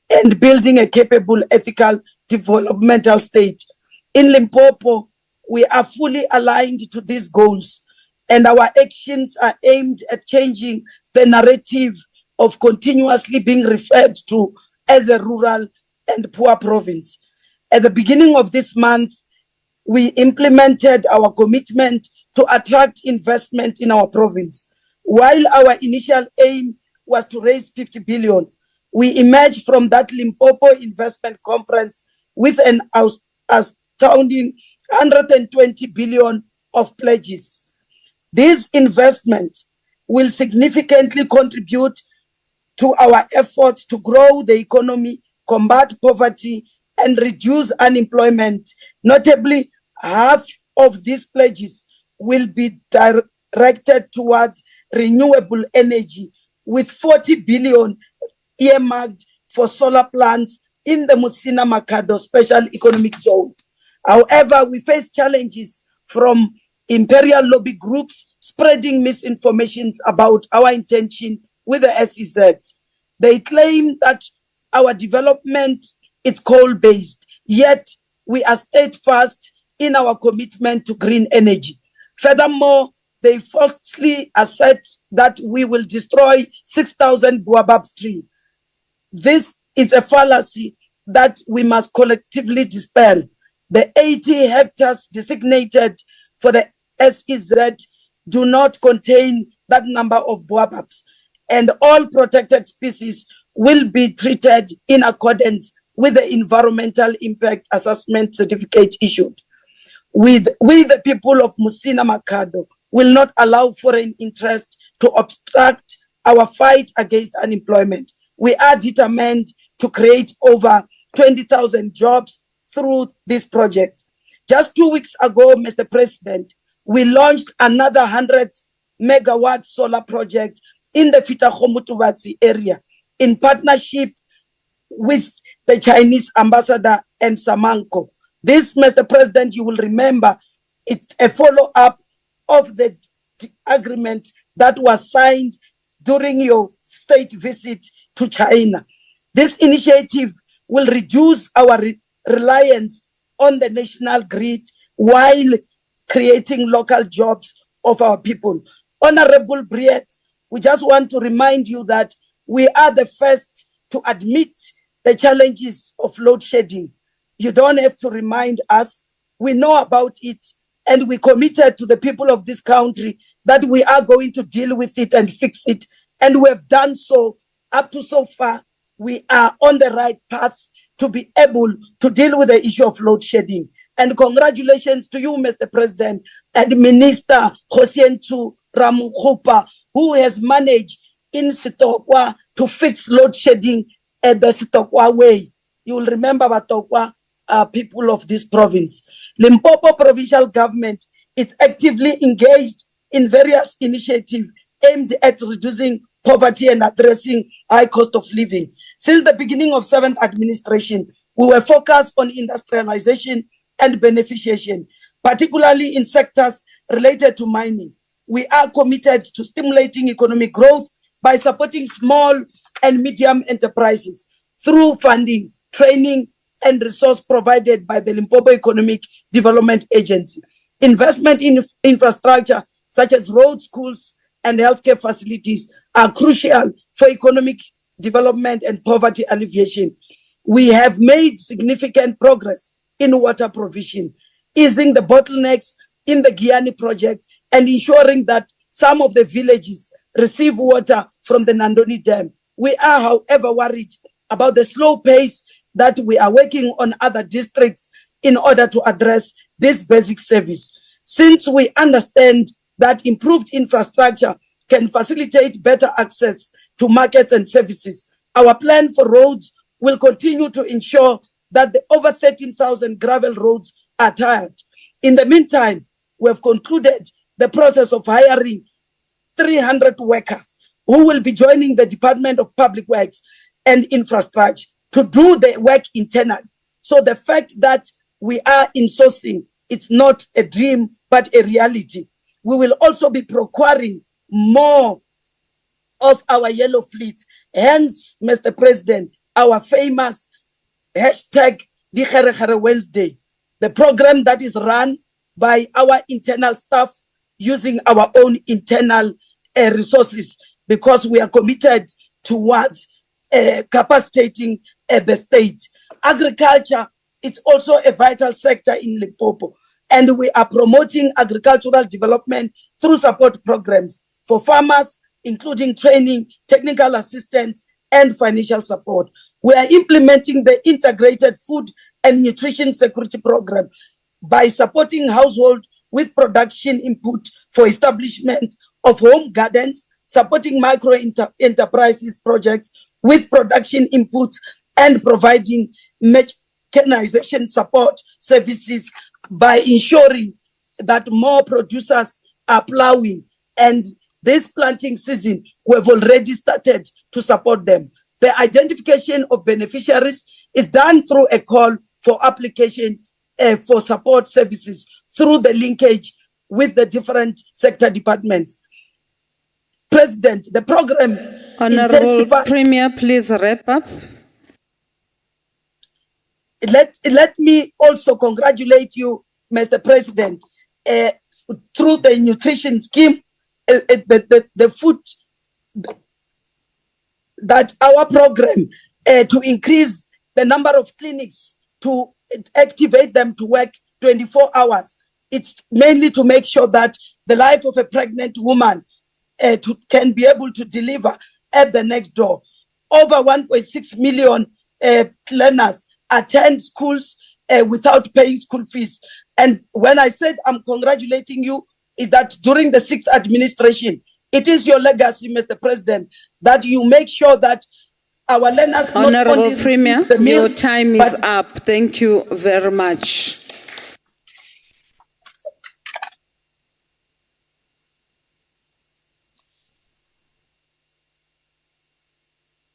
and building a capable, ethical, developmental state. In Limpopo, we are fully aligned to these goals, and our actions are aimed at changing the narrative of continuously being referred to as a rural and poor province. At the beginning of this month, we implemented our commitment to attract investment in our province. While our initial aim was to raise 50 billion, we emerged from that Limpopo Investment Conference with an astounding 120 billion of pledges. These investments will significantly contribute to our efforts to grow the economy, combat poverty, and reduce unemployment. Notably, half of these pledges will be directed towards renewable energy, with 40 billion earmarked for solar plants in the Musina Makado Special Economic Zone. However, we face challenges from imperial lobby groups spreading misinformation about our intention with the SEZ. They claim that our development is coal-based, yet we are steadfast in our commitment to green energy. Furthermore, they falsely assert that we will destroy 6,000 baobab trees. This is a fallacy that we must collectively dispel. The 80 hectares designated for the SEZ do not contain that number of baobabs, and all protected species will be treated in accordance with the environmental impact assessment certificate issued. We the people of Musina Makado will not allow foreign interest to obstruct our fight against unemployment. We are determined to create over 20,000 jobs through this project. Just 2 weeks ago, Mr. President, we launched another 100 megawatt solar project in the Fitahomutuvatsi area in partnership with the Chinese ambassador and Samanco. This, Mr. President, you will remember, it's a follow-up of the agreement that was signed during your state visit to China. This initiative will reduce our reliance on the national grid while creating local jobs of our people. Honorable Briet, we just want to remind you that we are the first to admit the challenges of load shedding. You don't have to remind us. We know about it, and we committed to the people of this country that we are going to deal with it and fix it. And we have done so. Up to so far, we are on the right path to be able to deal with the issue of load shedding. And congratulations to you, Mr. President, and Minister Cyril Ramaphosa, who has managed in Sitokwa to fix load shedding at the Sitokwa way. You will remember Batokwa people of this province. Limpopo provincial government is actively engaged in various initiatives aimed at reducing poverty and addressing high cost of living. Since the beginning of 7th administration, we were focused on industrialization and beneficiation, particularly in sectors related to mining. We are committed to stimulating economic growth by supporting small and medium enterprises through funding, training, and resource provided by the Limpopo Economic Development Agency. Investment in infrastructure such as roads, schools, and healthcare facilities are crucial for economic development and poverty alleviation. We have made significant progress in water provision, easing the bottlenecks in the Giyani project and ensuring that some of the villages receive water from the Nandoni Dam. We are, however, worried about the slow pace that we are working on other districts in order to address this basic service. Since we understand that improved infrastructure can facilitate better access to markets and services, our plan for roads will continue to ensure that the over 13,000 gravel roads are tied. In the meantime, we have concluded the process of hiring 300 workers who will be joining the Department of Public Works and Infrastructure to do the work internally. So the fact that we are insourcing, it's not a dream, but a reality. We will also be procuring more of our yellow fleet. Hence, Mr. President, our famous hashtag Dikhere Wednesday, the program that is run by our internal staff using our own internal resources, because we are committed towards capacitating the state. Agriculture, it's also a vital sector in Limpopo, and we are promoting agricultural development through support programs for farmers, including training, technical assistance, and financial support. We are implementing the integrated food and nutrition security program by supporting households with production input for establishment of home gardens, supporting micro enterprises projects with production inputs, and providing mechanization support services by ensuring that more producers are plowing. And this planting season, we have already started to support them. The identification of beneficiaries is done through a call for application for support services through the linkage with the different sector departments. President, the program... Honorable Premier, please wrap up. Let me also congratulate you, Mr. President, through the nutrition scheme, the food that our program to increase the number of clinics, to activate them to work 24 hours. It's mainly to make sure that the life of a pregnant woman can be able to deliver at the next door. Over 1.6 million learners attend schools without paying school fees. And when I said I'm congratulating you, is that during the 6th administration, it is your legacy, Mr. President, that you make sure that our learners... Honorable Premier, your time is up. Thank you very much.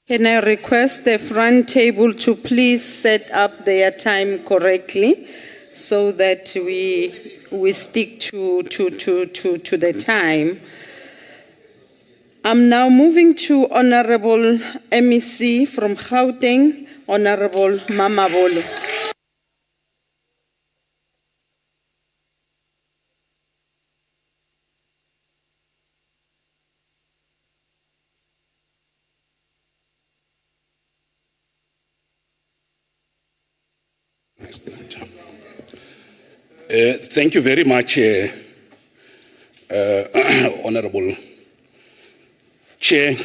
Can I request the front table to please set up their time correctly so that we stick to the time. I'm now moving to Honorable MEC from Gauteng, Honorable Mamabolo. Thank you very much, Honorable Chair.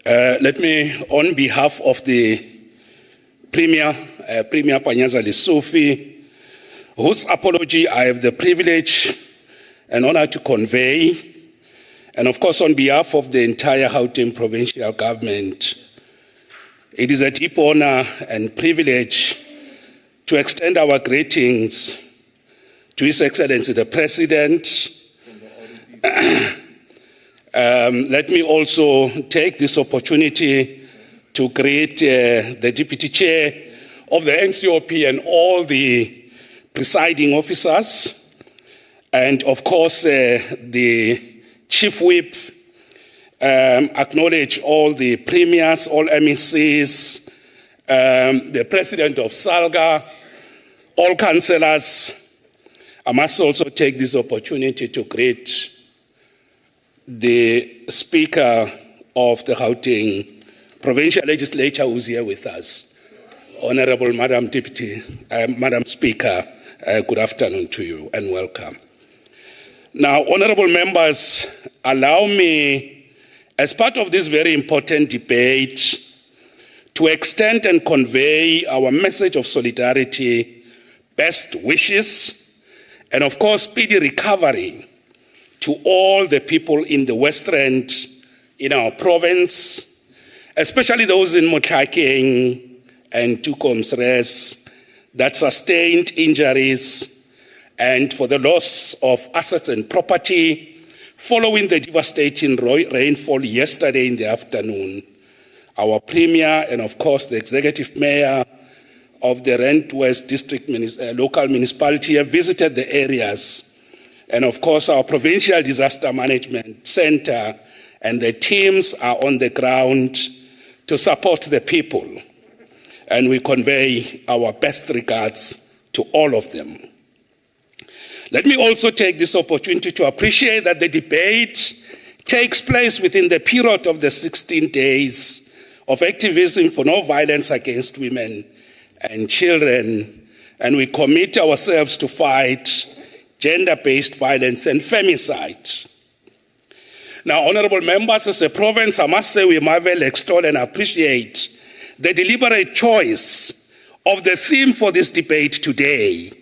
Let me, on behalf of the Premier Panyaza Lesufi, whose apology I have the privilege and honor to convey, and of course on behalf of the entire Gauteng provincial government, it is a deep honor and privilege to extend our greetings to His Excellency the President. Let me also take this opportunity to greet the Deputy Chair of the NCOP and all the presiding officers, and of course the Chief Whip, acknowledge all the premiers, all MECs, the President of SALGA, all councillors. I must also take this opportunity to greet the Speaker of the Gauteng Provincial Legislature who's here with us, Honorable Madam Speaker Good afternoon to you and welcome. Now, honorable members, allow me, as part of this very important debate, to extend and convey our message of solidarity, best wishes, and of course, speedy recovery to all the people in the West Rand, in our province, especially those in Motlhakeng and Tukomsres that sustained injuries and for the loss of assets and property following the devastating rainfall yesterday in the afternoon. Our Premier and of course the Executive Mayor of the Rand West District local municipality have visited the areas, and of course our Provincial Disaster Management Center and the teams are on the ground to support the people, and we convey our best regards to all of them. Let me also take this opportunity to appreciate that the debate takes place within the period of the 16 days of activism for no violence against women and children, and we commit ourselves to fight gender-based violence and femicide. Now, honorable members, as a province, I must say we marvel, extol, and appreciate the deliberate choice of the theme for this debate today,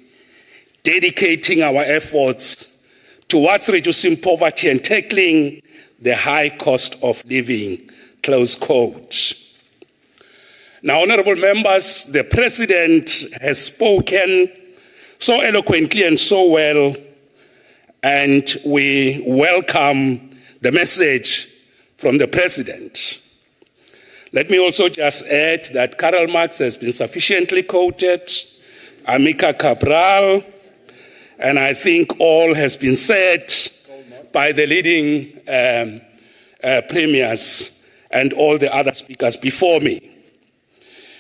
dedicating our efforts towards reducing poverty and tackling the high cost of living, close quote. Now, honorable members, the President has spoken so eloquently and so well, and we welcome the message from the President. Let me also just add that Karl Marx has been sufficiently quoted, Amica Cabral, and I think all has been said by the leading premiers and all the other speakers before me.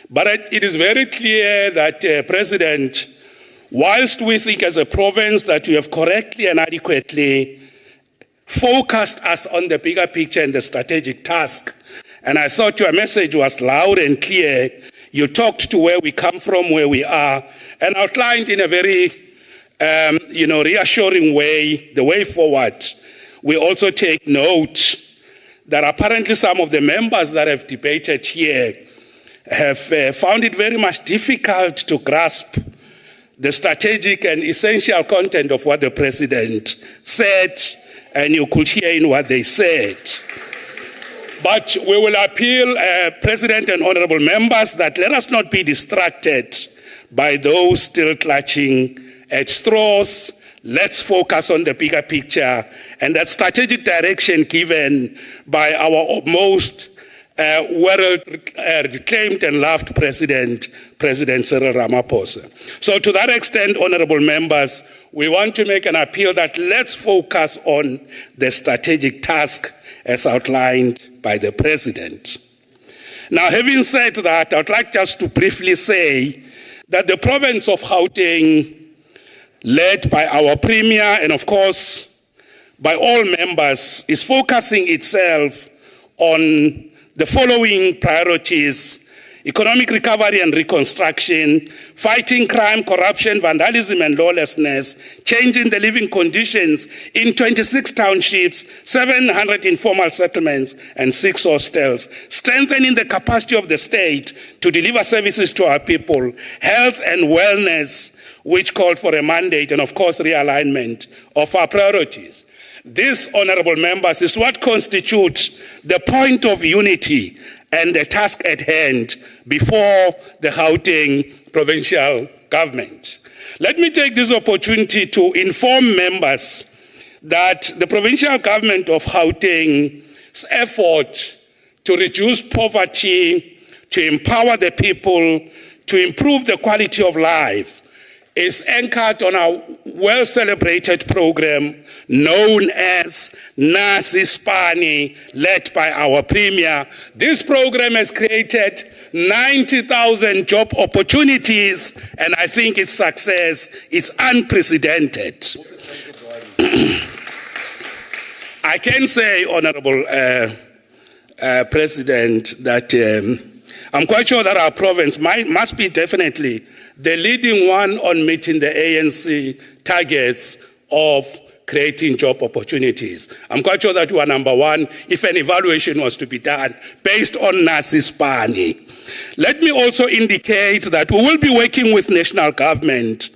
But it is very clear that, President, whilst we think as a province that we have correctly and adequately focused us on the bigger picture and the strategic task, and I thought your message was loud and clear. You talked to where we come from, where we are, and outlined in a very reassuring way the way forward. We also take note that apparently some of the members that have debated here have found it very much difficult to grasp the strategic and essential content of what the President said, and you could hear in what they said. But we will appeal, President and honorable members, that let us not be distracted by those still clutching at straws. Let's focus on the bigger picture and that strategic direction given by our most well-reclaimed and loved President Cyril Ramaphosa. So to that extent, honorable members, we want to make an appeal that let's focus on the strategic task as outlined by the President. Now, having said that, I would like just to briefly say that the province of Gauteng, led by our Premier and of course by all members, is focusing itself on the following priorities: economic recovery and reconstruction, fighting crime, corruption, vandalism and lawlessness, changing the living conditions in 26 townships, 700 informal settlements and 6 hostels, strengthening the capacity of the state to deliver services to our people, health and wellness, which called for a mandate, and of course realignment of our priorities. This, honorable members, is what constitutes the point of unity and the task at hand before the Gauteng provincial government. Let me take this opportunity to inform members that the provincial government of Gauteng's effort to reduce poverty, to empower the people, to improve the quality of life is anchored on our well-celebrated program known as Nasi Spani, led by our Premier. This program has created 90,000 job opportunities, and I think its success is unprecedented. I can say, Honorable President, that I'm quite sure that our province must be definitely the leading one on meeting the ANC targets of creating job opportunities. I'm quite sure that we are number one if an evaluation was to be done based on NASI's PANI. Let me also indicate that we will be working with national government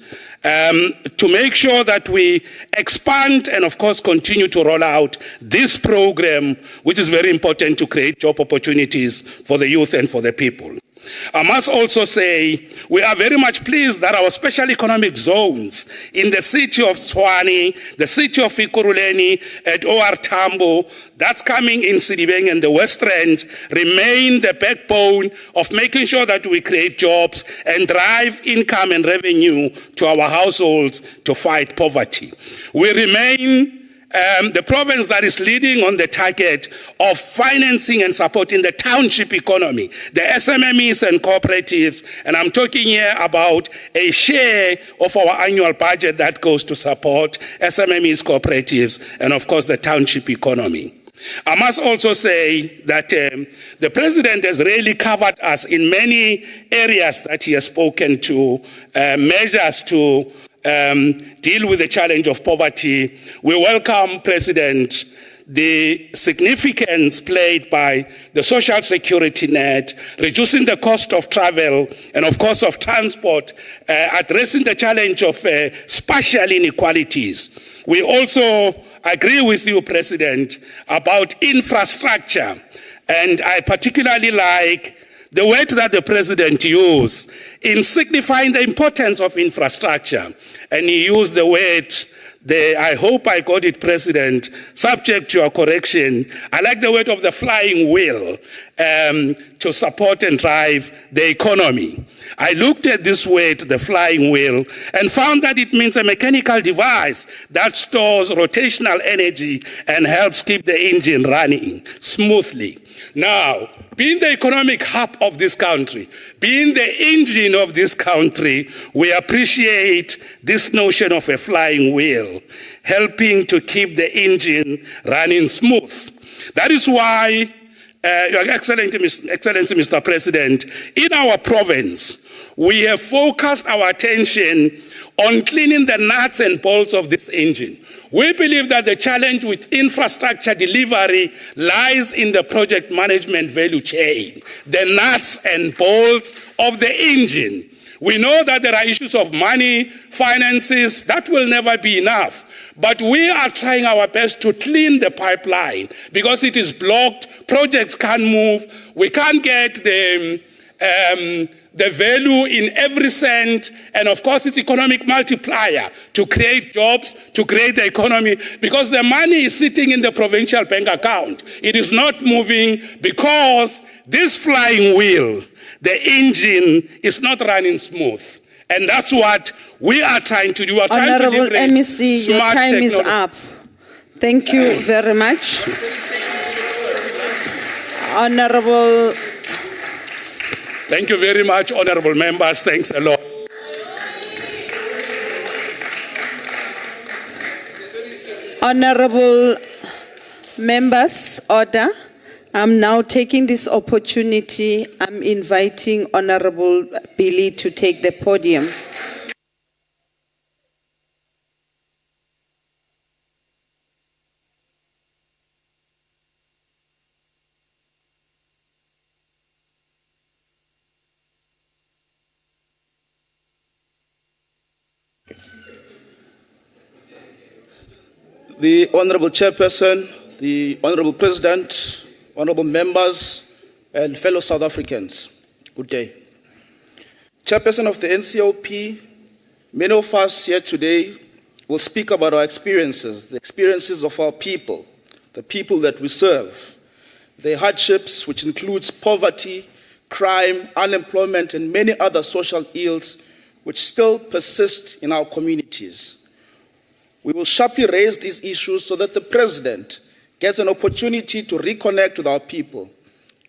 to make sure that we expand and, of course, continue to roll out this program, which is very important to create job opportunities for the youth and for the people. I must also say we are very much pleased that our special economic zones in the city of Tshwane, the city of Ikuruleni, at OR Tambo, that's coming in Sidibeng and the West End, remain the backbone of making sure that we create jobs and drive income and revenue to our households to fight poverty. We remain the province that is leading on the target of financing and supporting the township economy, the SMMEs and cooperatives, and I'm talking here about a share of our annual budget that goes to support SMMEs, cooperatives, and of course the township economy. I must also say that the president has really covered us in many areas that he has spoken to, measures to deal with the challenge of poverty. We welcome, President, the significance played by the social security net, reducing the cost of travel and, of course, of transport, addressing the challenge of spatial inequalities. We also agree with you, President, about infrastructure, and I particularly like the word that the president used in signifying the importance of infrastructure. And he used the word, I hope I got it, President, subject to your correction. I like the word of the flying wheel to support and drive the economy. I looked at this word, the flying wheel, and found that it means a mechanical device that stores rotational energy and helps keep the engine running smoothly. Now, being the economic hub of this country, being the engine of this country, we appreciate this notion of a flying wheel, helping to keep the engine running smooth. That is why, Your Excellency, Mr. President, in our province, we have focused our attention on cleaning the nuts and bolts of this engine. We believe that the challenge with infrastructure delivery lies in the project management value chain, the nuts and bolts of the engine. We know that there are issues of money, finances, that will never be enough. But we are trying our best to clean the pipeline because it is blocked, projects can't move, we can't get the value in every cent, and of course it's economic multiplier to create jobs, to create the economy, because the money is sitting in the provincial bank account. It is not moving because this flying wheel, the engine, is not running smooth. And that's what we are trying to do. Honorable MEC, your time is up. Thank you very much. Honorable. Thank you very much, honorable members. Thanks a lot. Honorable members, order. I'm now taking this opportunity. I'm inviting Honorable Billy to take the podium. The Honorable Chairperson, the Honorable President, honorable members, and fellow South Africans, good day. Chairperson of the NCOP, many of us here today will speak about our experiences, the experiences of our people, the people that we serve, the hardships which includes poverty, crime, unemployment, and many other social ills which still persist in our communities. We will sharply raise these issues so that the President gets an opportunity to reconnect with our people,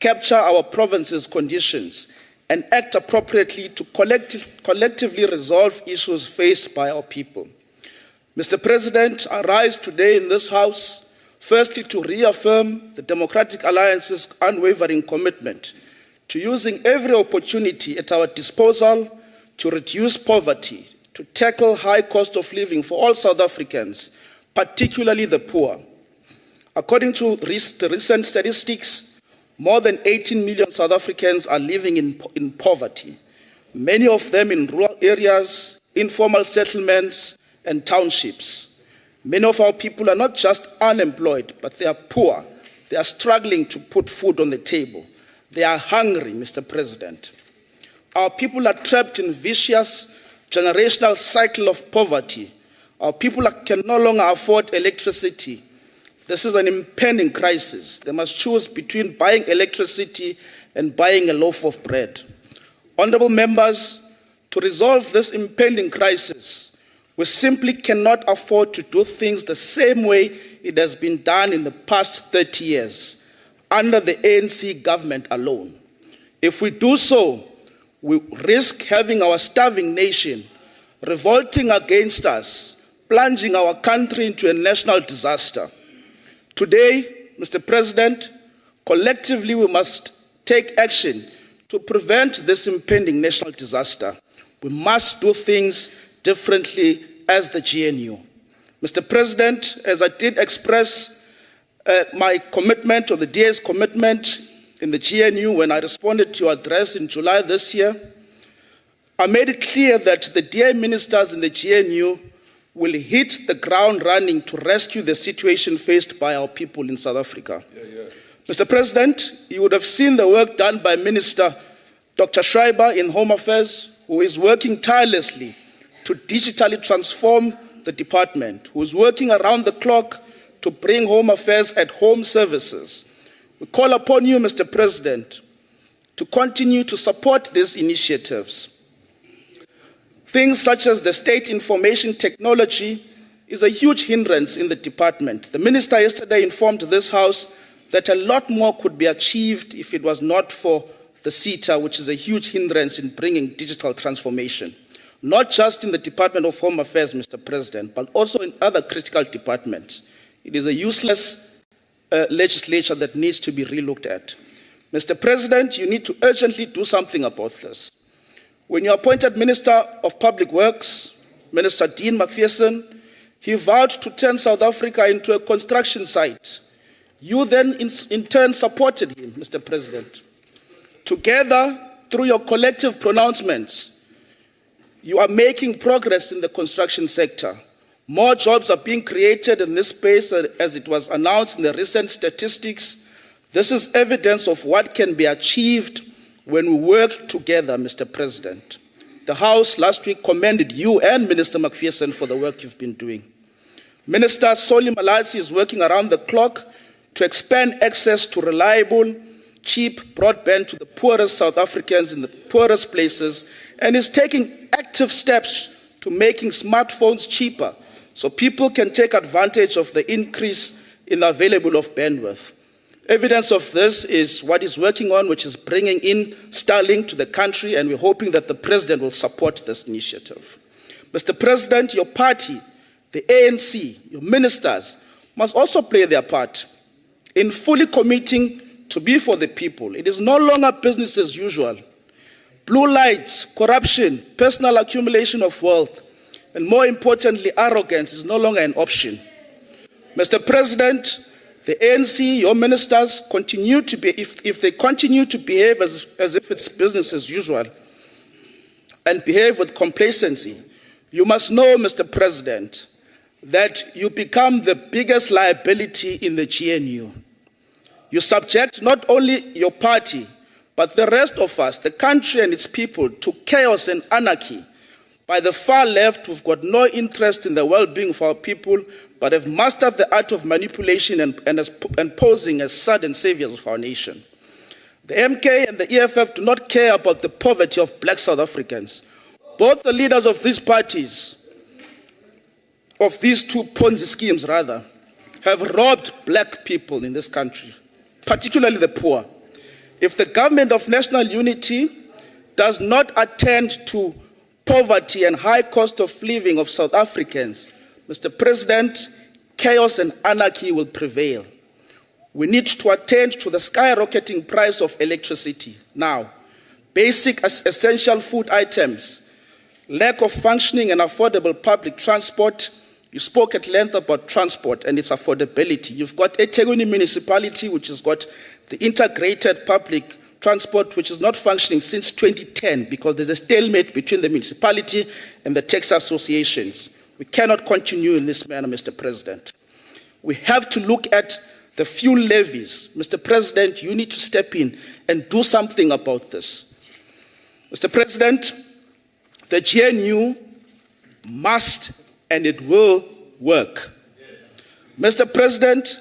capture our province's conditions, and act appropriately to collectively resolve issues faced by our people. Mr. President, I rise today in this House, firstly to reaffirm the Democratic Alliance's unwavering commitment to using every opportunity at our disposal to reduce poverty, to tackle high cost of living for all South Africans, particularly the poor. According to the recent statistics, more than 18 million South Africans are living in poverty, many of them in rural areas, informal settlements, and townships. Many of our people are not just unemployed, but they are poor. They are struggling to put food on the table. They are hungry, Mr. President. Our people are trapped in a vicious generational cycle of poverty. Our people can no longer afford electricity. This is an impending crisis. They must choose between buying electricity and buying a loaf of bread. Honorable members, to resolve this impending crisis, we simply cannot afford to do things the same way it has been done in the past 30 years, under the ANC government alone. If we do so, we risk having our starving nation revolting against us, plunging our country into a national disaster. Today, Mr. President, collectively we must take action to prevent this impending national disaster. We must do things differently as the GNU. Mr. President, as I did express my commitment, or the DA's commitment in the GNU when I responded to your address in July this year, I made it clear that the DA ministers in the GNU will hit the ground running to rescue the situation faced by our people in South Africa. Mr. President, you would have seen the work done by Minister Dr. Schreiber in Home Affairs, who is working tirelessly to digitally transform the department, who is working around the clock to bring Home Affairs at home services. We call upon you, Mr. President, to continue to support these initiatives. Things such as the state information technology is a huge hindrance in the department. The minister yesterday informed this House that a lot more could be achieved if it was not for the CETA, which is a huge hindrance in bringing digital transformation, not just in the Department of Home Affairs, Mr. President, but also in other critical departments. It is a useless legislature that needs to be relooked at. Mr. President, you need to urgently do something about this. When you appointed Minister of Public Works, Minister Dean McPherson, he vowed to turn South Africa into a construction site. You then in turn supported him, Mr. President. Together, through your collective pronouncements, you are making progress in the construction sector. More jobs are being created in this space, as it was announced in the recent statistics. This is evidence of what can be achieved when we work together, Mr. President. The House last week commended you and Minister McPherson for the work you've been doing. Minister Soli Malatsi is working around the clock to expand access to reliable, cheap broadband to the poorest South Africans in the poorest places, and is taking active steps to making smartphones cheaper so people can take advantage of the increase in the available of bandwidth. Evidence of this is what he's working on, which is bringing in Starlink to the country, and we're hoping that the President will support this initiative. Mr. President, your party, the ANC, your ministers, must also play their part in fully committing to be for the people. It is no longer business as usual. Blue lights, corruption, personal accumulation of wealth, and more importantly, arrogance is no longer an option. Mr. President, the ANC, your ministers, continue to be, if they continue to behave as if it's business as usual and behave with complacency, you must know, Mr. President, that you become the biggest liability in the GNU. You subject not only your party, but the rest of us, the country and its people, to chaos and anarchy. By the far left, who've got no interest in the well-being of our people, but have mastered the art of manipulation and posing as sudden saviors of our nation. The MK and the EFF do not care about the poverty of black South Africans. Both the leaders of these parties, of these two Ponzi schemes rather, have robbed black people in this country, particularly the poor. If the government of national unity does not attend to poverty and high cost of living of South Africans, Mr. President, chaos and anarchy will prevail. We need to attend to the skyrocketing price of electricity now. Basic essential food items lack of functioning and affordable public transport. You spoke at length about transport and its affordability. You've got eThekwini municipality, which has got the integrated public transport, which is not functioning since 2010 because there's a stalemate between the municipality and the taxi associations. We cannot continue in this manner, Mr. President. We have to look at the fuel levies. Mr. President, you need to step in and do something about this. Mr. President, the GNU must and it will work. Mr. President,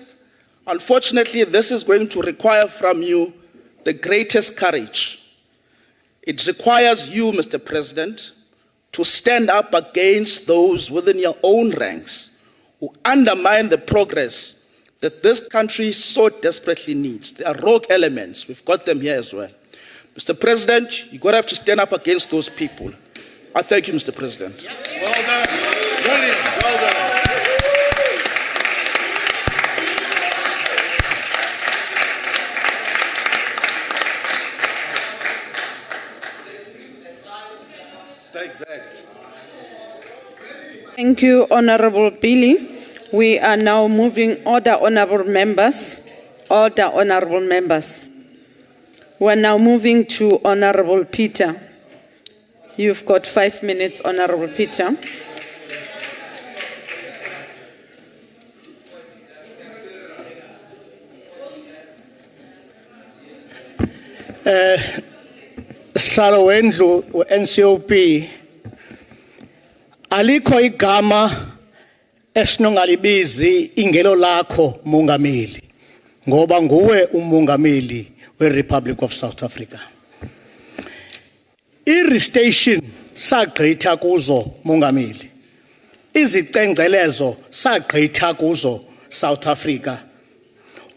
unfortunately, this is going to require from you the greatest courage. It requires you, Mr. President, to stand up against those within your own ranks who undermine the progress that this country so desperately needs. There are rogue elements. We've got them here as well. Mr. President, you're going to have to stand up against those people. I thank you, Mr. President. Well done. Brilliant. Well done. Take that. Thank you, Honorable Billy. We are now moving order, honorable members. Order, honorable members. We're now moving to Honorable Peter. You've got 5 minutes, Honorable Peter. Sihlalo wendlu NCOP alikho igama esinongalibizi ingelo lakho mongameli ngoba nguwe umongameli weRepublic of South Africa. I-restation sagqitha kuzo mongameli. Izicengcelezo sagqitha kuzo South Africa.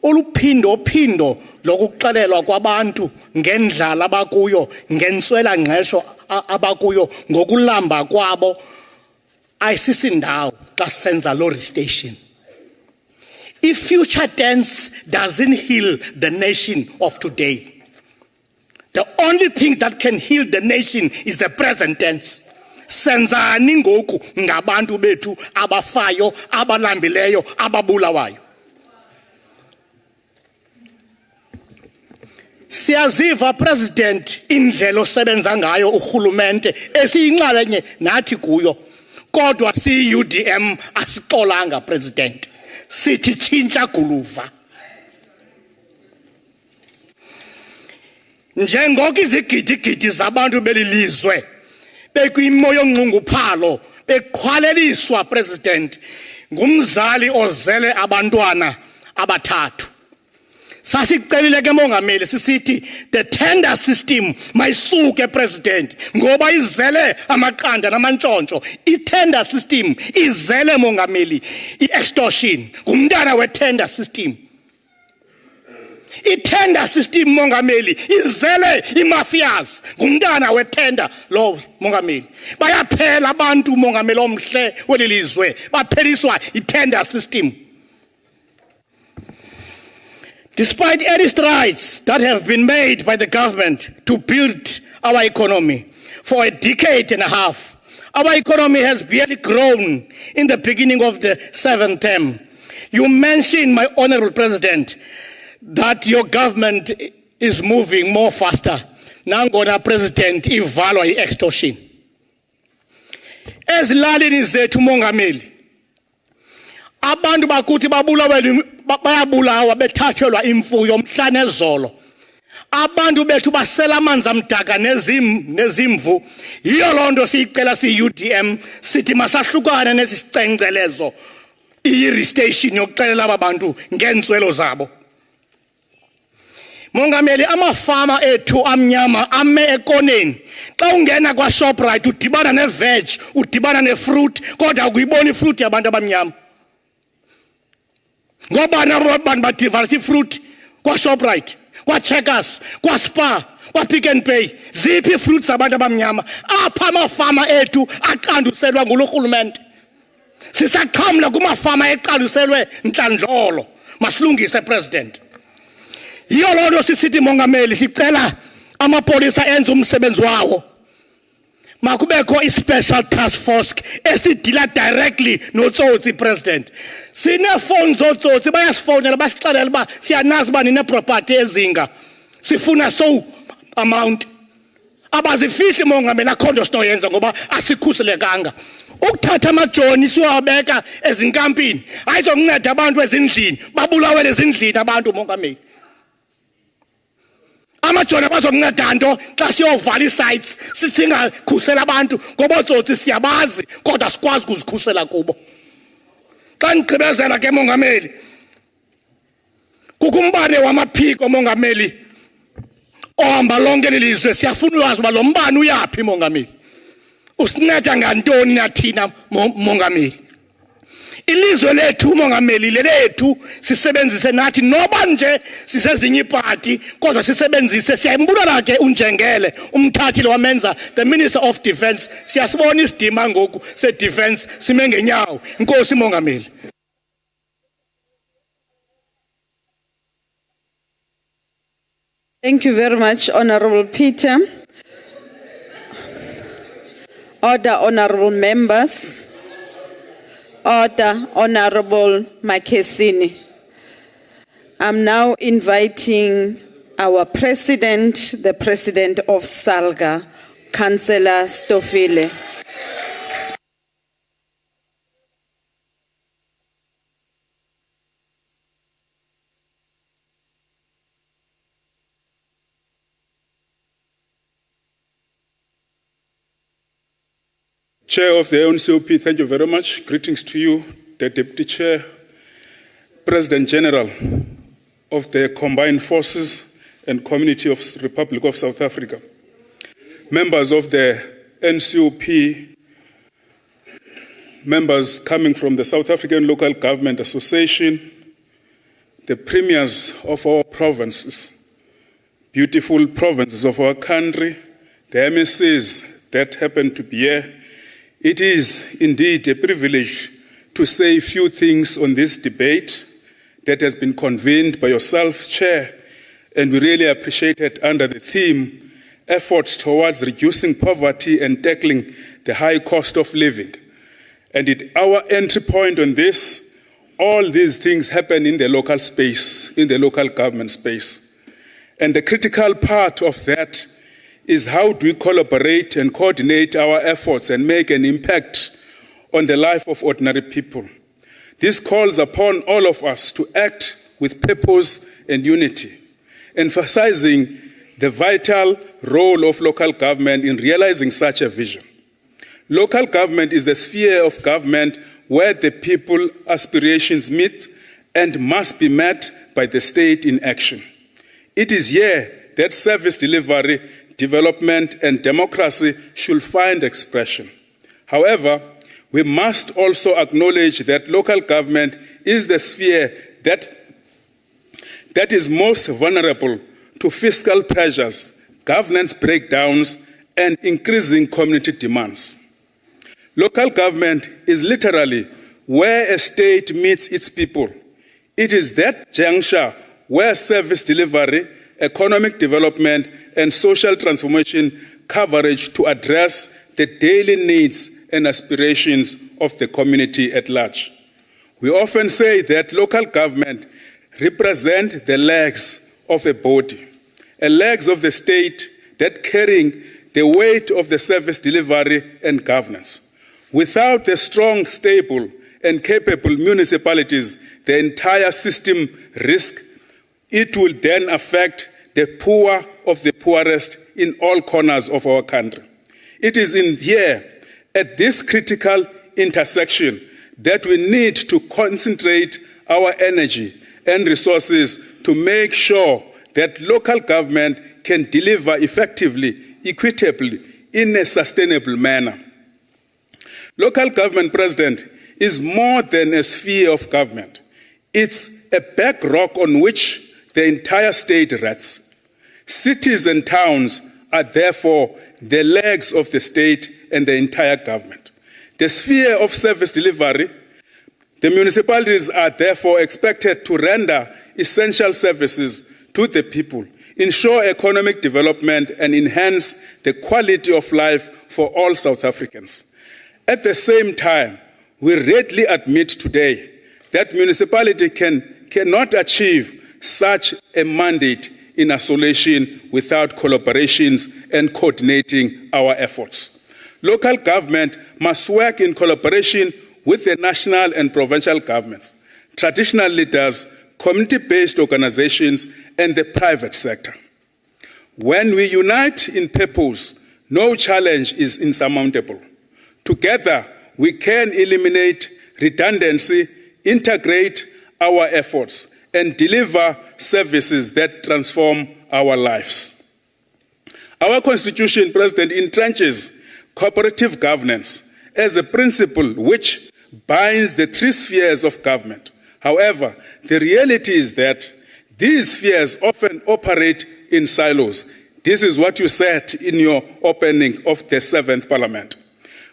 Uluphindo lokuxelelwa kwabantu ngendlala abakuyo ngentswela ngqesho abakuyo ngokulamba kwabo ayisisindawo xa senza lo restation. If future tense doesn't heal the nation of today, the only thing that can heal the nation is the present tense. Senzani ngoku ngabantu bethu abafayo, abalambileyo, ababulawayo. Siyaziva President indlela osebenza ngayo urhulumente esiyinxalenye nathi kuyo. Kodwa si UDM asixolanga President. Sithi tshintsha guluva. Njengoko izigidi zabantu belilizwe bekwimo yonqunguphalo beqhwaleliswa President ngumzali ozele abantwana abathathu. Sasicelile ke mongameli sisithi the tender system mayisuke President ngoba izele amaqanda namantshontsho. I-tender system izele mongameli i-extortion ngumntana we-tender system. I-tender system mongameli izele i-mafias ngumntana we-tender lo mongameli. Bayaphela abantu mongameli omhle welilizwe bapheliswa i-tender system. Despite any strides that have been made by the government to build our economy for a decade and a half, our economy has barely grown in the beginning of the 7th term. You mentioned, my Honorable President, that your government is moving more faster. Nangona President ivalwa i-extortion. Ezilalini zethu mongameli, abantu bakuthi bayabulawa bethathelwa imfuyo mhla nezolo. Abantu bethu basela amanzi amdaka nezimvu. Yiyo loo nto siyicela siyi-UDM sithi masahlukane nesicengcelezo i-restation yokuxelela aba bantu ngeentswelo zabo. Mongameli, amafama ethu amnyama ame ekoneni. Xa ungena kwa Shoprite udibana ne-veg, udibana ne-fruit, kodwa ukuyibona ifruit yabantu abamnyama. Ngobani abantu badivalisa ifruit kwa Shoprite, kwa Checkers, kwa Spar, kwa Pick and Pay. Ziphi fruits zabantu abamnyama? Apha amafama ethu aqanduselwa ngulo rhulumente. Sisaqhamla kumafama eqanduselwe ntlandlolo. Masilungise President. Yiyo loo nto sisithi mongameli sicela amapolisa enze umsebenzi wawo. makubekho i-special task force esidila directly notsotsi president. Sine-phone zotsotsi bayasifowunela basixelela uba siyanazi uba nine-property ezinga sifuna so amount abazifihli mongameli akho nto sinoyenza ngoba asikhuselekanga. Ukuthatha amajoni siwabeka ezinkampini ayizokunceda abantu ezindlini babulawele ezindlini abantu mongameli. Amajoni abazokunceda nto xa siyovala ii-sites singakhusela abantu ngoba ootsotsi siyabazi kodwa sikwazi ukuzikhusela kubo. Xa ndigqibezela ke mongameli, kukho umbane wamaphiko mongameli ohamba lonke lelizwe. Siyafuna ulwazi uba lo mbane uyaphi mongameli, usinceda ngantoni nathina mongameli. Ilizwe lethu mongameli lelethu sisebenzise nathi noba nje sisezinye iparty kodwa sisebenzise. Siyambulala ke uNjengele umthathi lo wamenza the Minister of Defence. Siyasibona isidima ngoku se-defence sime ngenyawo. Inkosi mongameli. Thank you very much, Honorable Peter. Order, honorable members. Order, Honorable Makesini. I'm now inviting our president, the president of SALGA, Councillor Stofile. Chair of the NCOP, thank you very much. Greetings to you, the Deputy Chair, President General of the Combined Forces and Community of the Republic of South Africa, members of the NCOP, members coming from the South African Local Government Association, the premiers of our provinces, beautiful provinces of our country, the MSCs that happen to be here. It is indeed a privilege to say a few things on this debate that has been convened by yourself, Chair, and we really appreciate it under the theme, Efforts Towards Reducing Poverty and Tackling the High Cost of Living. And our entry point on this, all these things happen in the local space, in the local government space. And the critical part of that is how do we collaborate and coordinate our efforts and make an impact on the life of ordinary people. This calls upon all of us to act with purpose and unity, emphasizing the vital role of local government in realizing such a vision. Local government is the sphere of government where the people's aspirations meet and must be met by the state in action. It is here that service delivery, development, and democracy should find expression. However, we must also acknowledge that local government is the sphere that is most vulnerable to fiscal pressures, governance breakdowns, and increasing community demands. Local government is literally where a state meets its people. It is that juncture where service delivery, economic development, and social transformation coverage to address the daily needs and aspirations of the community at large. We often say that local government represent the legs of a body, legs of the state that carrying the weight of the service delivery and governance. Without the strong, stable, and capable municipalities, the entire system risks. It will then affect the poor of the poorest in all corners of our country. It is in here, at this critical intersection, that we need to concentrate our energy and resources to make sure that local government can deliver effectively, equitably, in a sustainable manner. Local government, President, is more than a sphere of government. It's a bedrock on which the entire state rests. Cities and towns are therefore the legs of the state and the entire government. The sphere of service delivery, the municipalities are therefore expected to render essential services to the people ensure economic development, and enhance the quality of life for all South Africans. At the same time, we readily admit today that municipality cannot achieve such a mandate in isolation without collaborations and coordinating our efforts. Local government must work in collaboration with the national and provincial governments, traditional leaders, community-based organizations, and the private sector. When we unite in purpose, no challenge is insurmountable. Together, we can eliminate redundancy, integrate our efforts, and deliver services that transform our lives. Our Constitution, President, entrenches cooperative governance as a principle which binds the three spheres of government. However, the reality is that these spheres often operate in silos. This is what you said in your opening of the 7th Parliament,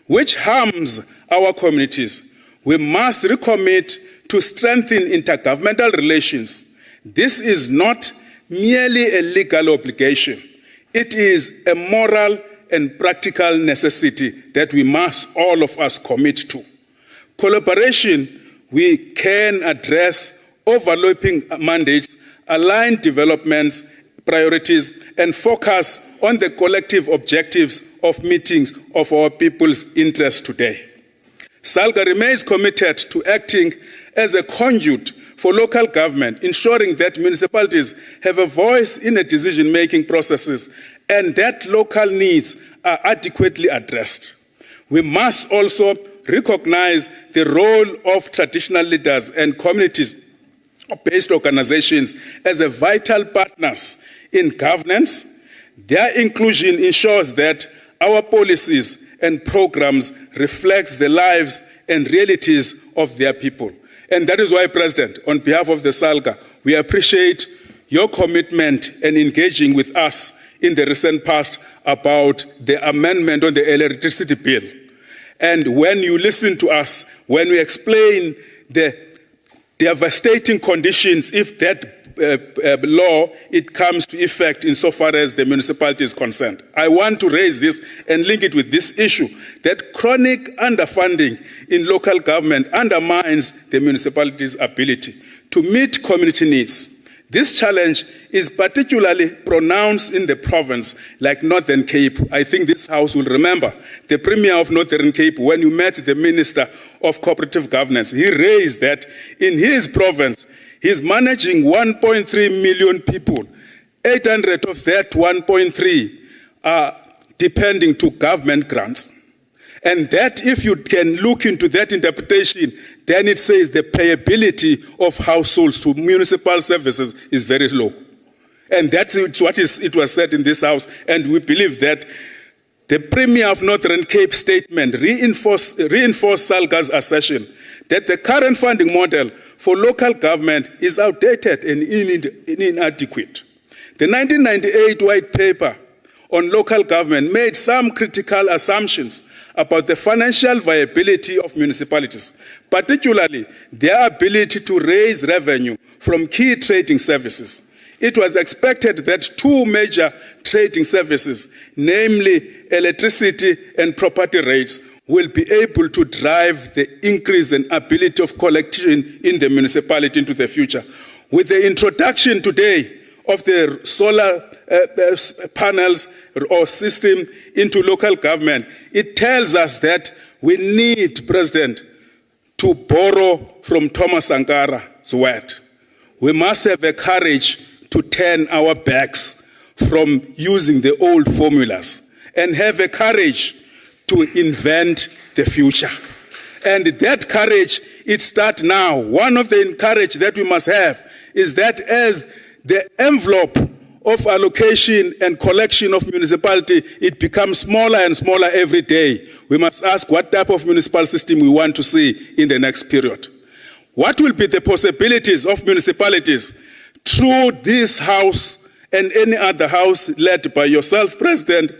which harms our communities. We must recommit to strengthen intergovernmental relations. This is not merely a legal obligation. It is a moral and practical necessity that we must, all of us, commit to. Collaboration, we can address overlapping mandates, align developments, priorities, and focus on the collective objectives of meetings of our people's interests today. SALGA remains committed to acting as a conduit for local government, ensuring that municipalities have a voice in the decision-making processes and that local needs are adequately addressed. We must also recognize the role of traditional leaders and community-based organizations as a vital partners in governance. Their inclusion ensures that our policies and programs reflect the lives and realities of their people. And that is why, President, on behalf of the SALGA, we appreciate your commitment and engaging with us in the recent past about the amendment on the electricity bill. And when you listen to us, when we explain the devastating conditions if that law, it comes to effect insofar as the municipality is concerned. I want to raise this and link it with this issue that chronic underfunding in local government undermines the municipality's ability to meet community needs. This challenge is particularly pronounced in the province like Northern Cape. I think this House will remember the Premier of Northern Cape, when you met the Minister of Cooperative Governance, he raised that in his province, he's managing 1.3 million people. 800 of that 1.3 are depending to government grants. And that, if you can look into that interpretation, then it says the payability of households to municipal services is very low. And that's what it was said in this House. And we believe that the Premier of Northern Cape statement reinforced SALGA's assertion that the current funding model for local government is outdated and inadequate. The 1998 White Paper on local government made some critical assumptions about the financial viability of municipalities, particularly their ability to raise revenue from key trading services. It was expected that two major trading services, namely electricity and property rates, will be able to drive the increase in ability of collection in the municipality into the future. With the introduction today of the solar panels or system into local government, it tells us that we need, President, to borrow from Thomas Sankara's word. We must have the courage to turn our backs from using the old formulas and have the courage to invent the future. And that courage, it starts now. One of the courage that we must have is that as the envelope of allocation and collection of municipality, it becomes smaller and smaller every day. We must ask what type of municipal system we want to see in the next period. What will be the possibilities of municipalities through this House and any other House led by yourself, President,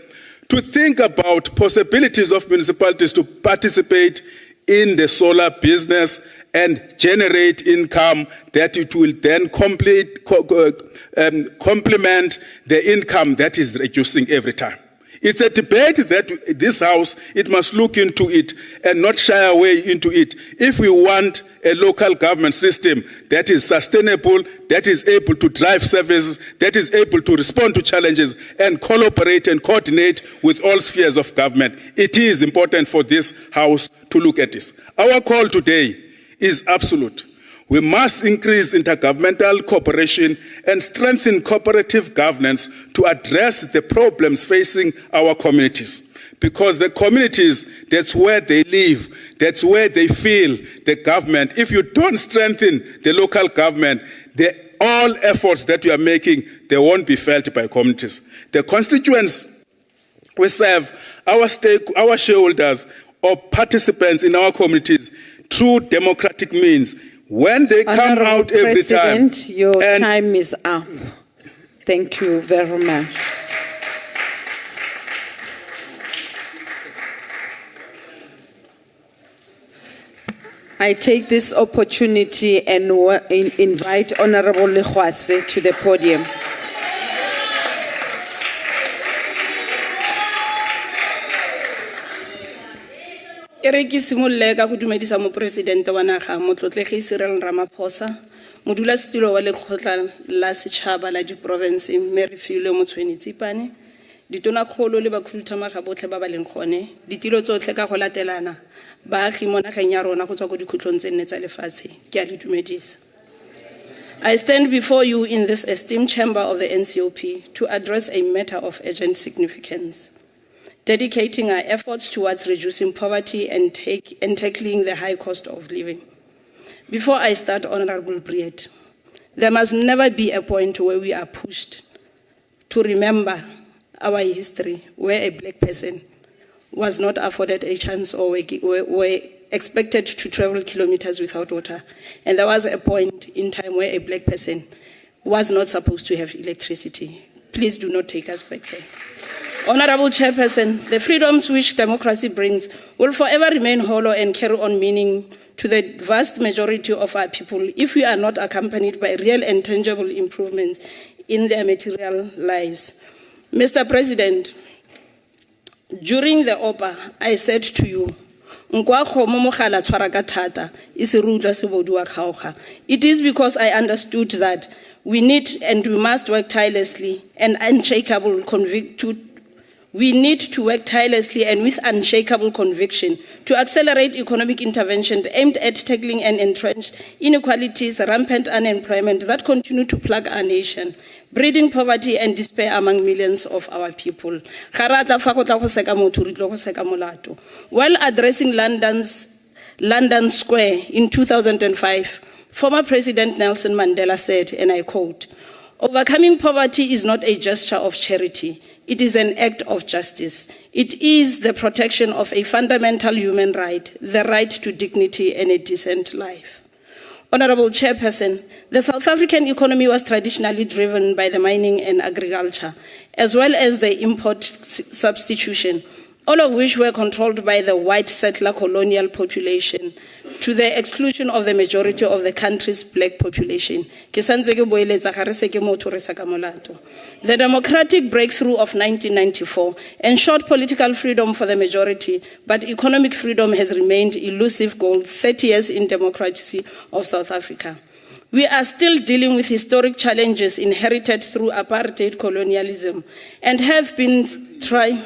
to think about possibilities of municipalities to participate in the solar business and generate income that it will then complement the income that is reducing every time. It's a debate that this House, it must look into it and not shy away into it. If we want a local government system that is sustainable, that is able to drive services, that is able to respond to challenges and collaborate and coordinate with all spheres of government, it is important for this House to look at this. Our call today is absolute. We must increase intergovernmental cooperation and strengthen cooperative governance to address the problems facing our communities. Because the communities, that's where they live, that's where they feel the government. If you don't strengthen the local government, all efforts that you are making, they won't be felt by communities. The constituents we serve, our shareholders or participants in our communities through democratic means, when they come Honorable out every time. President, your time is up. Thank you very much. I take this opportunity and invite Honorable Legwase to the podium. Ke simolle ka go dumedisa mo presidente wa naga motlotlegi Cyril Ramaphosa modulasetilo wa lekgotla la setšhaba la diprovince mme re fiile mo tshwenetsipane ditonakgolo le bakhuduthamaga botlhe ba ba leng gone ditilo tsotlhe ka go latelana baagi mo nageng ya rona go tswa go dikhutlong tse nne tsa lefatshe ke a le dumedisa. I stand before you in this esteemed chamber of the NCOP to address a matter of urgent significance, dedicating our efforts towards reducing poverty and tackling the high cost of living. Before I start, Honorable Briet, there must never be a point where we are pushed to remember our history where a black person was not afforded a chance or were expected to travel kilometers without water. And there was a point in time where a black person was not supposed to have electricity. Please do not take us back there. Honorable Chairperson, the freedoms which democracy brings will forever remain hollow and carry on meaning to the vast majority of our people if we are not accompanied by real and tangible improvements in their material lives. Mr. President, during the OPA, I said to you, it is because I understood that we need and we must work tirelessly and unshakable We need to work tirelessly and with unshakable conviction to accelerate economic interventions aimed at tackling and entrenched inequalities, rampant unemployment that continue to plague our nation, breeding poverty and despair among millions of our people. While addressing London Square in 2005, former President Nelson Mandela said, and I quote, "Overcoming poverty is not a gesture of charity. It is an act of justice. It is the protection of a fundamental human right, the right to dignity and a decent life." Honorable Chairperson, the South African economy was traditionally driven by the mining and agriculture, as well as the import substitution, all of which were controlled by the white settler colonial population, to the exclusion of the majority of the country's black population. The democratic breakthrough of 1994 ensured political freedom for the majority, but economic freedom has remained elusive goal 30 years in democracy of South Africa. We are still dealing with historic challenges inherited through apartheid colonialism and have been trying.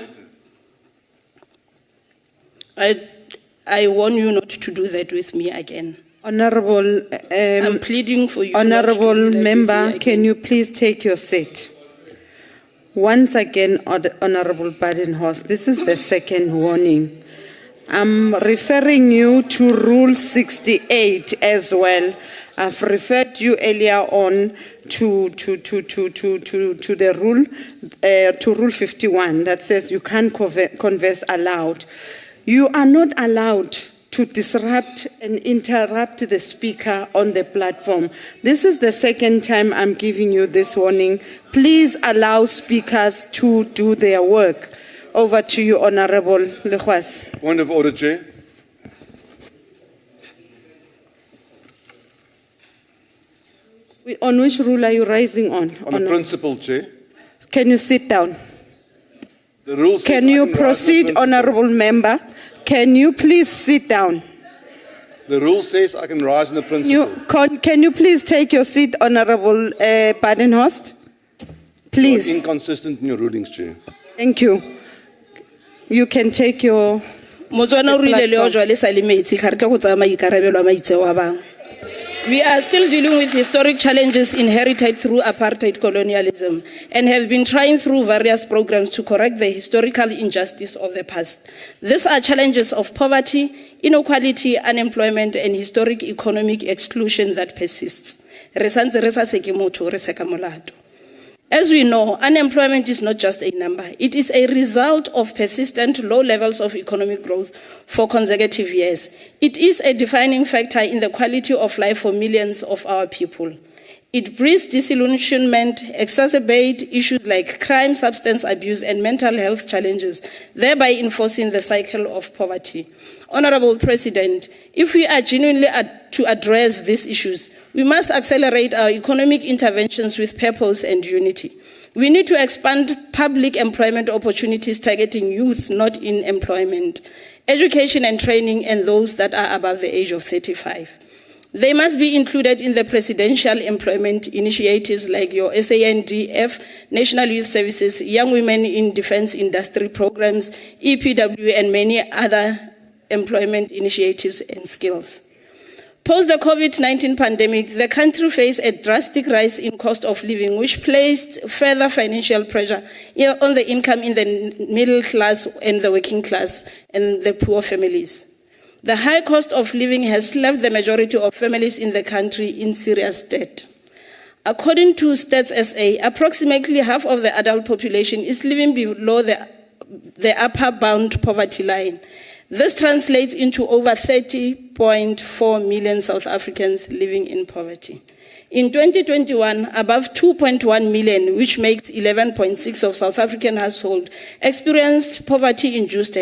I warn you not to do that with me again. Honorable, I'm pleading for you. Honorable not to do that member, with me can you please take your seat? Once again, Honorable Badenhorst, this is the second warning. I'm referring you to Rule 68 as well. I've referred you earlier on to the rule, to Rule 51 that says you can't converse aloud. You are not allowed to disrupt and interrupt the speaker on the platform. This is the second time I'm giving you this warning. Please allow speakers to do their work. Over to you, Honorable Legwase. Point of order, Chair. On which rule are you rising on? On the principle, Chair. Can you sit down? The rule says Can I you can rise on the proceed, principle. honorable member? Can you please sit down? The rule says I can rise on the principle. Can you please take your seat, honorable Badenhorst? Please. You are inconsistent in your rulings, Chair. Thank you. You can take your... Motswana o rile le o jwale sa le metsi ga re tla go tsaya maikarabelo a maitseo a bang. We are still dealing with historic challenges inherited through apartheid colonialism and have been trying through various programs to correct the historical injustice of the past. These are challenges of poverty, inequality, unemployment, and historic economic exclusion that persists. Re santse re sa seke motho, re seka molato. As we know, unemployment is not just a number. It is a result of persistent low levels of economic growth for consecutive years. It is a defining factor in the quality of life for millions of our people. It breeds disillusionment, exacerbates issues like crime, substance abuse, and mental health challenges, thereby enforcing the cycle of poverty. Honorable President, if we are genuinely to address these issues, we must accelerate our economic interventions with purpose and unity. We need to expand public employment opportunities targeting youth not in employment, education and training, and those that are above the age of 35. They must be included in the presidential employment initiatives like your SANDF, National Youth Services, Young Women in Defense Industry Programs, EPW, and many other employment initiatives and skills. Post the COVID-19 pandemic, the country faced a drastic rise in cost of living, which placed further financial pressure on the income in the middle class and the working class and the poor families. The high cost of living has left the majority of families in the country in serious debt. According to Stats SA, approximately half of the adult population is living below the upper bound poverty line. This translates into over 30.4 million South Africans living in poverty. In 2021, above 2.1 million, which makes 11.6% of South African households, experienced poverty-induced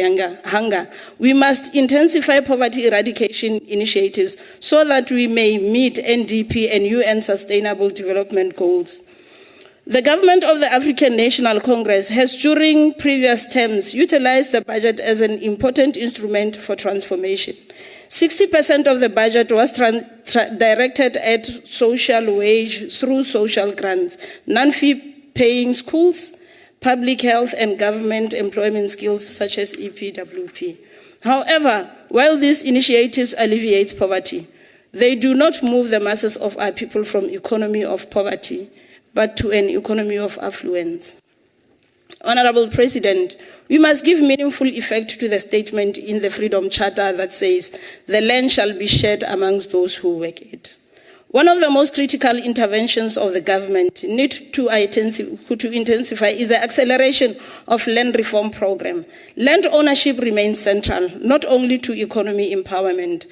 hunger. We must intensify poverty eradication initiatives so that we may meet NDP and UN Sustainable Development Goals. The government of the African National Congress has, during previous terms, utilized the budget as an important instrument for transformation. 60% of the budget was directed at social wage through social grants, non-fee paying schools, public health and government employment skills such as EPWP. However, while these initiatives alleviate poverty, they do not move the masses of our people from economy of poverty, but to an economy of affluence. Honorable President, we must give meaningful effect to the statement in the Freedom Charter that says, the land shall be shared amongst those who work it. One of the most critical interventions of the government need to intensify is the acceleration of land reform program. Land ownership remains central, not only to economy empowerment,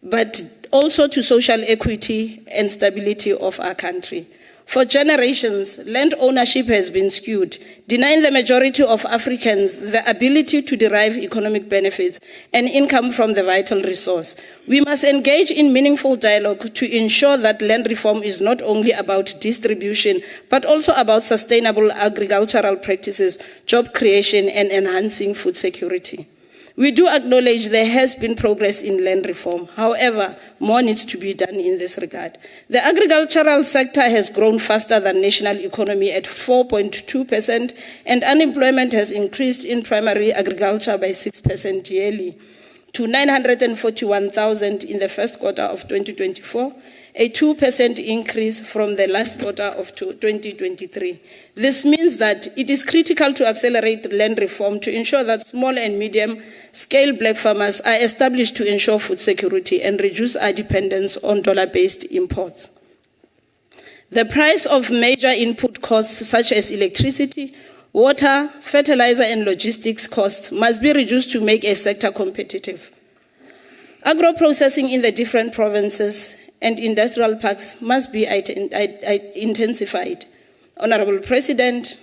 but also to social equity and stability of our country. For generations, land ownership has been skewed, denying the majority of Africans the ability to derive economic benefits and income from the vital resource. We must engage in meaningful dialogue to ensure that land reform is not only about distribution, but also about sustainable agricultural practices, job creation, and enhancing food security. We do acknowledge there has been progress in land reform. However, more needs to be done in this regard. The agricultural sector has grown faster than national economy at 4.2%, and unemployment has increased in primary agriculture by 6% yearly to 941,000 in the first quarter of 2024, a 2% increase from the last quarter of 2023. This means that it is critical to accelerate land reform to ensure that small and medium-scale black farmers are established to ensure food security and reduce our dependence on dollar-based imports. The price of major input costs such as electricity, water, fertilizer, and logistics costs must be reduced to make a sector competitive. Agro-processing in the different provinces and industrial parks must be intensified. Honorable President,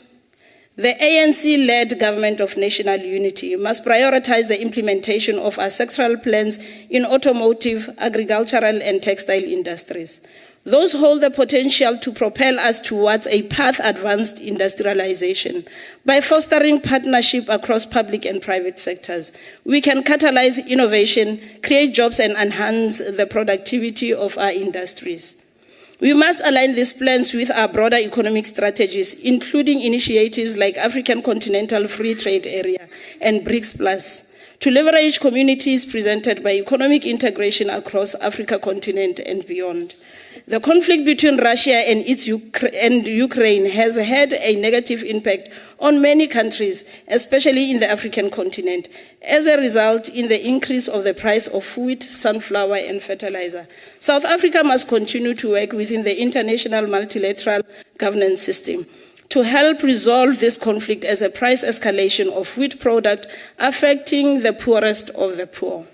The ANC-led government of national unity must prioritize the implementation of our sectoral plans in automotive, agricultural, and textile industries. Those hold the potential to propel us towards a path-advanced industrialization. By fostering partnership across public and private sectors, we can catalyze innovation, create jobs, and enhance the productivity of our industries. We must align these plans with our broader economic strategies, including initiatives like African Continental Free Trade Area and BRICS Plus, to leverage communities presented by economic integration across Africa continent and beyond. The conflict between Russia and Ukraine has had a negative impact on many countries, especially in the African continent, as a result in the increase of the price of wheat, sunflower, and fertilizer. South Africa must continue to work within the international multilateral governance system to help resolve this conflict as a price escalation of wheat product affecting the poorest of the poor.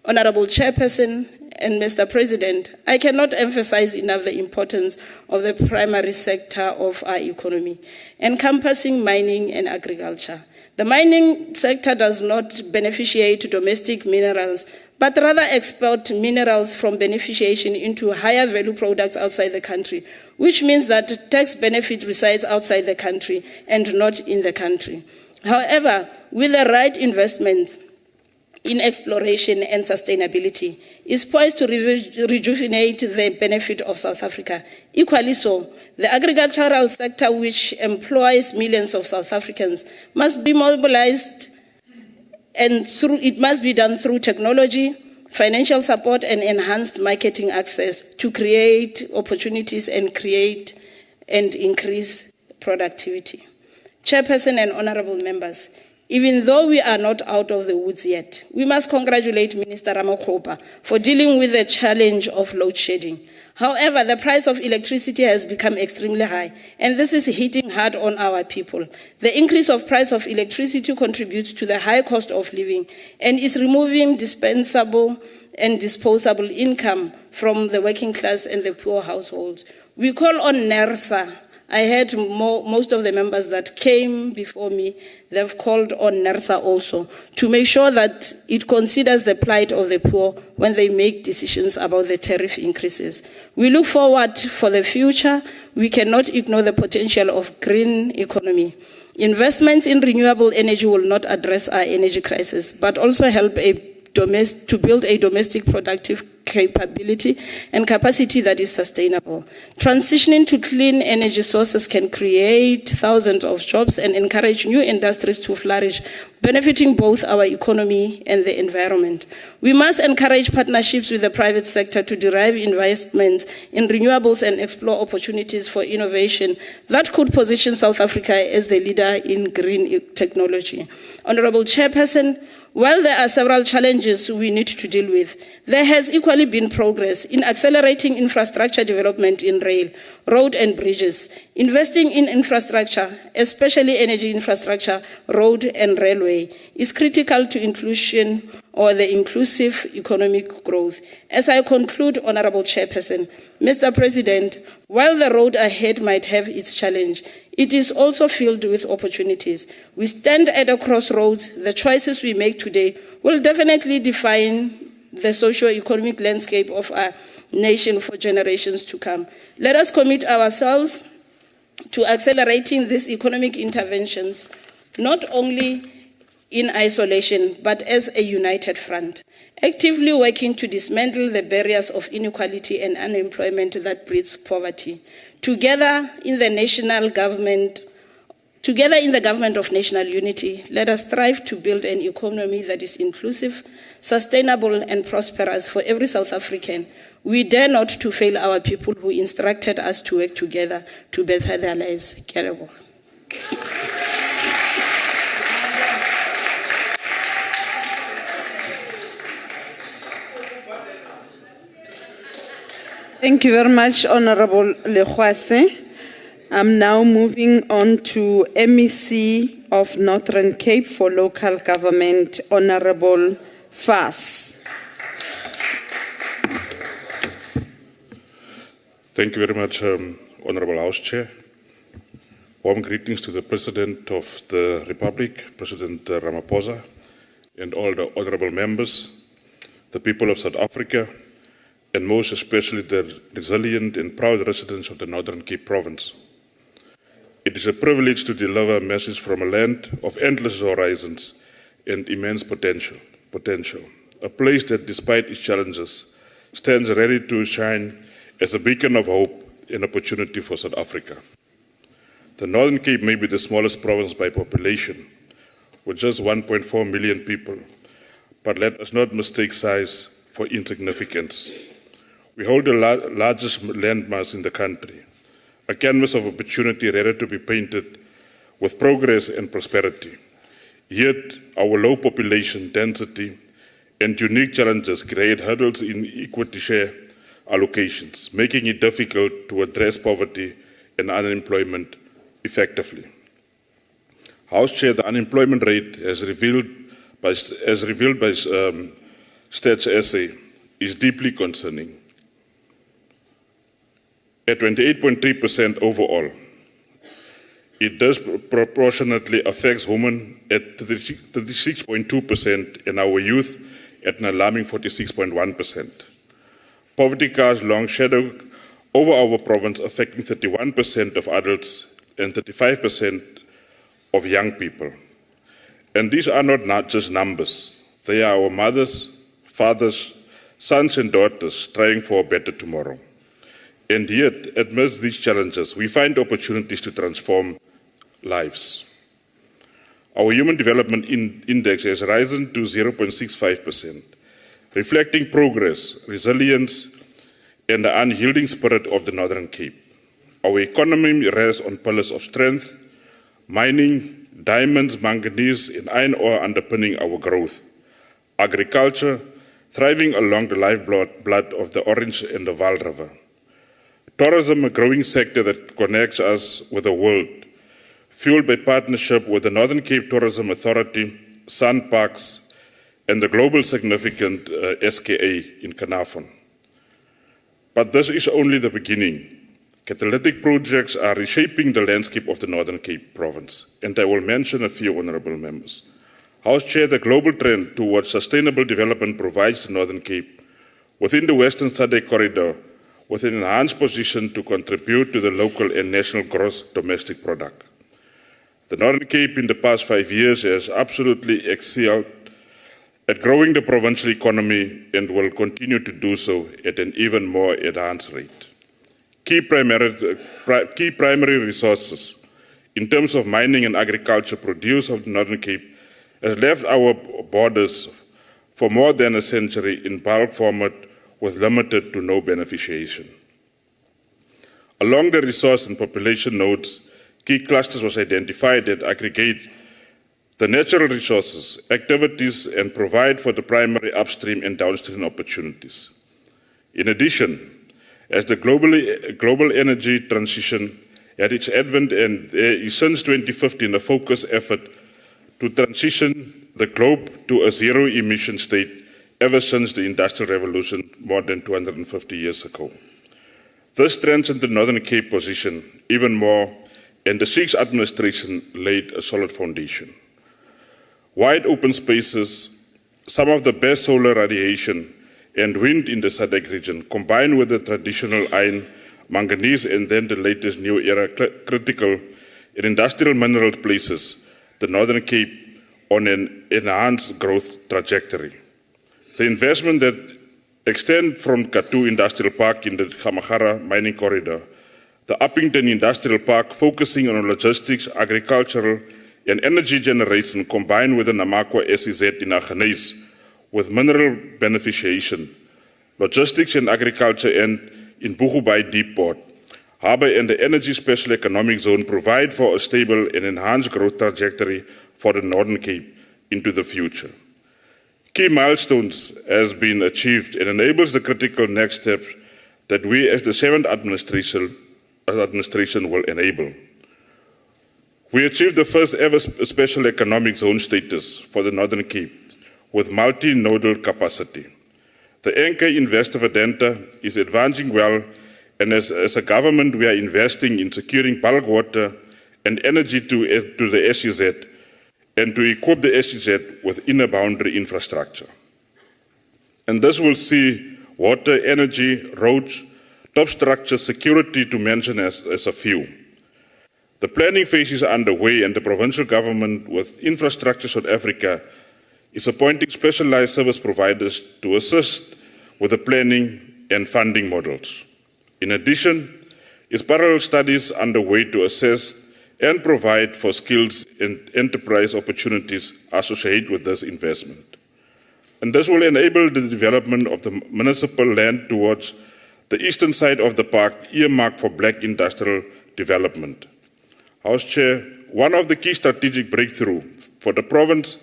Honorable Chairperson and Mr. President, I cannot emphasize enough the importance of the primary sector of our economy, encompassing mining and agriculture. The mining sector does not beneficiate domestic minerals, but rather export minerals from beneficiation into higher value products outside the country, which means that tax benefit resides outside the country and not in the country. However, with the right investments in exploration and sustainability, is poised to rejuvenate the benefit of South Africa. Equally so, the agricultural sector, which employs millions of South Africans, must be mobilized, and it must be done through technology, financial support, and enhanced marketing access to create opportunities and increase productivity. Chairperson and honorable members, even though we are not out of the woods yet, we must congratulate Minister Ramaphosa for dealing with the challenge of load shedding. However, the price of electricity has become extremely high, and this is hitting hard on our people. The increase of price of electricity contributes to the high cost of living and is removing dispensable and disposable income from the working class and the poor households. We call on NERSA. I heard most of the members that came before me, they've called on NERSA also to make sure that it considers the plight of the poor when they make decisions about the tariff increases. We look forward for the future. We cannot ignore the potential of green economy. Investments in renewable energy will not address our energy crisis, but also help to build a domestic productive capability and capacity that is sustainable. Transitioning to clean energy sources can create thousands of jobs and encourage new industries to flourish, benefiting both our economy and the environment. We must encourage partnerships with the private sector to derive investments in renewables and explore opportunities for innovation that could position South Africa as the leader in green technology. Honorable Chairperson, while there are several challenges we need to deal with, there has equally been progress in accelerating infrastructure development in rail, road and bridges. Investing in infrastructure, especially energy infrastructure, road and railway, is critical to inclusion or the inclusive economic growth. As I conclude, Honorable Chairperson, Mr. President, while the road ahead might have its challenge, it is also filled with opportunities. We stand at a crossroads. The choices we make today will definitely define the socio-economic landscape of our nation for generations to come. Let us commit ourselves to accelerating these economic interventions, not only in isolation, but as a united front, actively working to dismantle the barriers of inequality and unemployment that breeds poverty. Together in the government of national unity, let us strive to build an economy that is inclusive, sustainable, and prosperous for every South African. We dare not to fail our people who instructed us to work together to better their lives. Thank you very much, Honorable Lekhwase. I'm now moving on to MEC of Northern Cape for Local Government, Honorable Fass. Thank you very much, Honorable House Chair. Warm greetings to the President of the Republic, President Ramaphosa, and all the honorable members, the people of South Africa, and most especially the resilient and proud residents of the Northern Cape Province. It is a privilege to deliver a message from a land of endless horizons and immense potential, a place that, despite its challenges, stands ready to shine as a beacon of hope and opportunity for South Africa. The Northern Cape may be the smallest province by population, with just 1.4 million people, but let us not mistake size for insignificance. We hold the largest landmass in the country, a canvas of opportunity ready to be painted with progress and prosperity. Yet, our low population density and unique challenges create hurdles in equity share allocations, making it difficult to address poverty and unemployment effectively. House Chair, the unemployment rate as revealed by Stats SA is deeply concerning. At 28.3% overall, it disproportionately affects women at 36.2% and our youth at an alarming 46.1%. Poverty casts long shadow over our province, affecting 31% of adults and 35% of young people. And these are not just numbers. They are our mothers, fathers, sons and daughters striving for a better tomorrow. And yet, amidst these challenges, we find opportunities to transform lives. Our Human Development Index has risen to 0.65%, reflecting progress, resilience, and the unyielding spirit of the Northern Cape. Our economy rests on pillars of strength, mining, diamonds, manganese, and iron ore underpinning our growth. Agriculture, thriving along the lifeblood of the Orange and the Vaal River. Tourism, a growing sector that connects us with the world, fueled by partnership with the Northern Cape Tourism Authority, Sun Parks, and the global significant SKA in Carnarvon. But this is only the beginning. Catalytic projects are reshaping the landscape of the Northern Cape Province, and I will mention a few honorable members. House Chair, the global trend towards sustainable development provides the Northern Cape, within the Western SADC corridor, with an enhanced position to contribute to the local and national gross domestic product. The Northern Cape in the past 5 years has absolutely excelled at growing the provincial economy and will continue to do so at an even more enhanced rate. Key primary resources in terms of mining and agriculture produce of the Northern Cape has left our borders for more than a century in bulk format with limited to no beneficiation. Along the resource and population nodes, key clusters was identified that aggregate the natural resources, activities, and provide for the primary upstream and downstream opportunities. In addition, as the global energy transition had its advent, and there is since 2015 a focused effort to transition the globe to a zero-emission state ever since the Industrial Revolution more than 250 years ago. This strengthened the Northern Cape position even more, and the Sixth administration laid a solid foundation. Wide open spaces, some of the best solar radiation, and wind in the SADC region, combined with the traditional iron, manganese, and then the latest new era critical and industrial mineral places the Northern Cape on an enhanced growth trajectory. The investment that extends from Katu Industrial Park in the Kamagara mining corridor, the Uppington Industrial Park focusing on logistics, agricultural, and energy generation, combined with the Namakwa SEZ in Aggeneys, with mineral beneficiation, logistics and agriculture, and in Boegoebaai Deep Port, Harbour and the Energy Special Economic Zone provide for a stable and enhanced growth trajectory for the Northern Cape into the future. Key milestones has been achieved and enables the critical next steps that we as the 7th administration will enable. We achieved the first ever special economic zone status for the Northern Cape with multi-nodal capacity. The anchor investor Vedanta is advancing well, and as a government we are investing in securing bulk water and energy to the SEZ, and to equip the SEZ with inner boundary infrastructure. And this will see water, energy, roads, top structure, security to mention as a few. The planning phase is underway, and the provincial government with Infrastructure South Africa is appointing specialized service providers to assist with the planning and funding models. In addition, is parallel studies underway to assess and provide for skills and enterprise opportunities associated with this investment. And this will enable the development of the municipal land towards the eastern side of the park, earmarked for black industrial development. House Chair, one of the key strategic breakthroughs for the province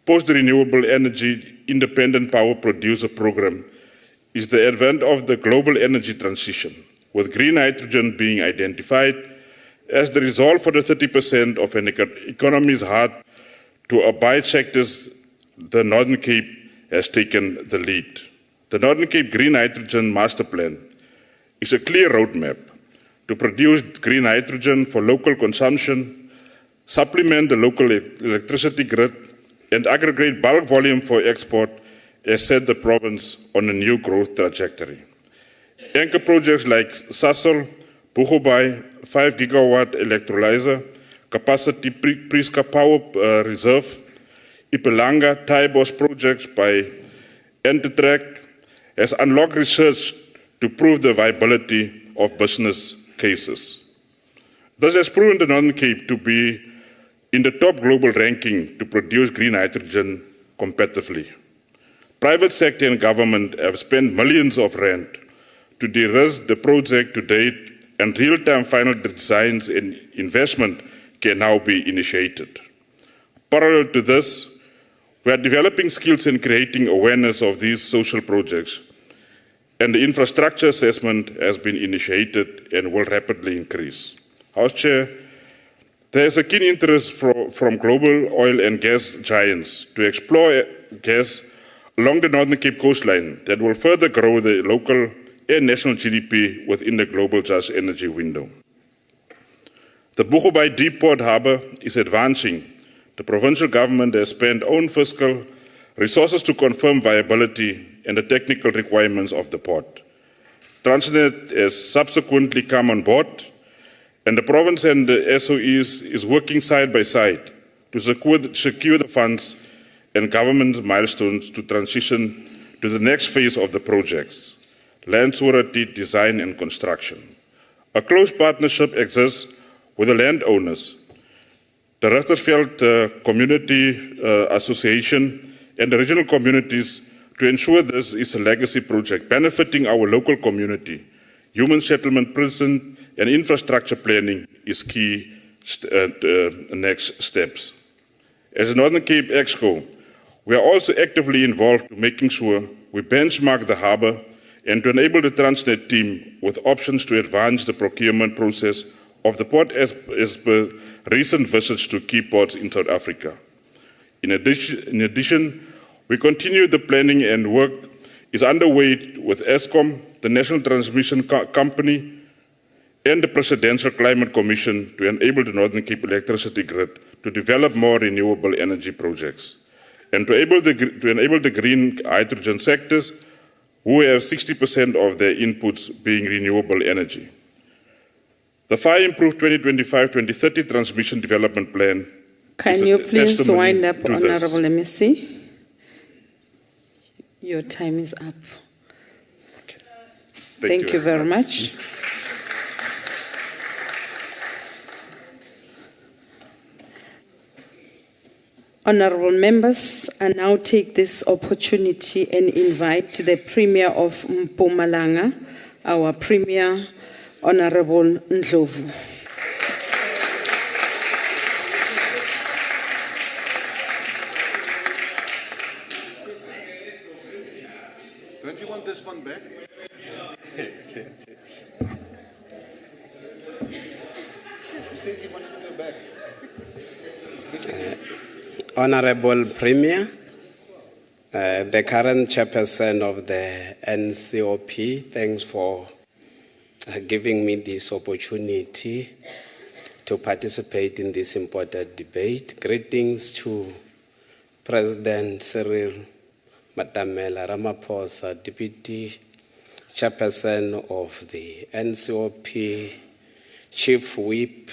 post the Renewable Energy Independent Power Producer Program is the advent of the global energy transition, with green hydrogen being identified as the resolve for the 30% of an economy's hard to abide sectors. The Northern Cape has taken the lead. The Northern Cape Green Hydrogen Master Plan is a clear roadmap to produce green hydrogen for local consumption, supplement the local electricity grid, and aggregate bulk volume for export, has set the province on a new growth trajectory. Anchor projects like Sasol, Bugobai, 5 gigawatt electrolyzer, capacity Priska Power Reserve, Ipelanga, Taibos projects by Entertrack has unlocked research to prove the viability of business cases. This has proven the Northern Cape to be in the top global ranking to produce green hydrogen competitively. Private sector and government have spent millions of rand to de-risk the project to date, and real-time final designs and investment can now be initiated. Parallel to this, we are developing skills and creating awareness of these social projects, and the infrastructure assessment has been initiated and will rapidly increase. House Chair, there is a keen interest from global oil and gas giants to explore gas along the Northern Cape coastline that will further grow the local and national GDP within the global just energy window. The Bugobai Deep Port Harbour is advancing. The provincial government has spent own fiscal resources to confirm viability and the technical requirements of the port. Transnet has subsequently come on board, and the province and the SOEs is working side by side to secure the funds and government milestones to transition to the next phase of the projects: land sovereignty, design and construction. A close partnership exists with the landowners, the Richtersveld Community Association and the regional communities, to ensure this is a legacy project benefiting our local community. Human settlement, prison and infrastructure planning is key next steps. As a Northern Cape Exco, we are also actively involved in making sure we benchmark the harbour and to enable the Transnet team with options to advance the procurement process of the port as per recent visits to key ports in South Africa. In addition, we continue the planning and work is underway with Eskom, the National Transmission Company, and the Presidential Climate Commission to enable the Northern Cape electricity grid to develop more renewable energy projects and to enable the green hydrogen sectors who have 60% of their inputs being renewable energy. The Fire Improved 2025-2030 Transmission Development Plan. Can you please wind up, Honorable MEC? Your time is up. Okay. Thank you very much. Honorable members, I now take this opportunity and invite the Premier of Mpumalanga, our Premier, Honorable Ndlovu. Don't you want this one back? He says he wants to go back. Honorable Premier, the current chairperson of the NCOP, thanks for giving me this opportunity to participate in this important debate. Greetings to President Cyril Ramaphosa, Deputy Chairperson of the NCOP, Chief Whip,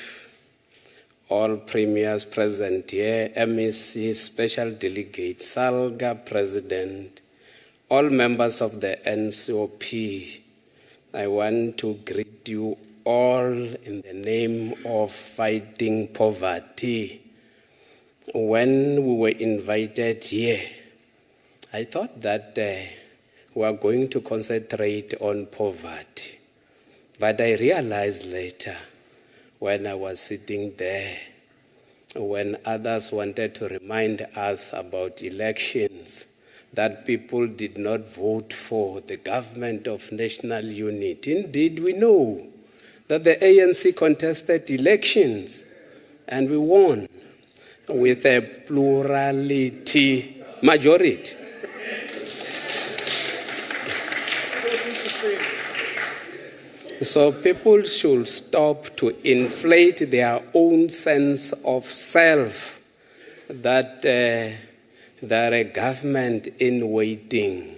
all premiers present here, MEC, Special Delegate, SALGA President, all members of the NCOP. I want to greet you all in the name of fighting poverty. When we were invited here, I thought that we are going to concentrate on poverty. But I realized later, when I was sitting there, when others wanted to remind us about elections, that people did not vote for the government of national unity. Indeed, we know that the ANC contested elections and we won with a plurality majority. So people should stop to inflate their own sense of self that they're a government in waiting.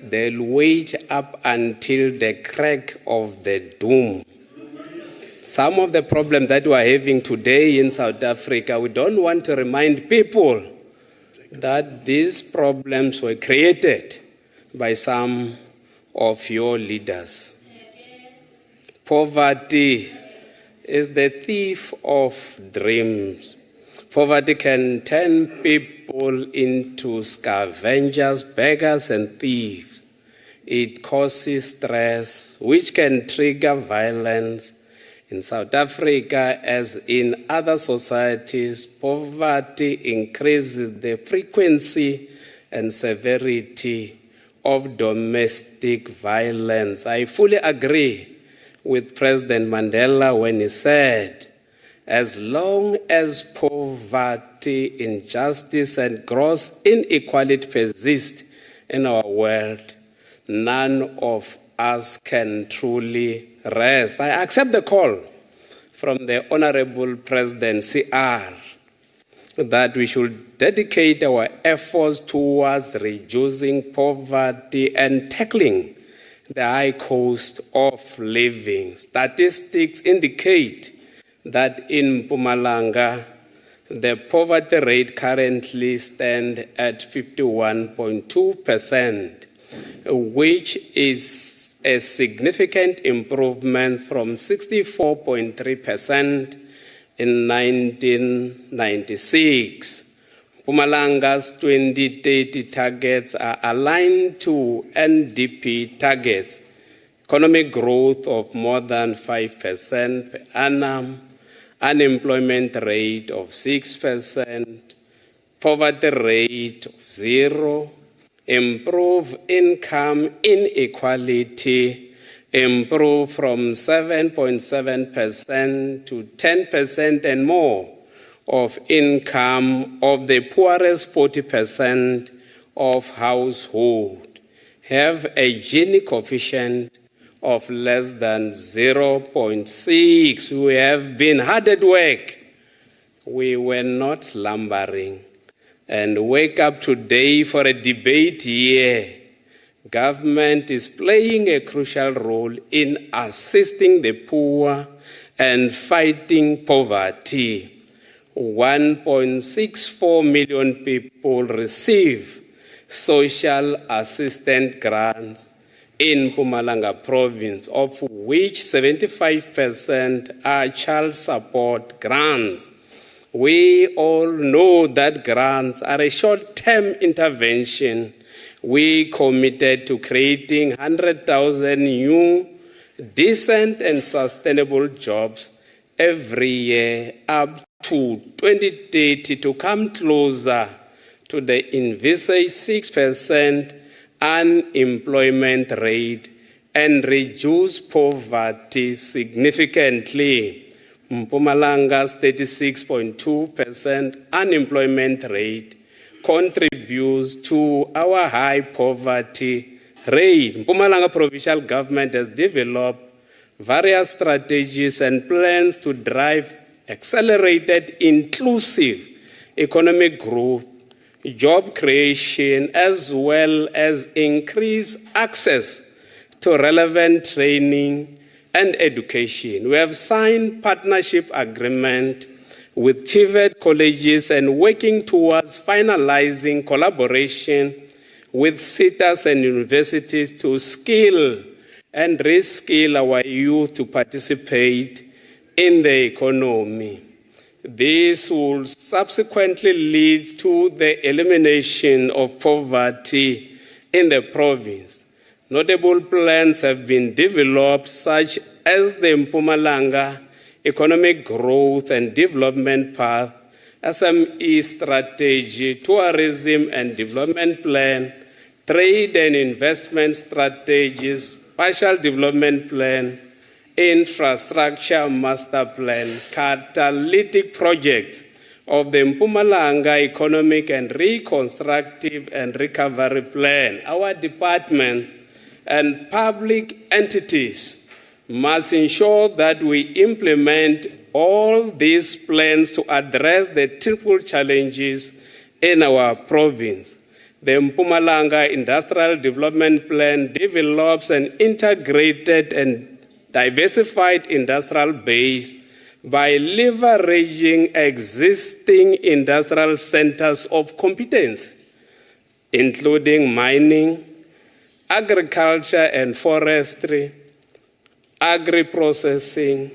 They'll wait up until the crack of the doom. Some of the problems that we're having today in South Africa, we don't want to remind people that these problems were created by some of your leaders. Poverty is the thief of dreams. Poverty can turn people into scavengers, beggars, and thieves. It causes stress, which can trigger violence. In South Africa, as in other societies, poverty increases the frequency and severity of domestic violence. I fully agree with President Mandela when he said, as long as poverty, injustice, and gross inequality persist in our world, none of us can truly rest. I accept the call from the Honorable President CR that we should dedicate our efforts towards reducing poverty and tackling the high cost of living. Statistics indicate that in Mpumalanga, the poverty rate currently stands at 51.2%, which is a significant improvement from 64.3% in 1996. Mpumalanga's 2030 targets are aligned to NDP targets, economic growth of more than 5% per annum, unemployment rate of 6%, poverty rate of 0%, improve income inequality, improve from 7.7% to 10% and more of income of the poorest 40% of household, have a Gini coefficient of less than 0.6. We have been hard at work. We were not slumbering. And wake up today for a debate here. Government is playing a crucial role in assisting the poor and fighting poverty. 1.64 million people receive social assistance grants in Mpumalanga province, of which 75% are child support grants. We all know that grants are a short-term intervention. We committed to creating 100,000 new, decent and sustainable jobs every year up to 2030 to come closer to the envisaged 6% unemployment rate and reduce poverty significantly. Mpumalanga's 36.2% unemployment rate contributes to our high poverty rate. Mpumalanga provincial government has developed various strategies and plans to drive accelerated inclusive economic growth, job creation, as well as increased access to relevant training and education. We have signed partnership agreement with TVET colleges and working towards finalizing collaboration with SETAs and universities to skill and reskill our youth to participate in the economy. This will subsequently lead to the elimination of poverty in the province. Notable plans have been developed, such as the Mpumalanga Economic Growth and Development Path, SME Strategy, Tourism and Development Plan, Trade and Investment Strategies, Partial Development Plan, Infrastructure Master Plan, catalytic projects of the Mpumalanga Economic and Reconstructive and Recovery Plan. Our department and public entities must ensure that we implement all these plans to address the triple challenges in our province. The Mpumalanga Industrial Development Plan develops an integrated and diversified industrial base by leveraging existing industrial centers of competence, including mining, agriculture and forestry, agri-processing,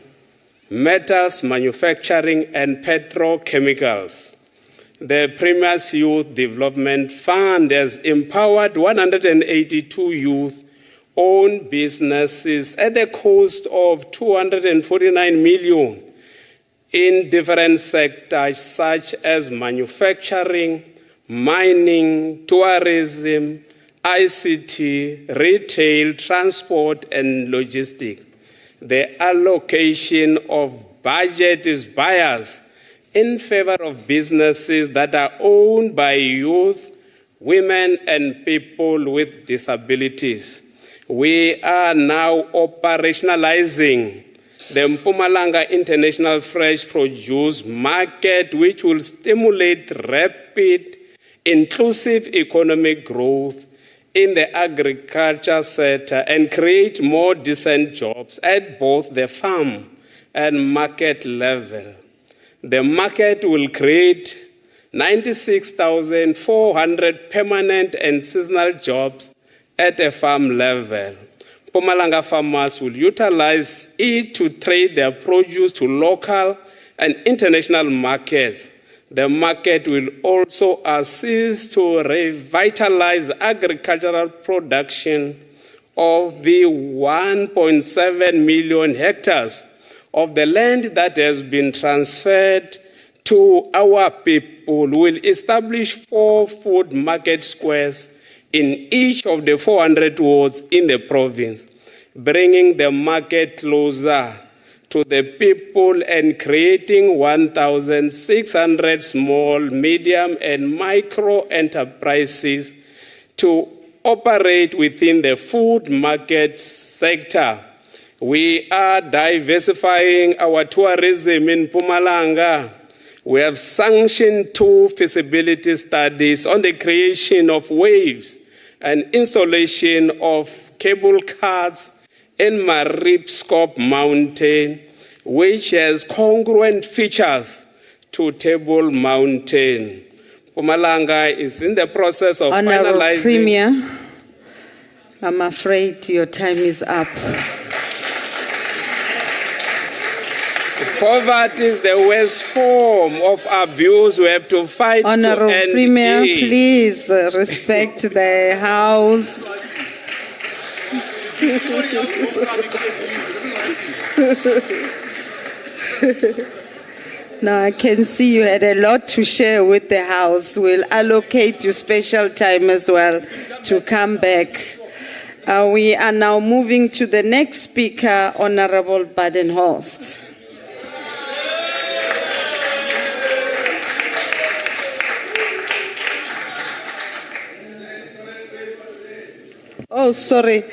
metals manufacturing, and petrochemicals. The Premier's Youth Development Fund has empowered 182 youth-owned businesses at the cost of 249 million in different sectors such as manufacturing, mining, tourism, ICT, retail, transport, and logistics. The allocation of budget is biased in favor of businesses that are owned by youth, women, and people with disabilities. We are now operationalizing the Mpumalanga International Fresh Produce Market, which will stimulate rapid, inclusive economic growth in the agriculture sector and create more decent jobs at both the farm and market level. The market will create 96,400 permanent and seasonal jobs at a farm level. Mpumalanga farmers will utilize it to trade their produce to local and international markets. The market will also assist to revitalize agricultural production of the 1.7 million hectares of the land that has been transferred to our people. Will establish 4 food market squares in each of the 400 wards in the province, bringing the market closer to the people and creating 1,600 small, medium, and micro enterprises to operate within the food market sector. We are diversifying our tourism in Mpumalanga. We have sanctioned 2 feasibility studies on the creation of waves and installation of cable cars in Maripskop Mountain, which has congruent features to Table Mountain. Mpumalanga is in the process of Honorable finalizing. Premier, I'm afraid your time is up. Poverty is the worst form of abuse. We have to fight Honorable to end Premier, it. please respect the House. Now I can see you had a lot to share with the House. We'll allocate you special time as well to come back. We are now moving to the next speaker, Honorable Badenhorst. Oh, sorry,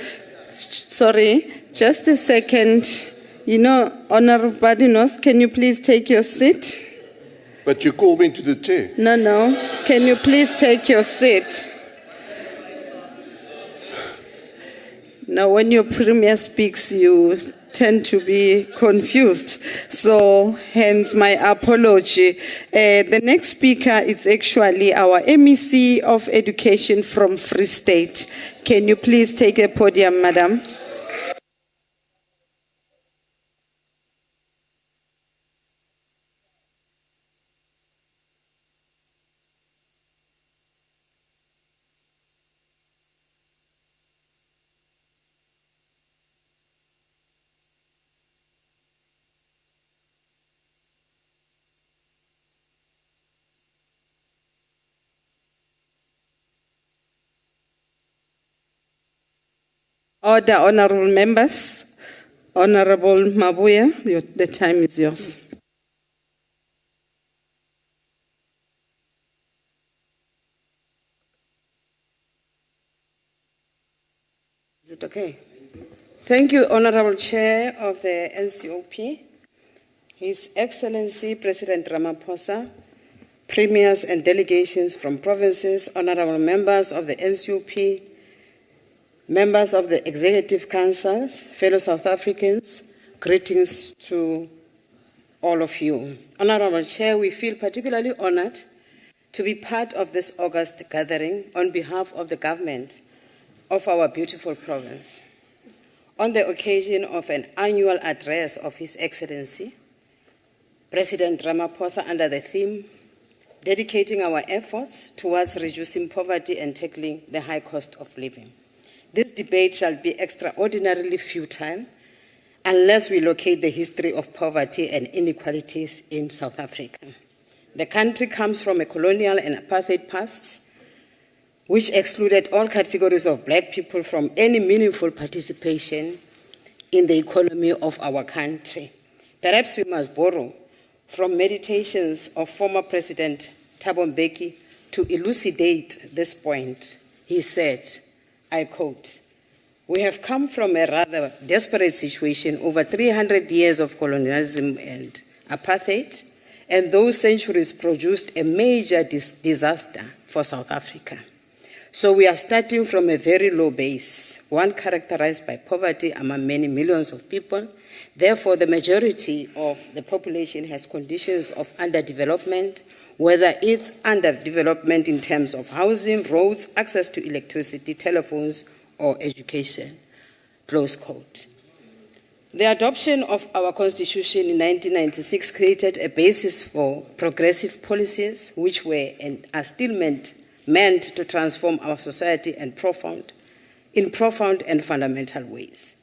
just a second. You know, Honorable Badinos, can you please take your seat? But you called me to the chair. No. Can you please take your seat? Now, when your premier speaks, you tend to be confused. So, hence my apology. The next speaker is actually our MEC of Education from Free State. Can you please take the podium, madam? Order, honorable members. Honorable Mabuya, the time is yours. Is it okay? Thank you, Honorable Chair of the NCOP, His Excellency President Ramaphosa, premiers and delegations from provinces, honorable members of the NCOP, members of the Executive Councils, fellow South Africans, greetings to all of you. Honorable Chair, we feel particularly honored to be part of this August gathering on behalf of the government of our beautiful province. On the occasion of an annual address of His Excellency, President Ramaphosa, under the theme, dedicating our efforts towards reducing poverty and tackling the high cost of living. This debate shall be extraordinarily futile unless we locate the history of poverty and inequalities in South Africa. The country comes from a colonial and apartheid past, which excluded all categories of black people from any meaningful participation in the economy of our country. Perhaps we must borrow from meditations of former President Thabo Mbeki to elucidate this point. He said, I quote, "We have come from a rather desperate situation over 300 years of colonialism and apartheid, and those centuries produced a major disaster for South Africa. So we are starting from a very low base, one characterized by poverty among many millions of people. Therefore, the majority of the population has conditions of underdevelopment, whether it's underdevelopment in terms of housing, roads, access to electricity, telephones, or education." Close quote. The adoption of our Constitution in 1996 created a basis for progressive policies which were and are still meant to transform our society in profound and fundamental ways.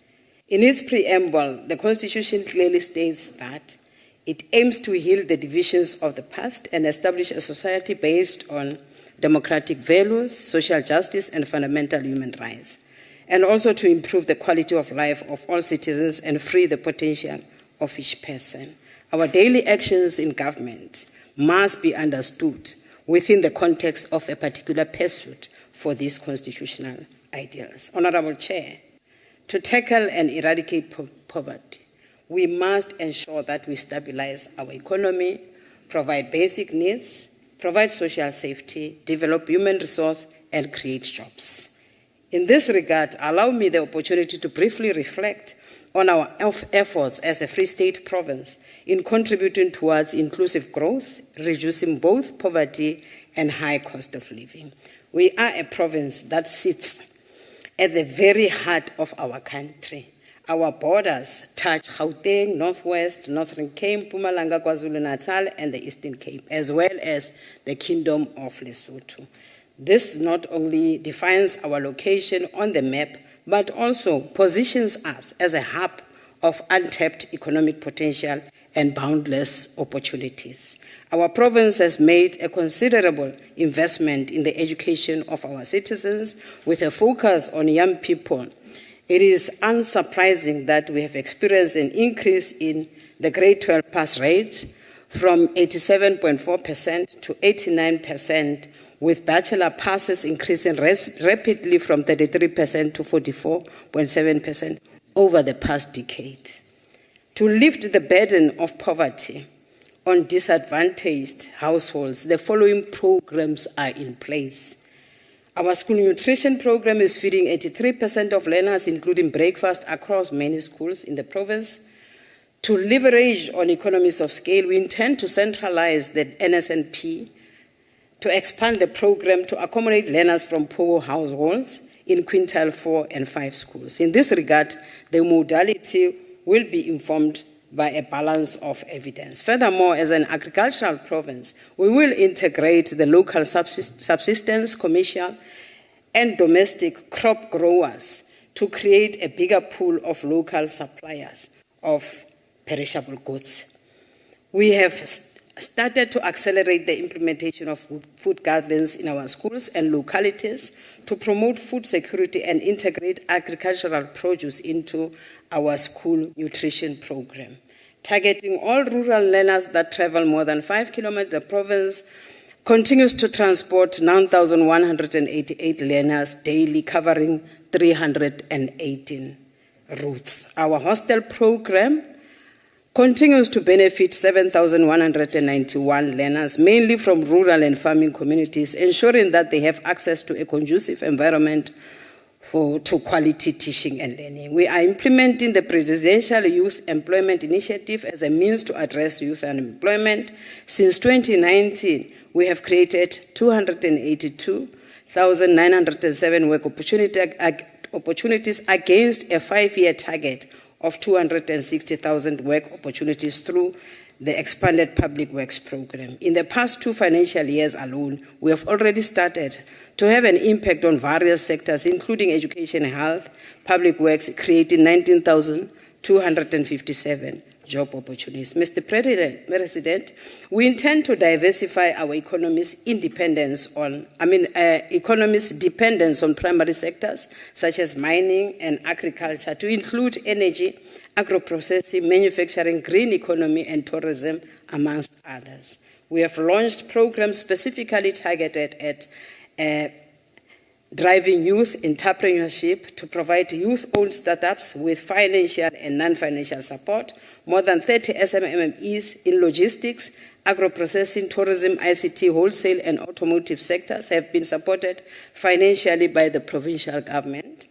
In its preamble, the Constitution clearly states that it aims to heal the divisions of the past and establish a society based on democratic values, social justice, and fundamental human rights, and also to improve the quality of life of all citizens and free the potential of each person. Our daily actions in government must be understood within the context of a particular pursuit for these constitutional ideals. Honorable Chair, to tackle and eradicate poverty, we must ensure that we stabilize our economy, provide basic needs, provide social safety, develop human resource, and create jobs. In this regard, allow me the opportunity to briefly reflect on our efforts as a Free State province in contributing towards inclusive growth, reducing both poverty and high cost of living. We are a province that sits at the very heart of our country. Our borders touch Gauteng, Northwest, Northern Cape, Mpumalanga, KwaZulu-Natal, and the Eastern Cape, as well as the Kingdom of Lesotho. This not only defines our location on the map, but also positions us as a hub of untapped economic potential and boundless opportunities. Our province has made a considerable investment in the education of our citizens with a focus on young people. It is unsurprising that we have experienced an increase in the grade 12 pass rate from 87.4% to 89%, with bachelor passes increasing rapidly from 33% to 44.7% over the past decade. To lift the burden of poverty on disadvantaged households, the following programs are in place. Our school nutrition program is feeding 83% of learners, including breakfast, across many schools in the province. To leverage on economies of scale, we intend to centralize the NSNP to expand the program to accommodate learners from poor households in quintile 4 and 5 schools. In this regard, the modality will be informed by a balance of evidence. Furthermore, as an agricultural province, we will integrate the local subsistence, commercial, and domestic crop growers to create a bigger pool of local suppliers of perishable goods. We have started to accelerate the implementation of food gardens in our schools and localities to promote food security and integrate agricultural produce into our school nutrition program. Targeting all rural learners that travel more than 5 kilometers, the province continues to transport 9,188 learners daily, covering 318 routes. Our hostel program continues to benefit 7,191 learners, mainly from rural and farming communities, ensuring that they have access to a conducive environment to quality teaching and learning. We are implementing the Presidential Youth Employment Initiative as a means to address youth unemployment. Since 2019, we have created 282,907 work opportunities against a 5-year target of 260,000 work opportunities through the expanded public works program. In the past 2 financial years alone, we have already started to have an impact on various sectors, including education, health, public works, creating 19,257 job opportunities. Mr. President, we intend to diversify our economy's dependence on primary sectors such as mining and agriculture to include energy, agro-processing, manufacturing, green economy, and tourism, amongst others. We have launched programs specifically targeted at driving youth entrepreneurship to provide youth-owned startups with financial and non-financial support. More than 30 SMMEs in logistics, agro-processing, tourism, ICT, wholesale, and automotive sectors have been supported financially by the provincial government.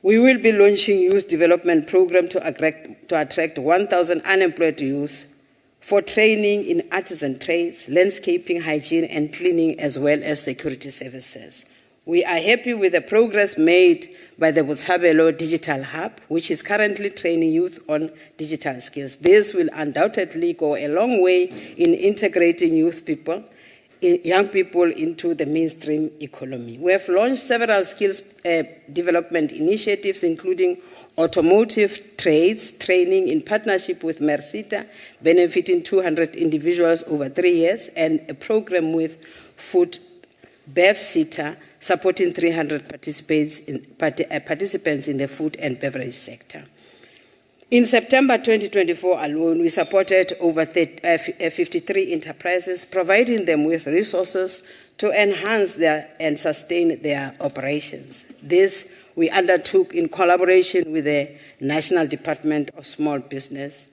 We will be launching youth development program to attract 1,000 unemployed youth for training in artisan trades, landscaping, hygiene, and cleaning, as well as security services. We are happy with the progress made by the Botshabelo Digital Hub, which is currently training youth on digital skills. This will undoubtedly go a long way in integrating young people into the mainstream economy. We have launched several skills development initiatives, including automotive trades training in partnership with Mersita, benefiting 200 individuals over 3 years, and a program with Food BevSita, supporting 300 participants in the food and beverage sector. In September 2024 alone, we supported over 53 enterprises, providing them with resources to enhance and sustain their operations. This we undertook in collaboration with the National Department of Small Business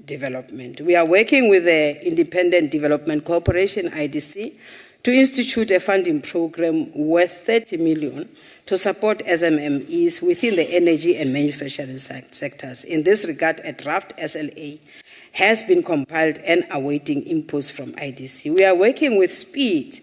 Development. We are working with the Independent Development Corporation, IDC, to institute a funding program worth 30 million to support SMMEs within the energy and manufacturing sectors. In this regard, a draft SLA has been compiled and awaiting inputs from IDC. We are working with speed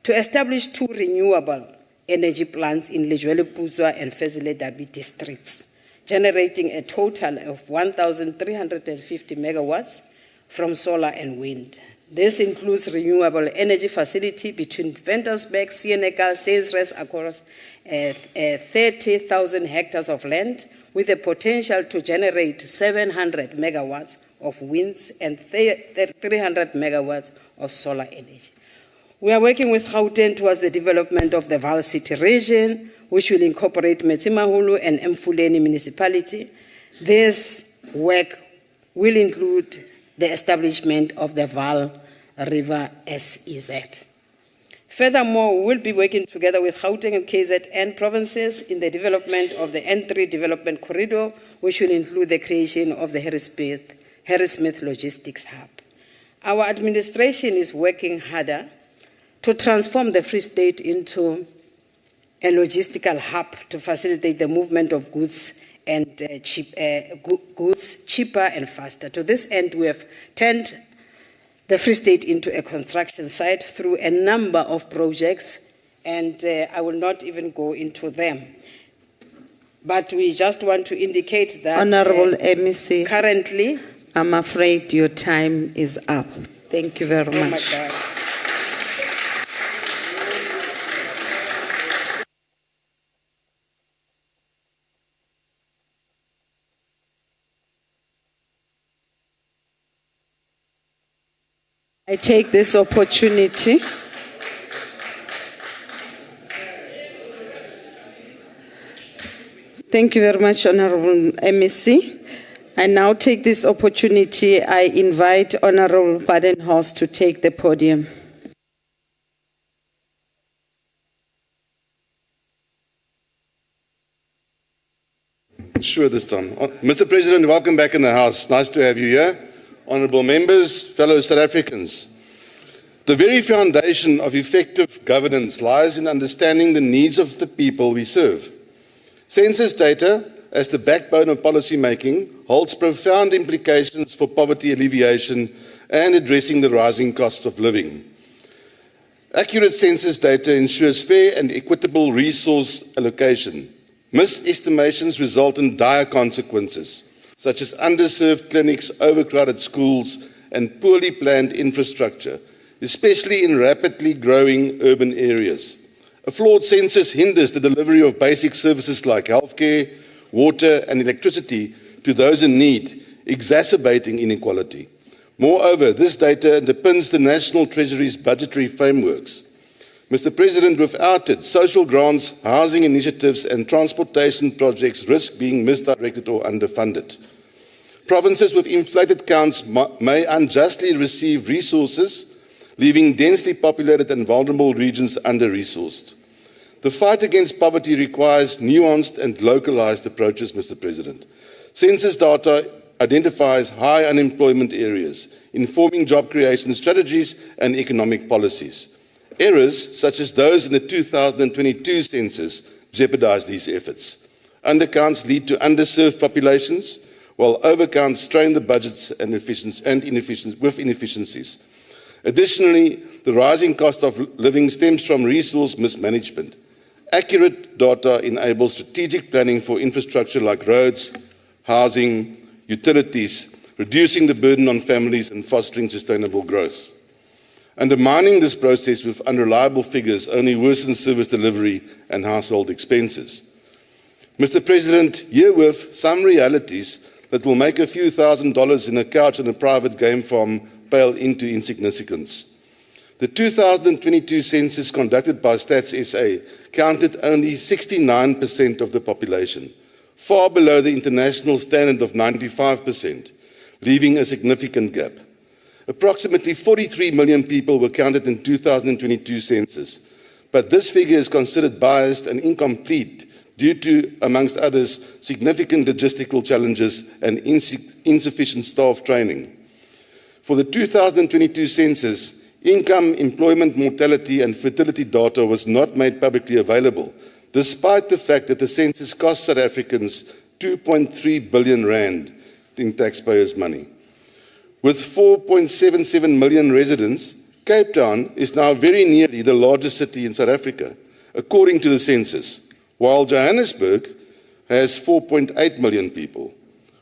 to establish 2 renewable energy plants in Lejwele Putswa and Fezile Dabi districts, generating a total of 1,350 megawatts from solar and wind. This includes renewable energy facility between Ventersburg, Senegal, Stainsres across 30,000 hectares of land, with the potential to generate 700 megawatts of winds and 300 megawatts of solar energy. We are working with Gauteng towards the development of the Vaal City region, which will incorporate Metsimaholo and Mfuleni municipality. This work will include the establishment of the Vaal River SEZ. Furthermore, we will be working together with Gauteng and KZN provinces in the development of the N3 development corridor, which will include the creation of the Harrismith Logistics Hub. Our administration is working harder to transform the Free State into a logistical hub to facilitate the movement of goods and goods cheaper and faster. To this end, we have turned the Free State into a construction site through a number of projects, and I will not even go into them. But we just want to indicate that Honorable MEC, currently, I'm afraid your time is up. Thank you very oh my much. God. I take this opportunity Thank you very much, Honorable MEC. I now take this opportunity, I invite Honorable Badenhorst to take the podium. Sure, this time. Mr. President, welcome back in the House. Nice to have you here. Honourable members, fellow South Africans. The very foundation of effective governance lies in understanding the needs of the people we serve. Census data, as the backbone of policy making, holds profound implications for poverty alleviation and addressing the rising costs of living. Accurate census data ensures fair and equitable resource allocation. Misestimations result in dire consequences, such as underserved clinics, overcrowded schools, and poorly planned infrastructure, especially in rapidly growing urban areas. A flawed census hinders the delivery of basic services like healthcare, water, and electricity to those in need, exacerbating inequality. Moreover, this data underpins the National Treasury's budgetary frameworks. Mr. President, without it, social grants, housing initiatives, and transportation projects risk being misdirected or underfunded. Provinces with inflated counts may unjustly receive resources, leaving densely populated and vulnerable regions under-resourced. The fight against poverty requires nuanced and localized approaches, Mr. President. Census data identifies high unemployment areas, informing job creation strategies and economic policies. Errors, such as those in the 2022 census, jeopardize these efforts. Undercounts lead to underserved populations, while overcounts strain the budgets and inefficiencies. Additionally, the rising cost of living stems from resource mismanagement. Accurate data enables strategic planning for infrastructure like roads, housing, utilities, reducing the burden on families and fostering sustainable growth. Undermining this process with unreliable figures only worsens service delivery and household expenses. Mr. President, herewith some realities that will make a few $1,000s in a couch on a private game farm pale into insignificance. The 2022 census conducted by Stats SA counted only 69% of the population, far below the international standard of 95%, leaving a significant gap. Approximately 43 million people were counted in 2022 census, but this figure is considered biased and incomplete due to, amongst others, significant logistical challenges and insufficient staff training. For the 2022 census, income, employment, mortality, and fertility data was not made publicly available, despite the fact that the census cost South Africans 2.3 billion rand in taxpayers' money. With 4.77 million residents, Cape Town is now very nearly the largest city in South Africa, according to the census, while Johannesburg has 4.8 million people.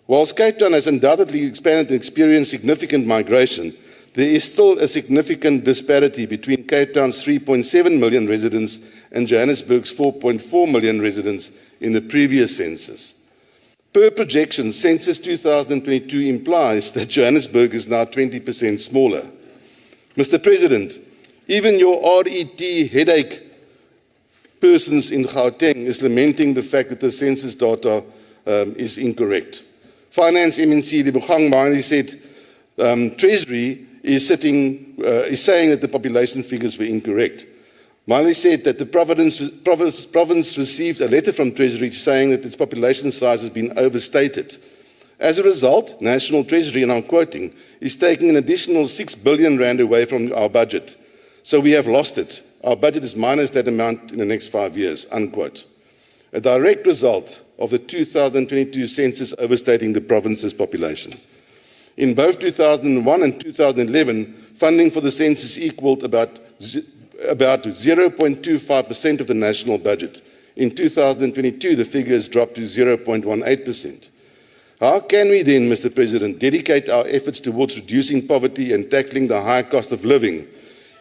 Whilst Cape Town has undoubtedly expanded and experienced significant migration, there is still a significant disparity between Cape Town's 3.7 million residents and Johannesburg's 4.4 million residents in the previous census. Per projection, Census 2022 implies that Johannesburg is now 20% smaller. Mr. President, even your RET headache persons in Gauteng is lamenting the fact that the census data is incorrect. Finance MNC Lebogang Mali said Treasury is saying that the population figures were incorrect. Mali said that the province received a letter from Treasury saying that its population size has been overstated. As a result, National Treasury, and I'm quoting, is taking an additional 6 billion rand away from our budget. So we have lost it. Our budget is minus that amount in the next 5 years, unquote. A direct result of the 2022 census overstating the province's population. In both 2001 and 2011, funding for the census equaled about 0.25% of the national budget. In 2022, the figures dropped to 0.18%. How can we then, Mr. President, dedicate our efforts towards reducing poverty and tackling the high cost of living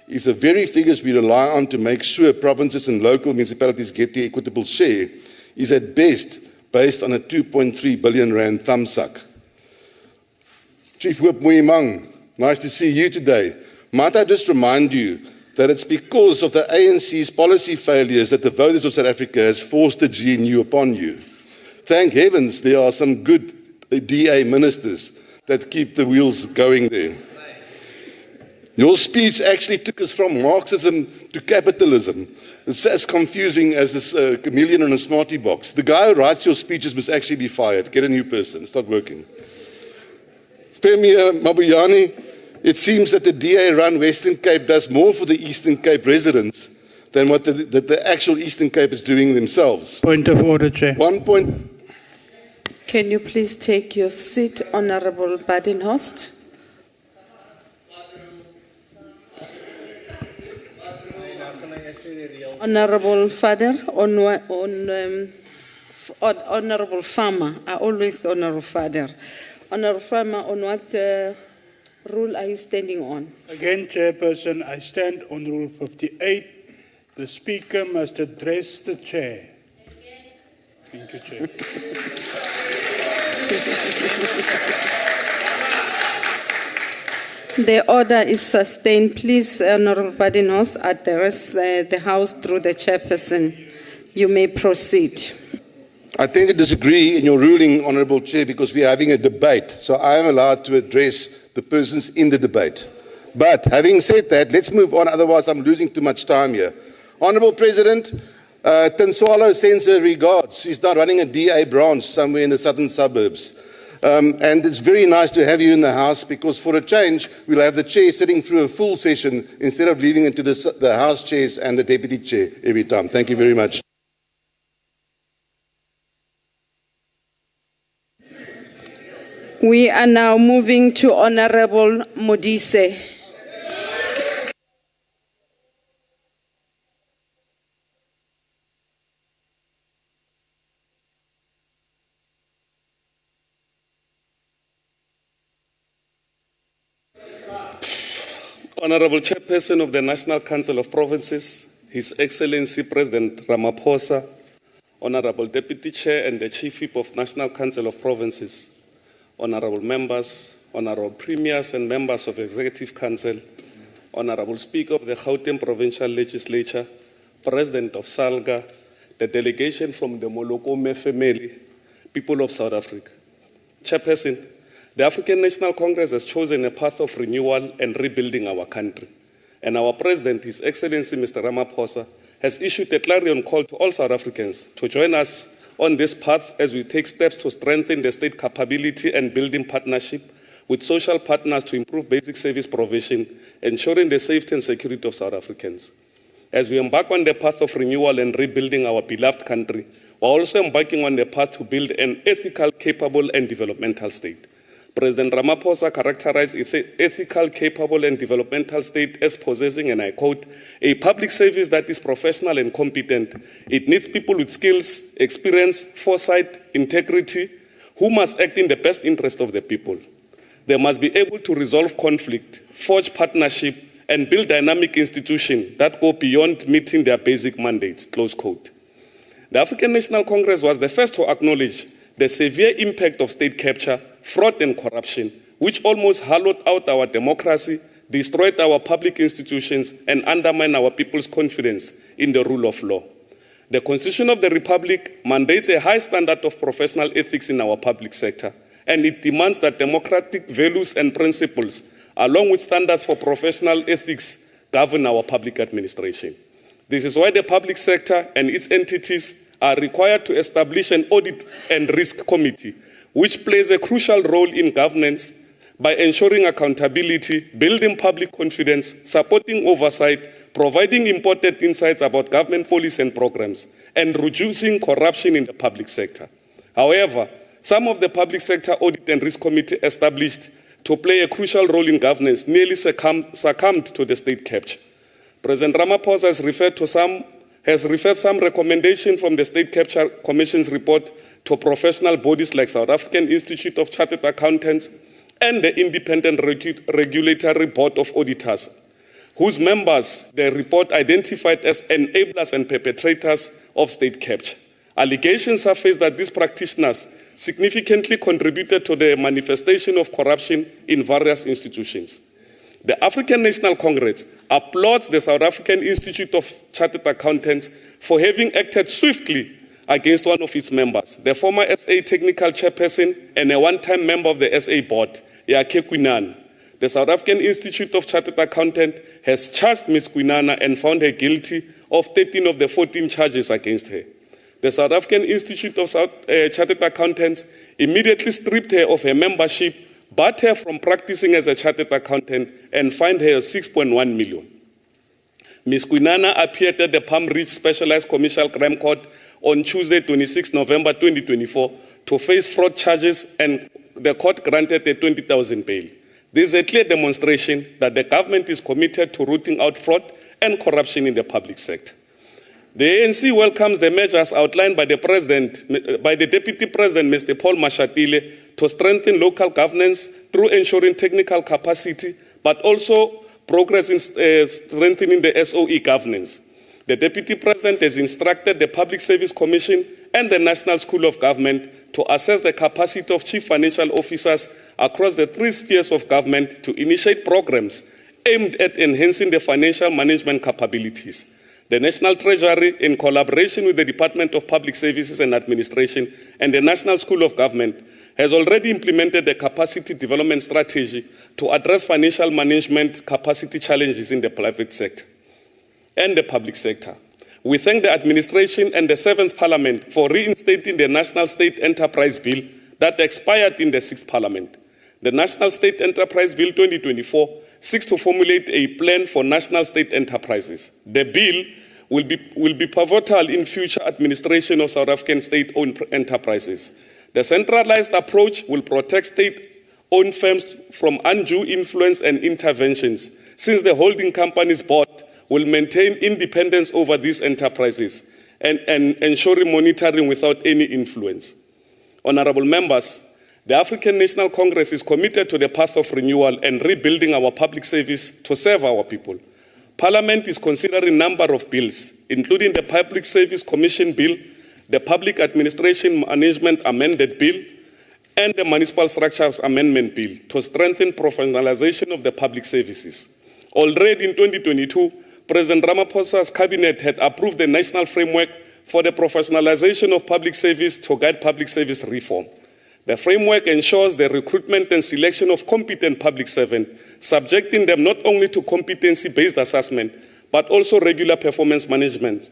if the very figures we rely on to make sure provinces and local municipalities get the equitable share is at best based on a 2.3 billion rand thumbsuck? Chief Whip Muimang, nice to see you today. Might I just remind you that it's because of the ANC's policy failures that the voters of South Africa has forced the GNU upon you. Thank heavens there are some good DA ministers that keep the wheels going there. Your speech actually took us from Marxism to capitalism. It's as confusing as this chameleon in a smarty box. The guy who writes your speeches must actually be fired. Get a new person. Start working. Premier Mabuyane, it seems that the DA-run Western Cape does more for the Eastern Cape residents than what the actual Eastern Cape is doing themselves. Point of order, Chair. Can you please take your seat, Honorable Badenhorst? Honorable Father, Honorable Farmer, I always Honorable Father. Honorable Farmer, on what rule are you standing on? Again, Chairperson, I stand on Rule 58. The Speaker must address the Chair. Thank you, Chair. The order is sustained. Please, Honorable Badenhorst, address the House through the Chairperson. You may proceed. I tend to disagree in your ruling, Honourable Chair, because we are having a debate. So I am allowed to address the persons in the debate. But having said that, let's move on, otherwise I'm losing too much time here. Honourable President, Tinswalo sends her regards. She's now running a DA branch somewhere in the southern suburbs. And it's very nice to have you in the House because for a change, we'll have the Chair sitting through a full session instead of leaving it to the House Chairs and the Deputy Chair every time. Thank you very much. We are now moving to Honorable Modise. Honorable Chairperson of the National Council of Provinces, His Excellency President Ramaphosa, Honorable Deputy Chair and the Chief Whip of National Council of Provinces, Honorable Members, Honorable Premiers and Members of Executive Council, Honorable Speaker of the Gauteng Provincial Legislature, President of SALGA, the delegation from the Molokome family, people of South Africa. Chairperson, the African National Congress has chosen a path of renewal and rebuilding our country. And our President, His Excellency Mr. Ramaphosa, has issued a clarion call to all South Africans to join us on this path as we take steps to strengthen the state capability and building partnership with social partners to improve basic service provision, ensuring the safety and security of South Africans. As we embark on the path of renewal and rebuilding our beloved country, we're also embarking on the path to build an ethical, capable, and developmental state. President Ramaphosa characterized ethical, capable, and developmental state as possessing, and I quote, a public service that is professional and competent. It needs people with skills, experience, foresight, integrity, who must act in the best interest of the people. They must be able to resolve conflict, forge partnership, and build dynamic institutions that go beyond meeting their basic mandates, close quote. The African National Congress was the first to acknowledge the severe impact of state capture, fraud and corruption, which almost hollowed out our democracy, destroyed our public institutions, and undermined our people's confidence in the rule of law. The Constitution of the Republic mandates a high standard of professional ethics in our public sector, and it demands that democratic values and principles, along with standards for professional ethics, govern our public administration. This is why the public sector and its entities are required to establish an audit and risk committee, which plays a crucial role in governance by ensuring accountability, building public confidence, supporting oversight, providing important insights about government policies and programs, and reducing corruption in the public sector. However, some of the public sector audit and risk committee established to play a crucial role in governance nearly succumbed to the state capture. President Ramaphosa has referred some recommendation from the State Capture Commission's report to professional bodies like South African Institute of Chartered Accountants and the Independent Regulatory Board of Auditors, whose members the report identified as enablers and perpetrators of state capture. Allegations surfaced that these practitioners significantly contributed to the manifestation of corruption in various institutions. The African National Congress applauds the South African Institute of Chartered Accountants for having acted swiftly against one of its members, the former SA technical chairperson and a one-time member of the SA board, Yake Kwinana. The South African Institute of Chartered Accountants has charged Ms. Kwinana and found her guilty of 13 of the 14 charges against her. The South African Institute of Chartered Accountants immediately stripped her of her membership, barred her from practicing as a chartered accountant, and fined her 6.1 million. Ms. Kwinana appeared at the Palm Ridge Specialized Commercial Crime Court on Tuesday, 26 November 2024, to face fraud charges, and the court granted a 20,000 bail. This is a clear demonstration that the government is committed to rooting out fraud and corruption in the public sector. The ANC welcomes the measures outlined by the Deputy President, Mr. Paul Mashatile, to strengthen local governance through ensuring technical capacity, but also progress in strengthening the SOE governance. The Deputy President has instructed the Public Service Commission and the National School of Government to assess the capacity of chief financial officers across the 3 spheres of government to initiate programs aimed at enhancing the financial management capabilities. The National Treasury, in collaboration with the Department of Public Services and Administration and the National School of Government, has already implemented a capacity development strategy to address financial management capacity challenges in the private sector and the public sector. We thank the administration and the 7th Parliament for reinstating the National State Enterprise Bill that expired in the 6th Parliament. The National State Enterprise Bill 2024 seeks to formulate a plan for national state enterprises. The bill will be pivotal in future administration of South African state-owned enterprises. The centralized approach will protect state-owned firms from undue influence and interventions, since the holding company's board will maintain independence over these enterprises and ensuring monitoring without any influence. Honorable members, the African National Congress is committed to the path of renewal and rebuilding our public service to serve our people. Parliament is considering a number of bills, including the Public Service Commission Bill, the Public Administration Management Amended Bill, and the Municipal Structures Amendment Bill to strengthen professionalization of the public services. Already in 2022, President Ramaphosa's cabinet had approved the national framework for the professionalization of public service to guide public service reform. The framework ensures the recruitment and selection of competent public servants, subjecting them not only to competency-based assessment, but also regular performance management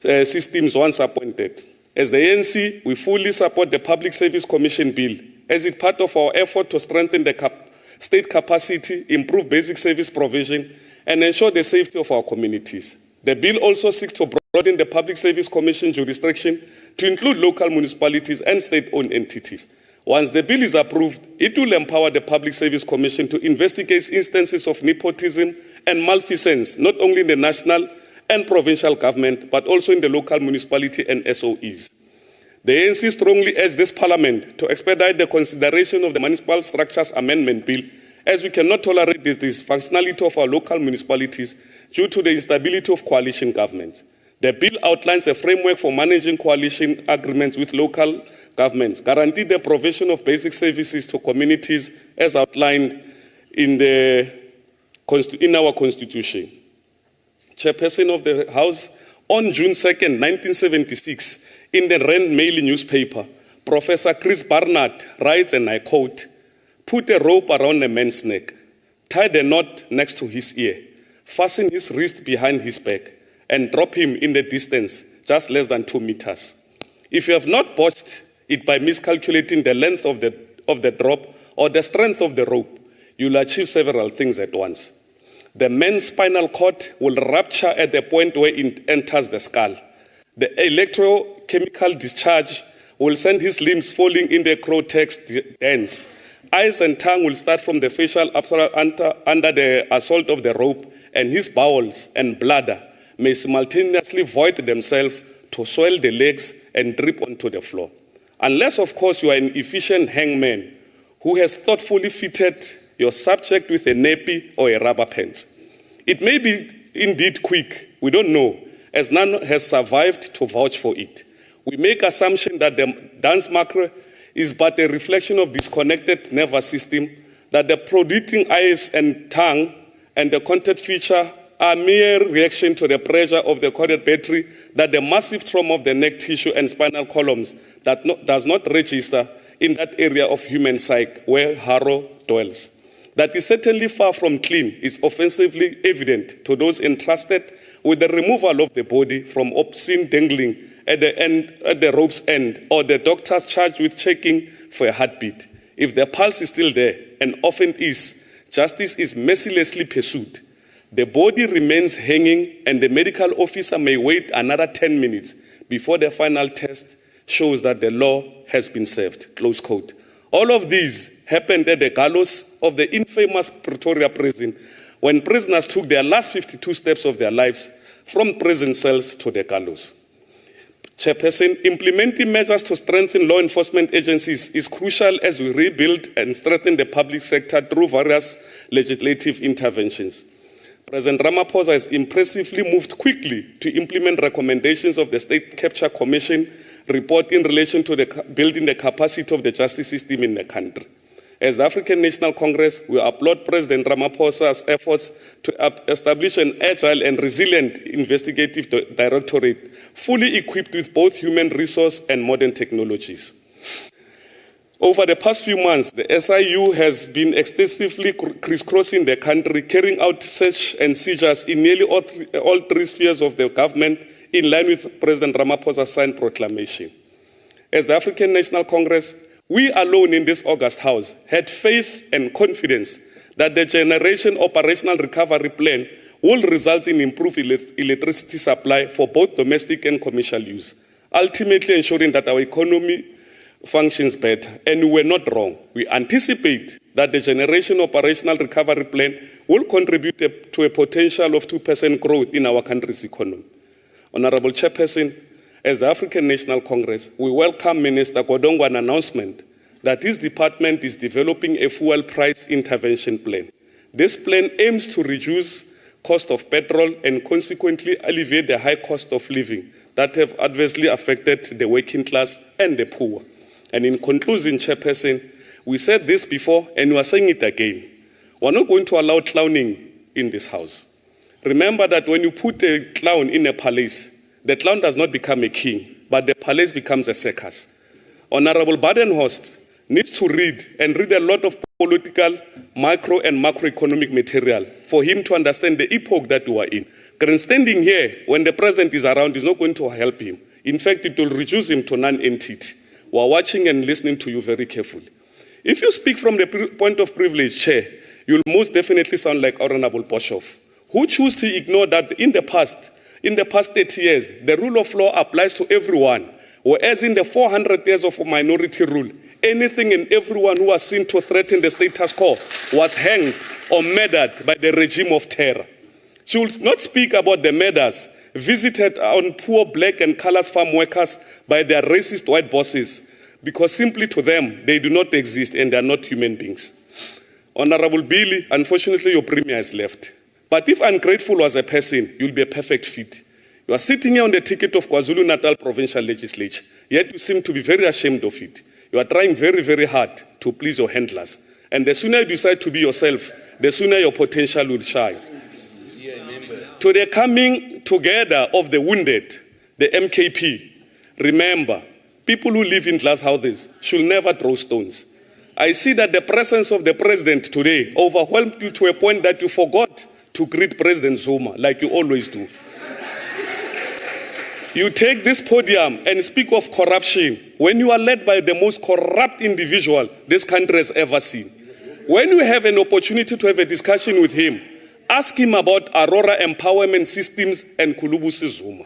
systems once appointed. As the ANC, we fully support the Public Service Commission Bill as it's part of our effort to strengthen the state capacity, improve basic service provision, and ensure the safety of our communities. The bill also seeks to broaden the Public Service Commission jurisdiction to include local municipalities and state-owned entities. Once the bill is approved, it will empower the Public Service Commission to investigate instances of nepotism and malfeasance, not only in the national and provincial government, but also in the local municipality and SOEs. The ANC strongly urges this Parliament to expedite the consideration of the Municipal Structures Amendment Bill, as we cannot tolerate the dysfunctionality of our local municipalities due to the instability of coalition governments. The bill outlines a framework for managing coalition agreements with local governments, guarantee the provision of basic services to communities as outlined in our Constitution. Chairperson of the House, on June 2nd, 1976, in the Rand Mail newspaper, Professor Chris Barnard writes, and I quote, "Put a rope around a man's neck, tie the knot next to his ear, fasten his wrist behind his back, and drop him in the distance, just less than 2 meters. If you have not botched it by miscalculating the length of the drop or the strength of the rope, you'll achieve several things at once. The man's spinal cord will rupture at the point where it enters the skull. The electrochemical discharge will send his limbs falling in the cortex dense. Eyes and tongue will start from the facial under the assault of the rope, and his bowels and bladder may simultaneously void themselves to swell the legs and drip onto the floor. Unless, of course, you are an efficient hangman who has thoughtfully fitted your subject with a nappy or a rubber pants. It may be indeed quick, we don't know, as none has survived to vouch for it. We make assumption that the dance macro is but a reflection of disconnected nervous system, that the protruding eyes and tongue and the contact feature are mere reaction to the pressure of the corded battery, that the massive trauma of the neck tissue and spinal columns does not register in that area of human psyche where Harrow dwells. That is certainly far from clean is offensively evident to those entrusted with the removal of the body from obscene dangling at the rope's end, or the doctors charged with checking for a heartbeat. If the pulse is still there, and often is, justice is mercilessly pursued. The body remains hanging, and the medical officer may wait another 10 minutes before the final test shows that the law has been served. Close quote. All of these happened at the gallows of the infamous Pretoria prison, when prisoners took their last 52 steps of their lives from prison cells to the gallows. Chairperson, implementing measures to strengthen law enforcement agencies is crucial as we rebuild and strengthen the public sector through various legislative interventions. President Ramaphosa has impressively moved quickly to implement recommendations of the State Capture Commission report in relation to building the capacity of the justice system in the country. As the African National Congress, we applaud President Ramaphosa's efforts to establish an agile and resilient investigative directorate, fully equipped with both human resource and modern technologies. Over the past few months, the SIU has been extensively crisscrossing the country, carrying out search and seizures in nearly all three spheres of the government, in line with President Ramaphosa's signed proclamation. As the African National Congress, we alone in this August House had faith and confidence that the Generation Operational Recovery Plan will result in improved electricity supply for both domestic and commercial use, ultimately ensuring that our economy functions better. And we were not wrong. We anticipate that the Generation Operational Recovery Plan will contribute to a potential of 2% growth in our country's economy. Honorable Chairperson, as the African National Congress, we welcome Minister Godongwa's announcement that his department is developing a fuel price intervention plan. This plan aims to reduce cost of petrol and consequently alleviate the high cost of living that have adversely affected the working class and the poor. And in conclusion, Chairperson, we said this before and we are saying it again. We're not going to allow clowning in this house. Remember that when you put a clown in a palace, the clown does not become a king, but the palace becomes a circus. Honorable Badenhorst needs to read a lot of political, micro and macroeconomic material for him to understand the epoch that we are in. Grandstanding here when the president is around is not going to help him. In fact, it will reduce him to non-entity. We are watching and listening to you very carefully. If you speak from the point of privilege, Chair, you'll most definitely sound like Honorable Boshoff, who choose to ignore that in the past 30 years, the rule of law applies to everyone, whereas in the 400 years of minority rule, anything and everyone who was seen to threaten the status quo was hanged or murdered by the regime of terror. She will not speak about the murders visited on poor black and colored farm workers by their racist white bosses, because simply to them, they do not exist and they are not human beings. Honorable Billy, unfortunately, your premier has left. But if ungrateful was a person, you'll be a perfect fit. You are sitting here on the ticket of KwaZulu-Natal Provincial Legislature, yet you seem to be very ashamed of it. You are trying very, very hard to please your handlers. And the sooner you decide to be yourself, the sooner your potential will shine. To the coming together of the wounded, the NCOP, remember, people who live in glass houses should never throw stones. I see that the presence of the president today overwhelmed you to a point that you forgot to greet President Zuma like you always do. You take this podium and speak of corruption when you are led by the most corrupt individual this country has ever seen. When you have an opportunity to have a discussion with him, ask him about Aurora Empowerment Systems and Kulubusi Zuma.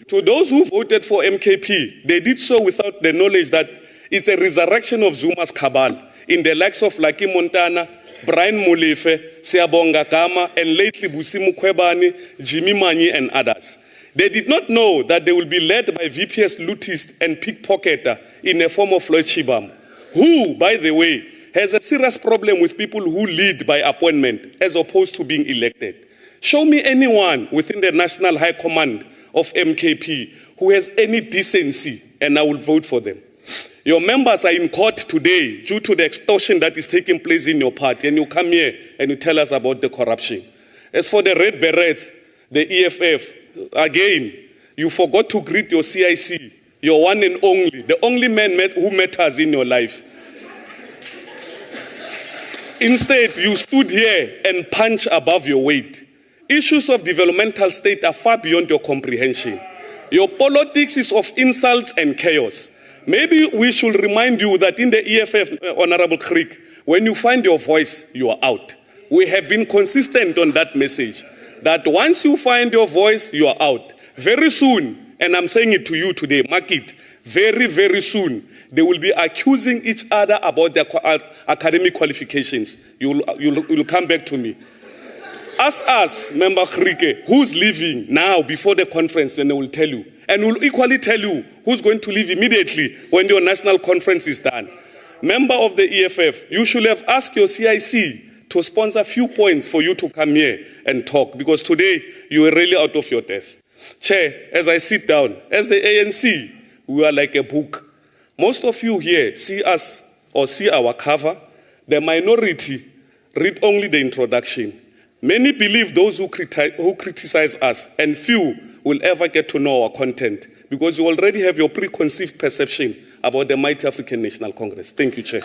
To those who voted for MKP, they did so without the knowledge that it's a resurrection of Zuma's cabal in the likes of Lucky Montana, Brian Molefe, Siabonga Gama, and lately Busimu Kwebani, Jimmy Manyi, and others. They did not know that they will be led by VPS lootist and pickpocketer in the form of Floyd Shibam, who, by the way, has a serious problem with people who lead by appointment as opposed to being elected. Show me anyone within the National High Command of MKP who has any decency, and I will vote for them. Your members are in court today due to the extortion that is taking place in your party, and you come here and you tell us about the corruption. As for the Red Berets, the EFF, again, you forgot to greet your CIC, your one and only, the only man who matters in your life. Instead, you stood here and punched above your weight. Issues of developmental state are far beyond your comprehension. Your politics is of insults and chaos. Maybe we should remind you that in the EFF, Honorable Creek, when you find your voice, you are out. We have been consistent on that message, that once you find your voice, you are out. Very soon, and I'm saying it to you today, mark it, very, very soon, they will be accusing each other about their academic qualifications. You'll come back to me. Ask us, Member Krike, who's leaving now before the conference, and they will tell you. And we'll equally tell you who's going to leave immediately when your national conference is done. Member of the EFF, you should have asked your CIC to sponsor a few points for you to come here and talk, because today you are really out of your depth. Chair, as I sit down, as the ANC, we are like a book. Most of you here see us or see our cover. The minority read only the introduction. Many believe those who criticize us, and few will ever get to know our content, because you already have your preconceived perception about the mighty African National Congress. Thank you, Chair.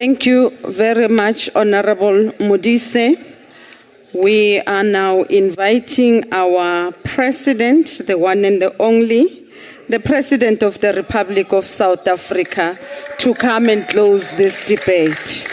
Thank you very much, Honorable Modise. We are now inviting our President, the one and the only, the President of the Republic of South Africa, to come and close this debate.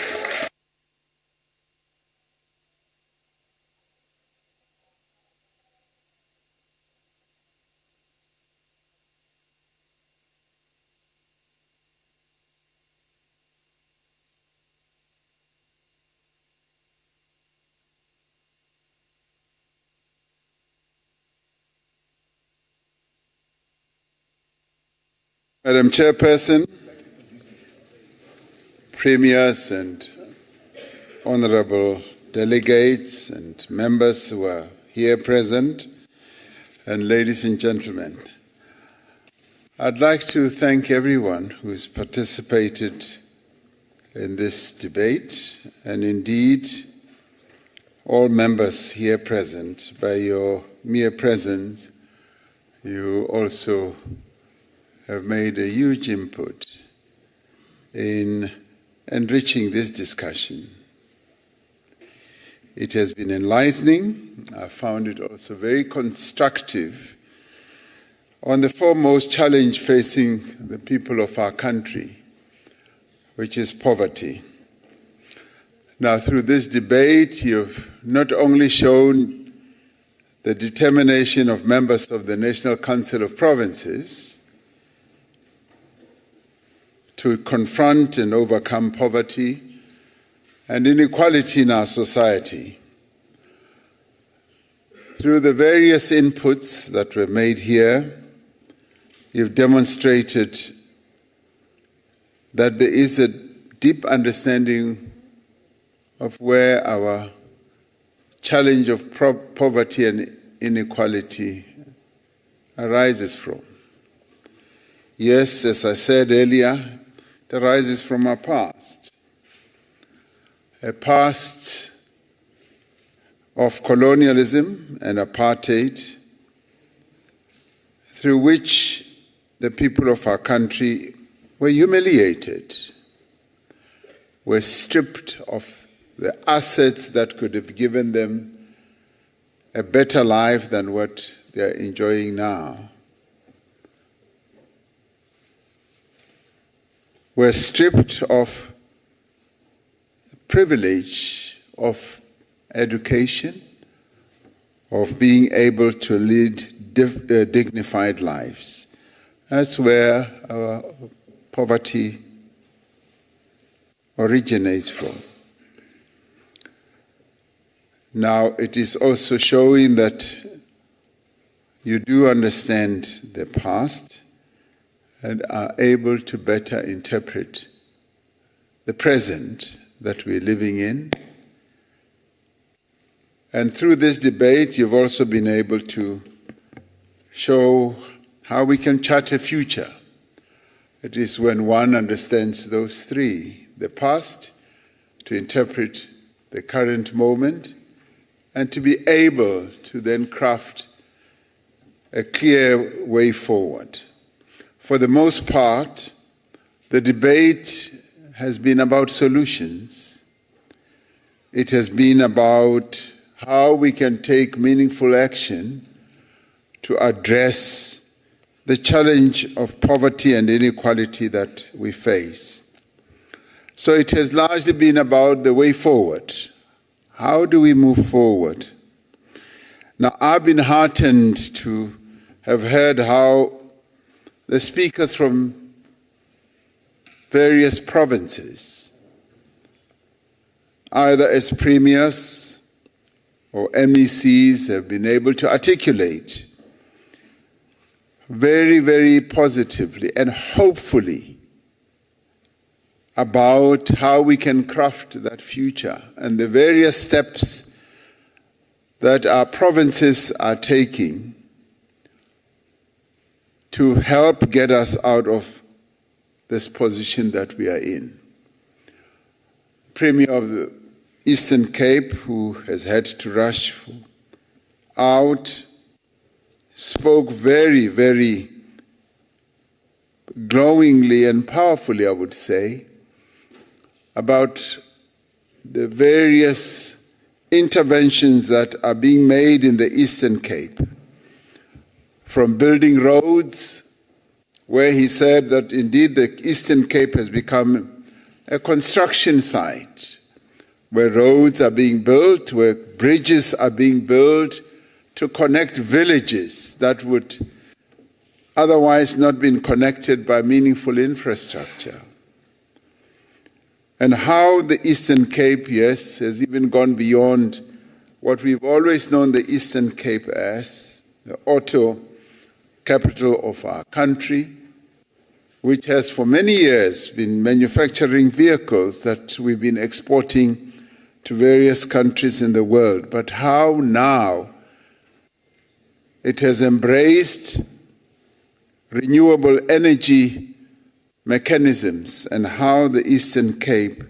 Madam Chairperson, Premiers and honorable delegates and members who are here present, and ladies and gentlemen, I'd like to thank everyone who has participated in this debate, and indeed all members here present. By your mere presence, you also have made a huge input in enriching this discussion. It has been enlightening. I found it also very constructive on the foremost challenge facing the people of our country, which is poverty. Now, through this debate, you've not only shown the determination of members of the National Council of Provinces to confront and overcome poverty and inequality in our society. Through the various inputs that were made here, you've demonstrated that there is a deep understanding of where our challenge of poverty and inequality arises from. Yes, as I said earlier, it arises from our past. a past of colonialism and apartheid through which the people of our country were humiliated, were stripped of the assets that could have given them a better life than what they are enjoying now. Were stripped of the privilege of education, of being able to lead dignified lives. That's where our poverty originates from. Now, it is also showing that you do understand the past and are able to better interpret the present that we're living in. And through this debate, you've also been able to show how we can chart a future. It is when one understands those three: the past, to interpret the current moment, and to be able to then craft a clear way forward. For the most part, the debate has been about solutions. It has been about how we can take meaningful action to address the challenge of poverty and inequality that we face. So it has largely been about the way forward. How do we move forward? Now, I've been heartened to have heard how the speakers from various provinces, either as premiers or MECs, have been able to articulate very, very positively and hopefully about how we can craft that future and the various steps that our provinces are taking to help get us out of this position that we are in. Premier of the Eastern Cape, who has had to rush out, spoke very, very glowingly and powerfully, I would say, about the various interventions that are being made in the Eastern Cape, from building roads, where he said that indeed the Eastern Cape has become a construction site, where roads are being built, where bridges are being built to connect villages that would otherwise not been connected by meaningful infrastructure. And how the Eastern Cape, yes, has even gone beyond what we've always known the Eastern Cape as, the auto capital of our country, which has for many years been manufacturing vehicles that we've been exporting to various countries in the world. But how now it has embraced renewable energy mechanisms, and how the Eastern Cape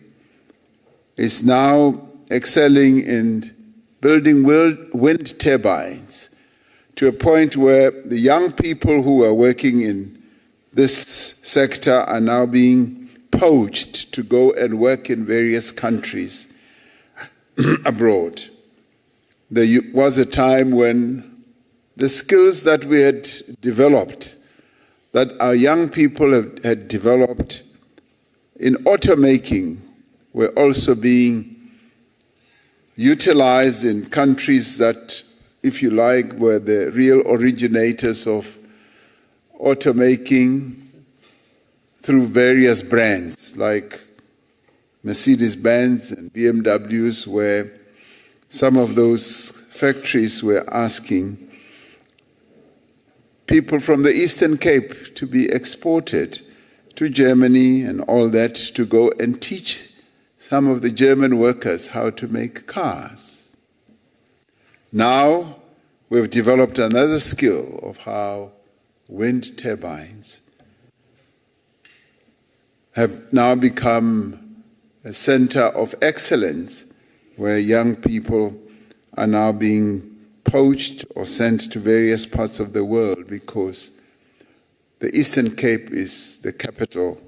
is now excelling in building wind turbines to a point where the young people who are working in this sector are now being poached to go and work in various countries abroad. There was a time when the skills that we had developed, that our young people had developed in automaking, were also being utilized in countries that, if you like, were the real originators of automaking through various brands like Mercedes-Benz and BMWs, where some of those factories were asking people from the Eastern Cape to be exported to Germany and all that, to go and teach some of the German workers how to make cars. Now we've developed another skill of how wind turbines have now become a center of excellence where young people are now being poached or sent to various parts of the world because the Eastern Cape is the capital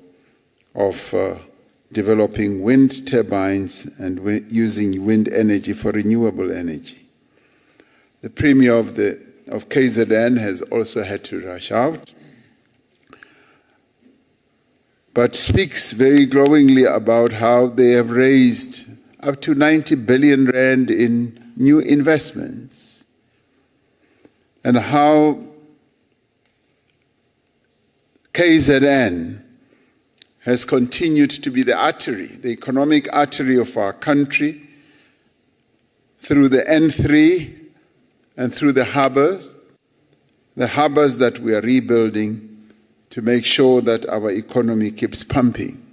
of developing wind turbines and using wind energy for renewable energy. The Premier of KZN has also had to rush out, but speaks very glowingly about how they have raised up to 90 billion rand in new investments, and how KZN has continued to be the artery, the economic artery of our country, through the N3 and through the harbors that we are rebuilding to make sure that our economy keeps pumping.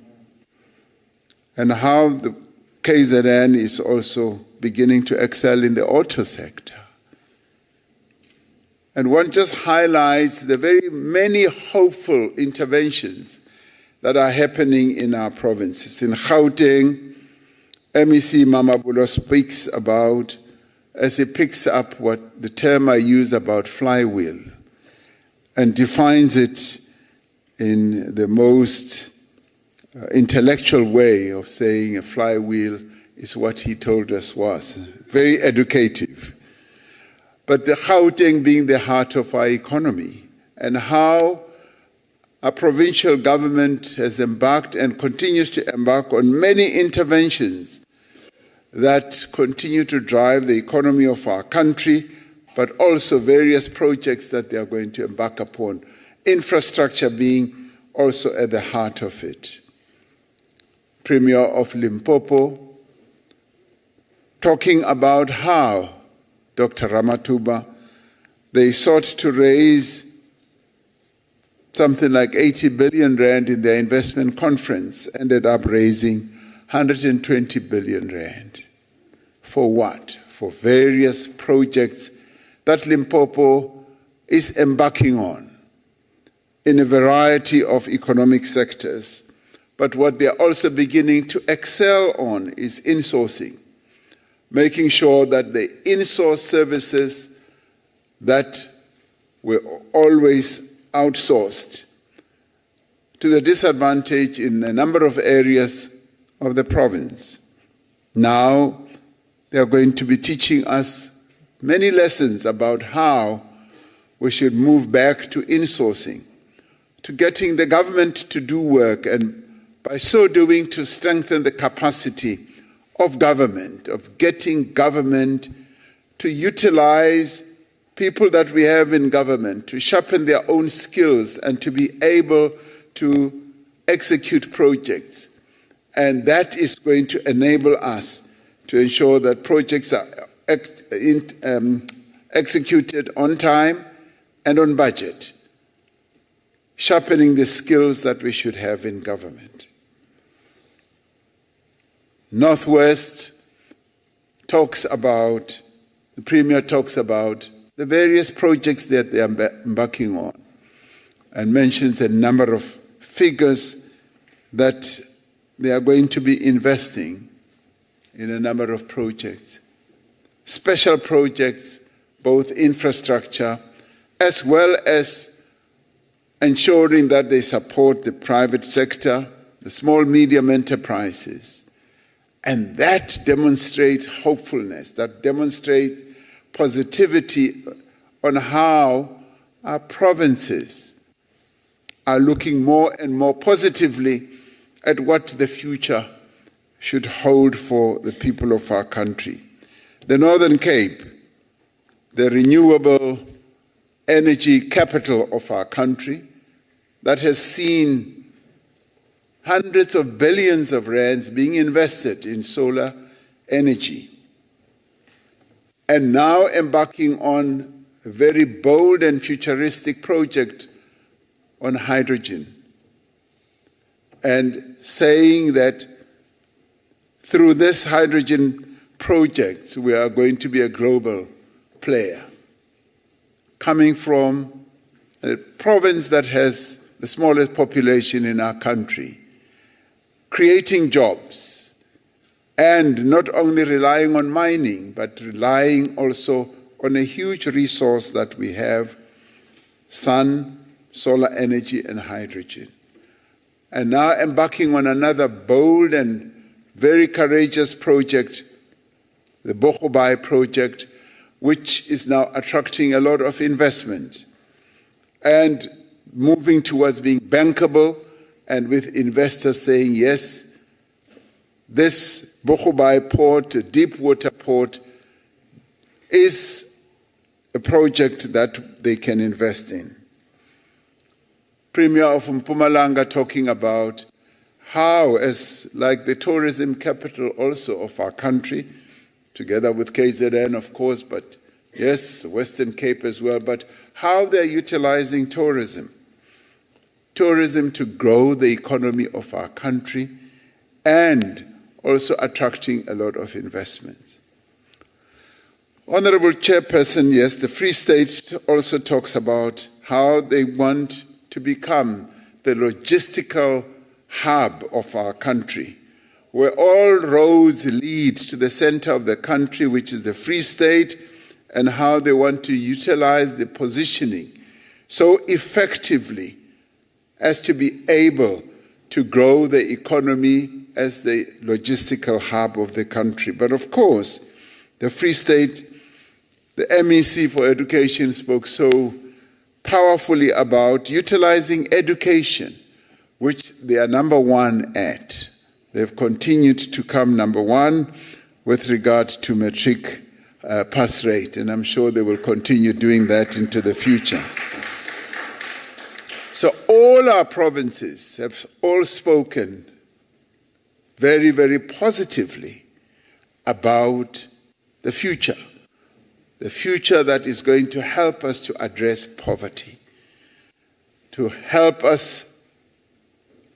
And how the KZN is also beginning to excel in the auto sector. And one just highlights the very many hopeful interventions that are happening in our provinces. In Gauteng, MEC Mamabulo speaks about, as he picks up what the term I use about flywheel, and defines it in the most intellectual way of saying a flywheel is what he told us was. Very educative. But the Gauteng being the heart of our economy, and how our provincial government has embarked and continues to embark on many interventions that continue to drive the economy of our country, but also various projects that they are going to embark upon, infrastructure being also at the heart of it. Premier of Limpopo, talking about how Dr. Ramathuba, they sought to raise something like 80 billion rand in their investment conference, ended up raising 120 billion rand. For what? For various projects that Limpopo is embarking on in a variety of economic sectors. But what they're also beginning to excel on is insourcing, making sure that the in-source services that were always outsourced to the disadvantage in a number of areas of the province. Now they are going to be teaching us many lessons about how we should move back to insourcing, to getting the government to do work, and by so doing to strengthen the capacity of government, of getting government to utilize people that we have in government, to sharpen their own skills and to be able to execute projects. And that is going to enable us to ensure that projects are executed on time and on budget, sharpening the skills that we should have in government. Northwest talks about, the Premier talks about the various projects that they are embarking on, and mentions a number of figures that they are going to be investing in a number of projects, special projects, both infrastructure, as well as ensuring that they support the private sector, the small, medium enterprises. And that demonstrates hopefulness, that demonstrates positivity on how our provinces are looking more and more positively at what the future should hold for the people of our country. The Northern Cape, the renewable energy capital of our country, that has seen hundreds of billions of rands being invested in solar energy, and now embarking on a very bold and futuristic project on hydrogen, and saying that through this hydrogen project we are going to be a global player, coming from a province that has the smallest population in our country, creating jobs, and not only relying on mining, but relying also on a huge resource that we have, sun, solar energy, and hydrogen. And now embarking on another bold and very courageous project, the Bogobai project, which is now attracting a lot of investment and moving towards being bankable, and with investors saying, yes, this Bogobai port, a deep water port, is a project that they can invest in. Premier of Mpumalanga talking about how, as like the tourism capital also of our country, together with KZN, of course, but yes, Western Cape as well, but how they're utilizing tourism to grow the economy of our country and also attracting a lot of investments. Honorable Chairperson, yes, the Free State also talks about how they want to become the logistical hub of our country, where all roads lead to the center of the country, which is the Free State, and how they want to utilize the positioning so effectively as to be able to grow the economy as the logistical hub of the country. But of course, the Free State, the MEC for Education spoke so powerfully about utilizing education, which they are number one at. They've continued to come number one with regard to matric pass rate, and I'm sure they will continue doing that into the future. So all our provinces have all spoken very, very positively about the future that is going to help us to address poverty, to help us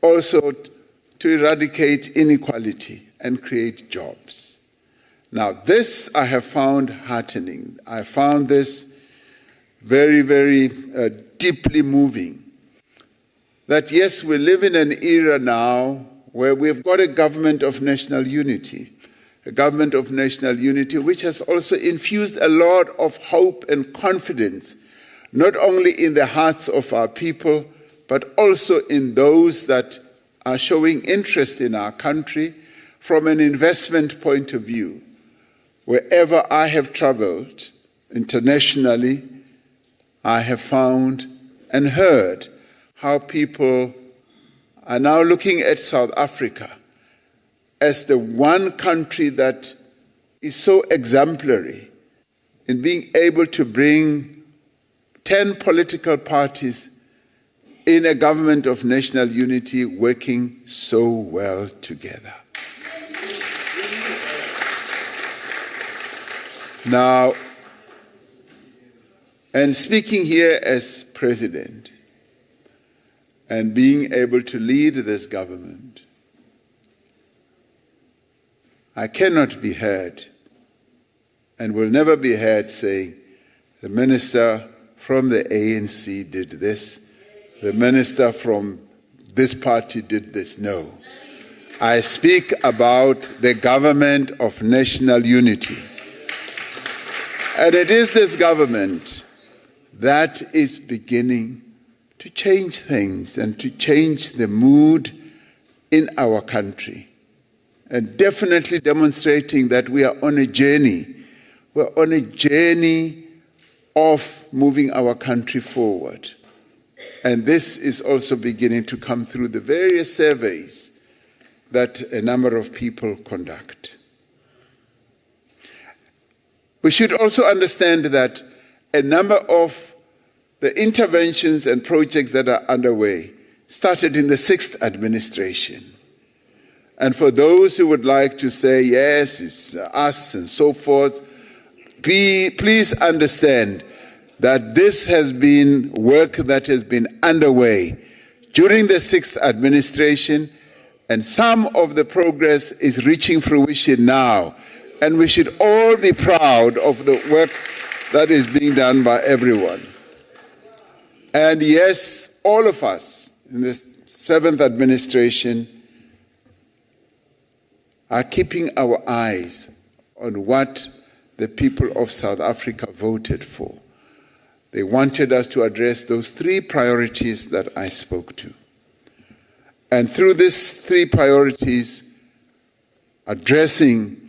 also to eradicate inequality and create jobs. Now, this I have found heartening. I found this very, very deeply moving. That yes, we live in an era now where we've got a government of national unity, which has also infused a lot of hope and confidence, not only in the hearts of our people, but also in those that are showing interest in our country from an investment point of view. Wherever I have traveled internationally, I have found and heard how people are now looking at South Africa as the one country that is so exemplary in being able to bring 10 political parties in a government of national unity working so well together. Now, and speaking here as president and being able to lead this government, I cannot be heard and will never be heard saying, the minister from the ANC did this, the minister from this party did this. No. I speak about the government of national unity. And it is this government that is beginning to change things and to change the mood in our country. And definitely demonstrating that we are on a journey. We're on a journey of moving our country forward. And this is also beginning to come through the various surveys that a number of people conduct. We should also understand that a number of the interventions and projects that are underway started in the 6th administration. And for those who would like to say, yes, it's us and so forth, please understand that this has been work that has been underway during the 6th administration, and some of the progress is reaching fruition now. And we should all be proud of the work that is being done by everyone. And yes, all of us in the 7th administration are keeping our eyes on what the people of South Africa voted for. They wanted us to address those three priorities that I spoke to. And through these three priorities, addressing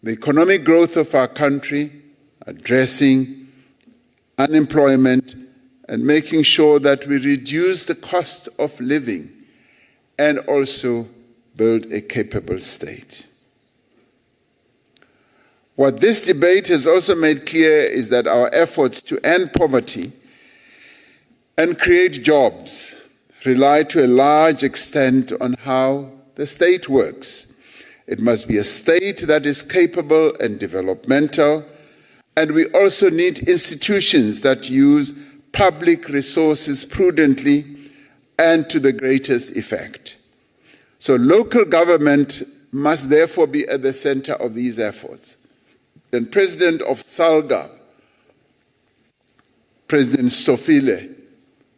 the economic growth of our country, addressing unemployment, and making sure that we reduce the cost of living and also build a capable state. What this debate has also made clear is that our efforts to end poverty and create jobs rely to a large extent on how the state works. It must be a state that is capable and developmental, and we also need institutions that use public resources prudently and to the greatest effect. So local government must therefore be at the center of these efforts. The president of SALGA, President Stofile,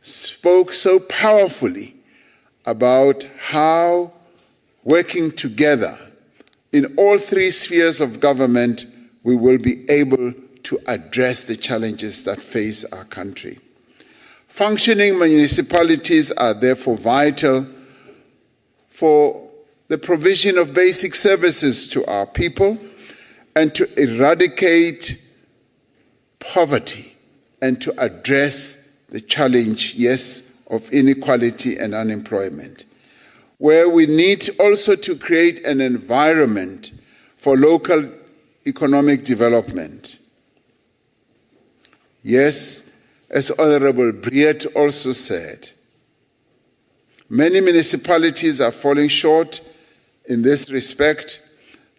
spoke so powerfully about how working together in all three spheres of government, we will be able to address the challenges that face our country. Functioning municipalities are therefore vital for the provision of basic services to our people and to eradicate poverty and to address the challenge, yes, of inequality and unemployment, where we need also to create an environment for local economic development. Yes, as Honorable Briet also said, many municipalities are falling short in this respect,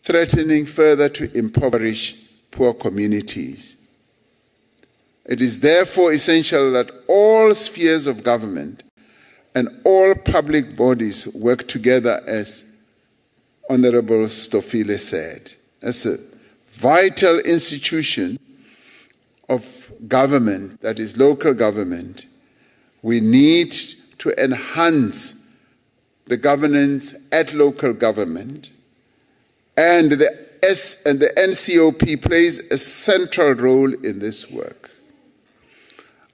threatening further to impoverish poor communities. It is therefore essential that all spheres of government and all public bodies work together, as Honorable Stofile said. As a vital institution of government, that is local government, we need to enhance the governance at local government, and the NCOP plays a central role in this work.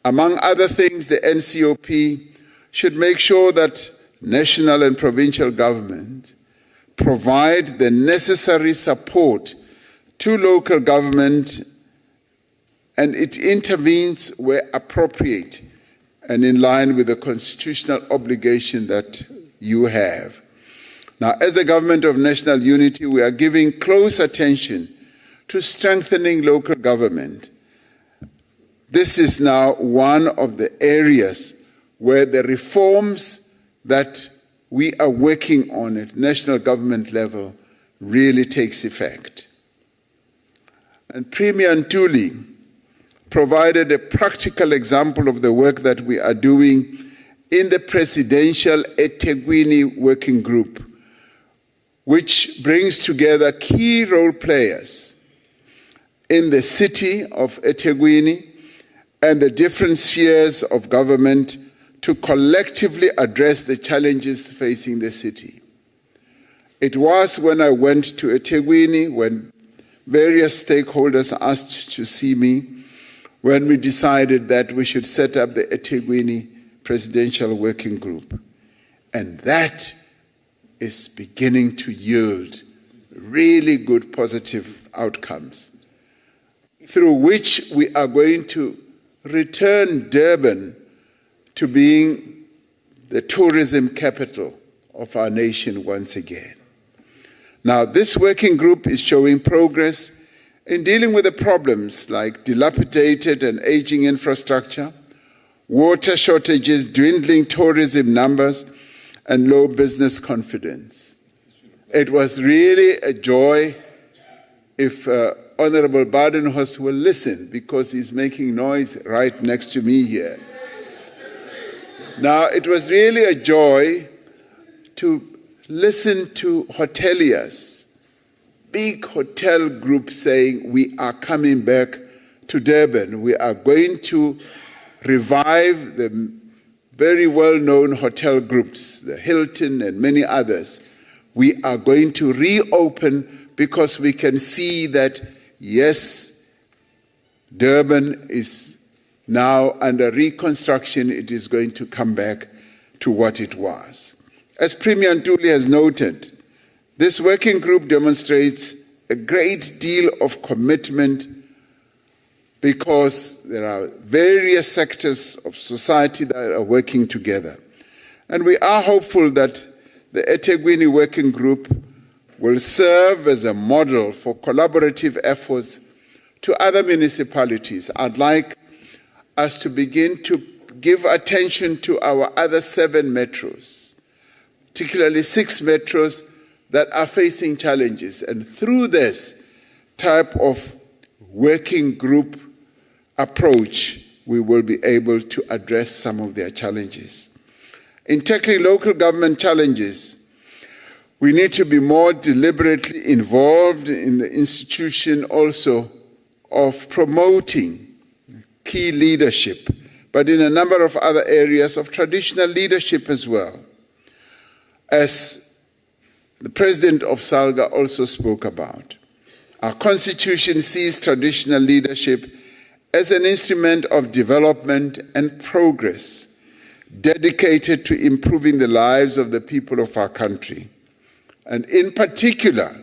Among other things, the NCOP should make sure that national and provincial government provide the necessary support to local government, and it intervenes where appropriate and in line with the constitutional obligation that you have. Now, as the Government of National Unity, we are giving close attention to strengthening local government. This is now one of the areas where the reforms that we are working on at national government level really takes effect. And Premier Ntuli provided a practical example of the work that we are doing in the Presidential eThekwini Working Group, which brings together key role players in the city of eThekwini and the different spheres of government to collectively address the challenges facing the city. It was when I went to eThekwini, when various stakeholders asked to see me, when we decided that we should set up the eThekwini Presidential Working Group. And that is beginning to yield really good positive outcomes, through which we are going to return Durban to being the tourism capital of our nation once again. Now, this working group is showing progress in dealing with the problems like dilapidated and aging infrastructure, water shortages, dwindling tourism numbers, and low business confidence. It was really a joy if Honorable Badenhorst will listen, because he's making noise right next to me here. Now, it was really a joy to listen to hoteliers, big hotel groups saying, we are coming back to Durban. We are going to revive the very well-known hotel groups, the Hilton and many others. we are going to reopen because we can see that, yes, Durban is now under reconstruction. It is going to come back to what it was. As Premier Ntuli has noted, this working group demonstrates a great deal of commitment because there are various sectors of society that are working together. And we are hopeful that the eThekwini Working Group will serve as a model for collaborative efforts to other municipalities. I'd like us to begin to give attention to our other 7 metros, particularly 6 metros that are facing challenges. And through this type of working group approach, we will be able to address some of their challenges. In tackling local government challenges, we need to be more deliberately involved in the institution also of promoting key leadership, but in a number of other areas of traditional leadership as well. As the President of SALGA also spoke about, our Constitution sees traditional leadership as an instrument of development and progress, dedicated to improving the lives of the people of our country. And in particular,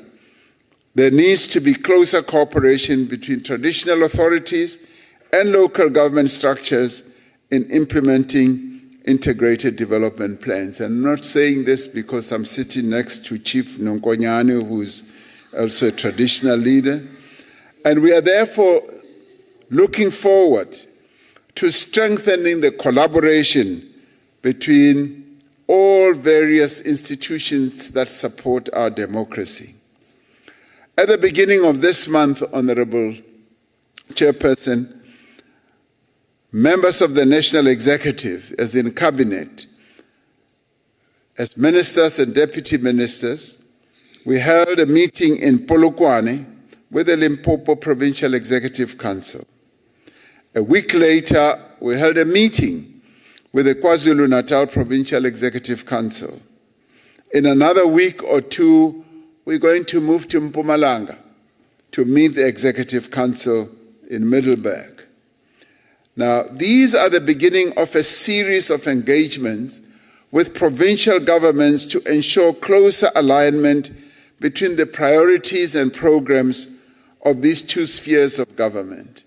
there needs to be closer cooperation between traditional authorities and local government structures in implementing integrated development plans. And I'm not saying this because I'm sitting next to Chief Nonkonyane, who's also a traditional leader. And we are therefore looking forward to strengthening the collaboration between all various institutions that support our democracy. At the beginning of this month, Honorable Chairperson, members of the National Executive, as in Cabinet, as ministers and deputy ministers, we held a meeting in Polokwane with the Limpopo Provincial Executive Council. A week later, we held a meeting with the KwaZulu-Natal Provincial Executive Council. In another week or two, we're going to move to Mpumalanga to meet the Executive Council in Middleburg. Now, these are the beginning of a series of engagements with provincial governments to ensure closer alignment between the priorities and programs of these 2 spheres of government.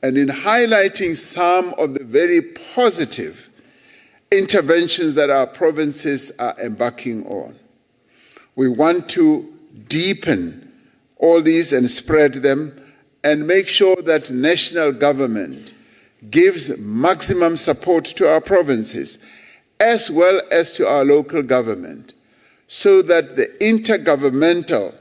And in highlighting some of the very positive interventions that our provinces are embarking on, we want to deepen all these and spread them and make sure that national government gives maximum support to our provinces as well as to our local government, so that the intergovernmental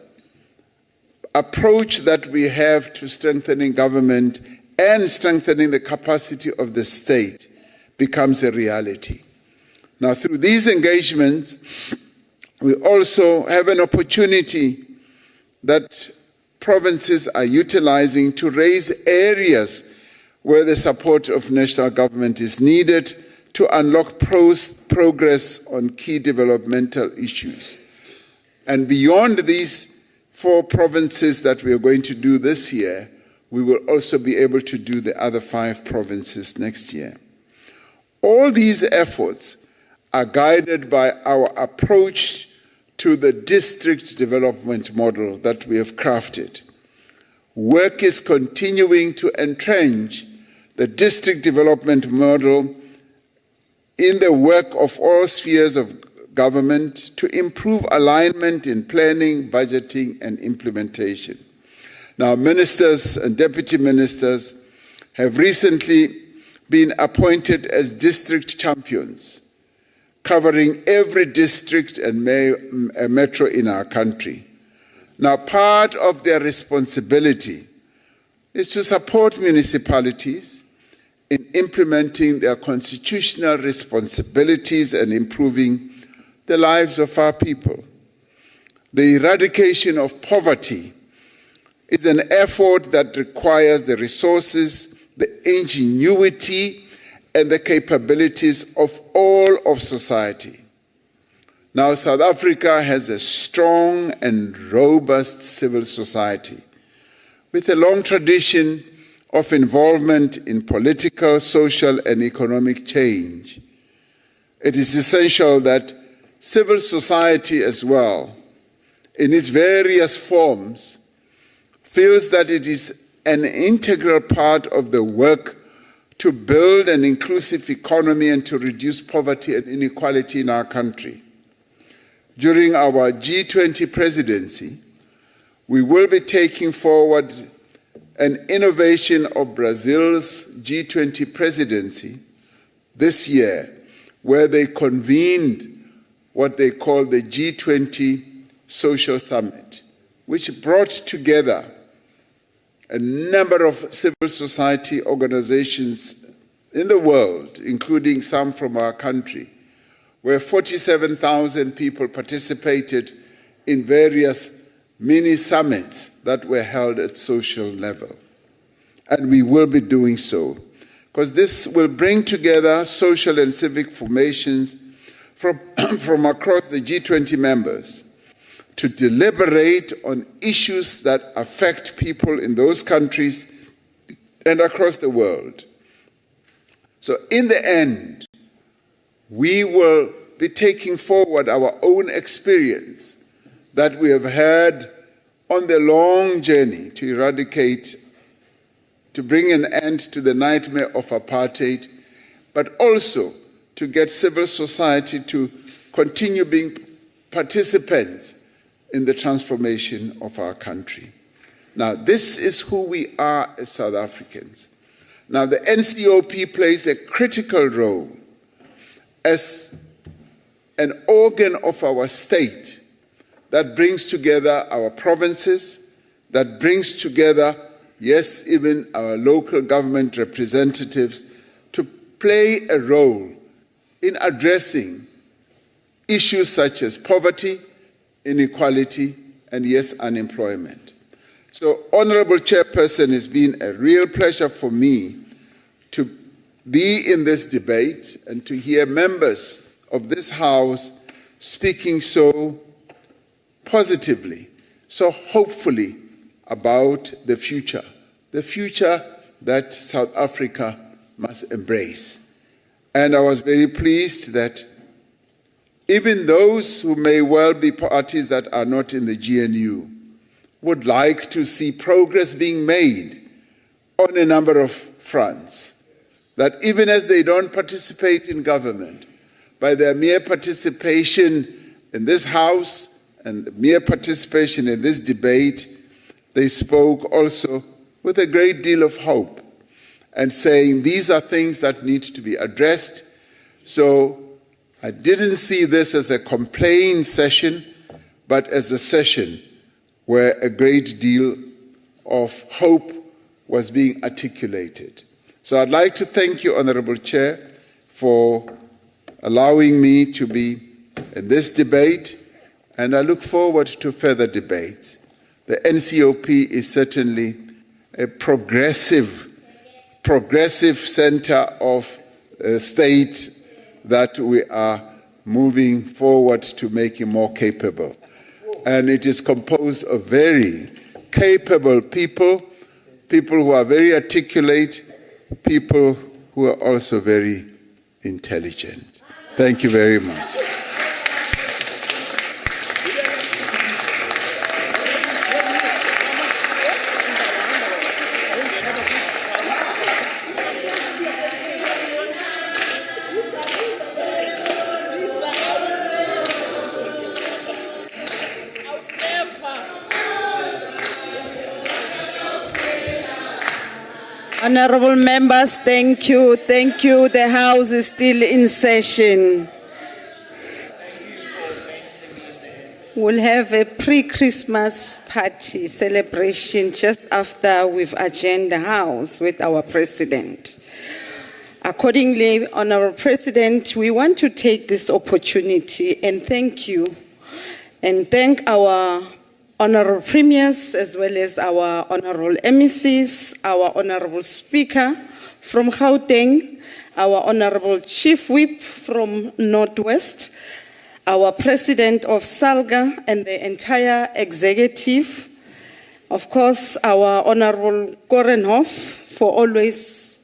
approach that we have to strengthening government and strengthening the capacity of the state becomes a reality. Now, through these engagements, we also have an opportunity that provinces are utilizing to raise areas where the support of national government is needed to unlock progress on key developmental issues. And beyond these 4 provinces that we are going to do this year, we will also be able to do the other 5 provinces next year. All these efforts are guided by our approach to the district development model that we have crafted. Work is continuing to entrench the district development model in the work of all spheres of government to improve alignment in planning, budgeting, and implementation. Now, ministers and deputy ministers have recently been appointed as district champions, covering every district and metro in our country. Now, part of their responsibility is to support municipalities in implementing their constitutional responsibilities and improving the lives of our people. The eradication of poverty is an effort that requires the resources, the ingenuity, and the capabilities of all of society. Now, South Africa has a strong and robust civil society with a long tradition of involvement in political, social, and economic change. It is essential that civil society as well, in its various forms, feels that it is an integral part of the work to build an inclusive economy and to reduce poverty and inequality in our country. During our G20 presidency, we will be taking forward an innovation of Brazil's G20 presidency this year, where they convened what they call the G20 Social Summit, which brought together a number of civil society organizations in the world, including some from our country, where 47,000 people participated in various mini summits that were held at social level. And we will be doing so, because this will bring together social and civic formations from across the G20 members to deliberate on issues that affect people in those countries and across the world. So in the end, we will be taking forward our own experience that we have had on the long journey to eradicate, to bring an end to the nightmare of apartheid, but also to get civil society to continue being participants in the transformation of our country. Now, this is who we are as South Africans. Now, the NCOP plays a critical role as an organ of our state that brings together our provinces, that brings together, yes, even our local government representatives to play a role in addressing issues such as poverty, inequality, and yes, unemployment. So, Honorable Chairperson, it's been a real pleasure for me to be in this debate and to hear members of this House speaking so positively, so hopefully about the future that South Africa must embrace. And I was very pleased that even those who may well be parties that are not in the GNU would like to see progress being made on a number of fronts. That even as they don't participate in government, by their mere participation in this House and mere participation in this debate, they spoke also with a great deal of hope and saying these are things that need to be addressed. So I didn't see this as a complaint session, but as a session where a great deal of hope was being articulated. So I'd like to thank you, Honorable Chair, for allowing me to be in this debate, and I look forward to further debates. The NCOP is certainly a progressive center of state that we are moving forward to making more capable. And it is composed of very capable people who are very articulate, people who are also very intelligent. Thank you very much. Honorable members, thank you. Thank you. The House is still in session. We'll have a pre-Christmas party celebration just after we've adjourned the House with our President. Accordingly, Honorable President, we want to take this opportunity and thank you and thank our Honorable Premiers, as well as our Honorable MECs, our Honorable Speaker from Gauteng, our Honorable Chief Whip from Northwest, our President of SALGA and the entire executive, of course, our Honorable Korenhoff for always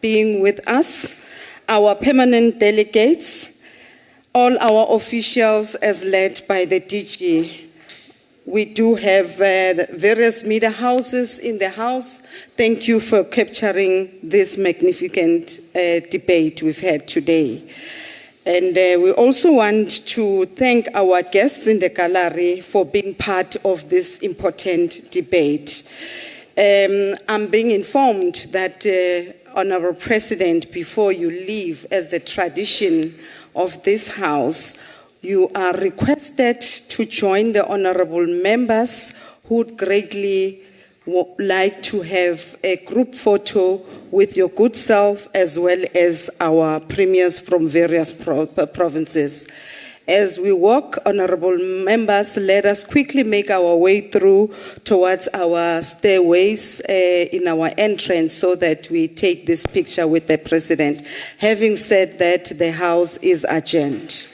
being with us, our permanent delegates, all our officials as led by the DG. We do have various media houses in the house. Thank you for capturing this magnificent debate we've had today. And we also want to thank our guests in the gallery for being part of this important debate. I'm being informed that, Honorable President, before you leave, as the tradition of this House, you are requested to join the honorable members who would greatly like to have a group photo with your good self as well as our premiers from various provinces. As we walk, honorable members, let us quickly make our way through towards our stairways in our entrance so that we take this picture with the President. Having said that, the House is adjourned.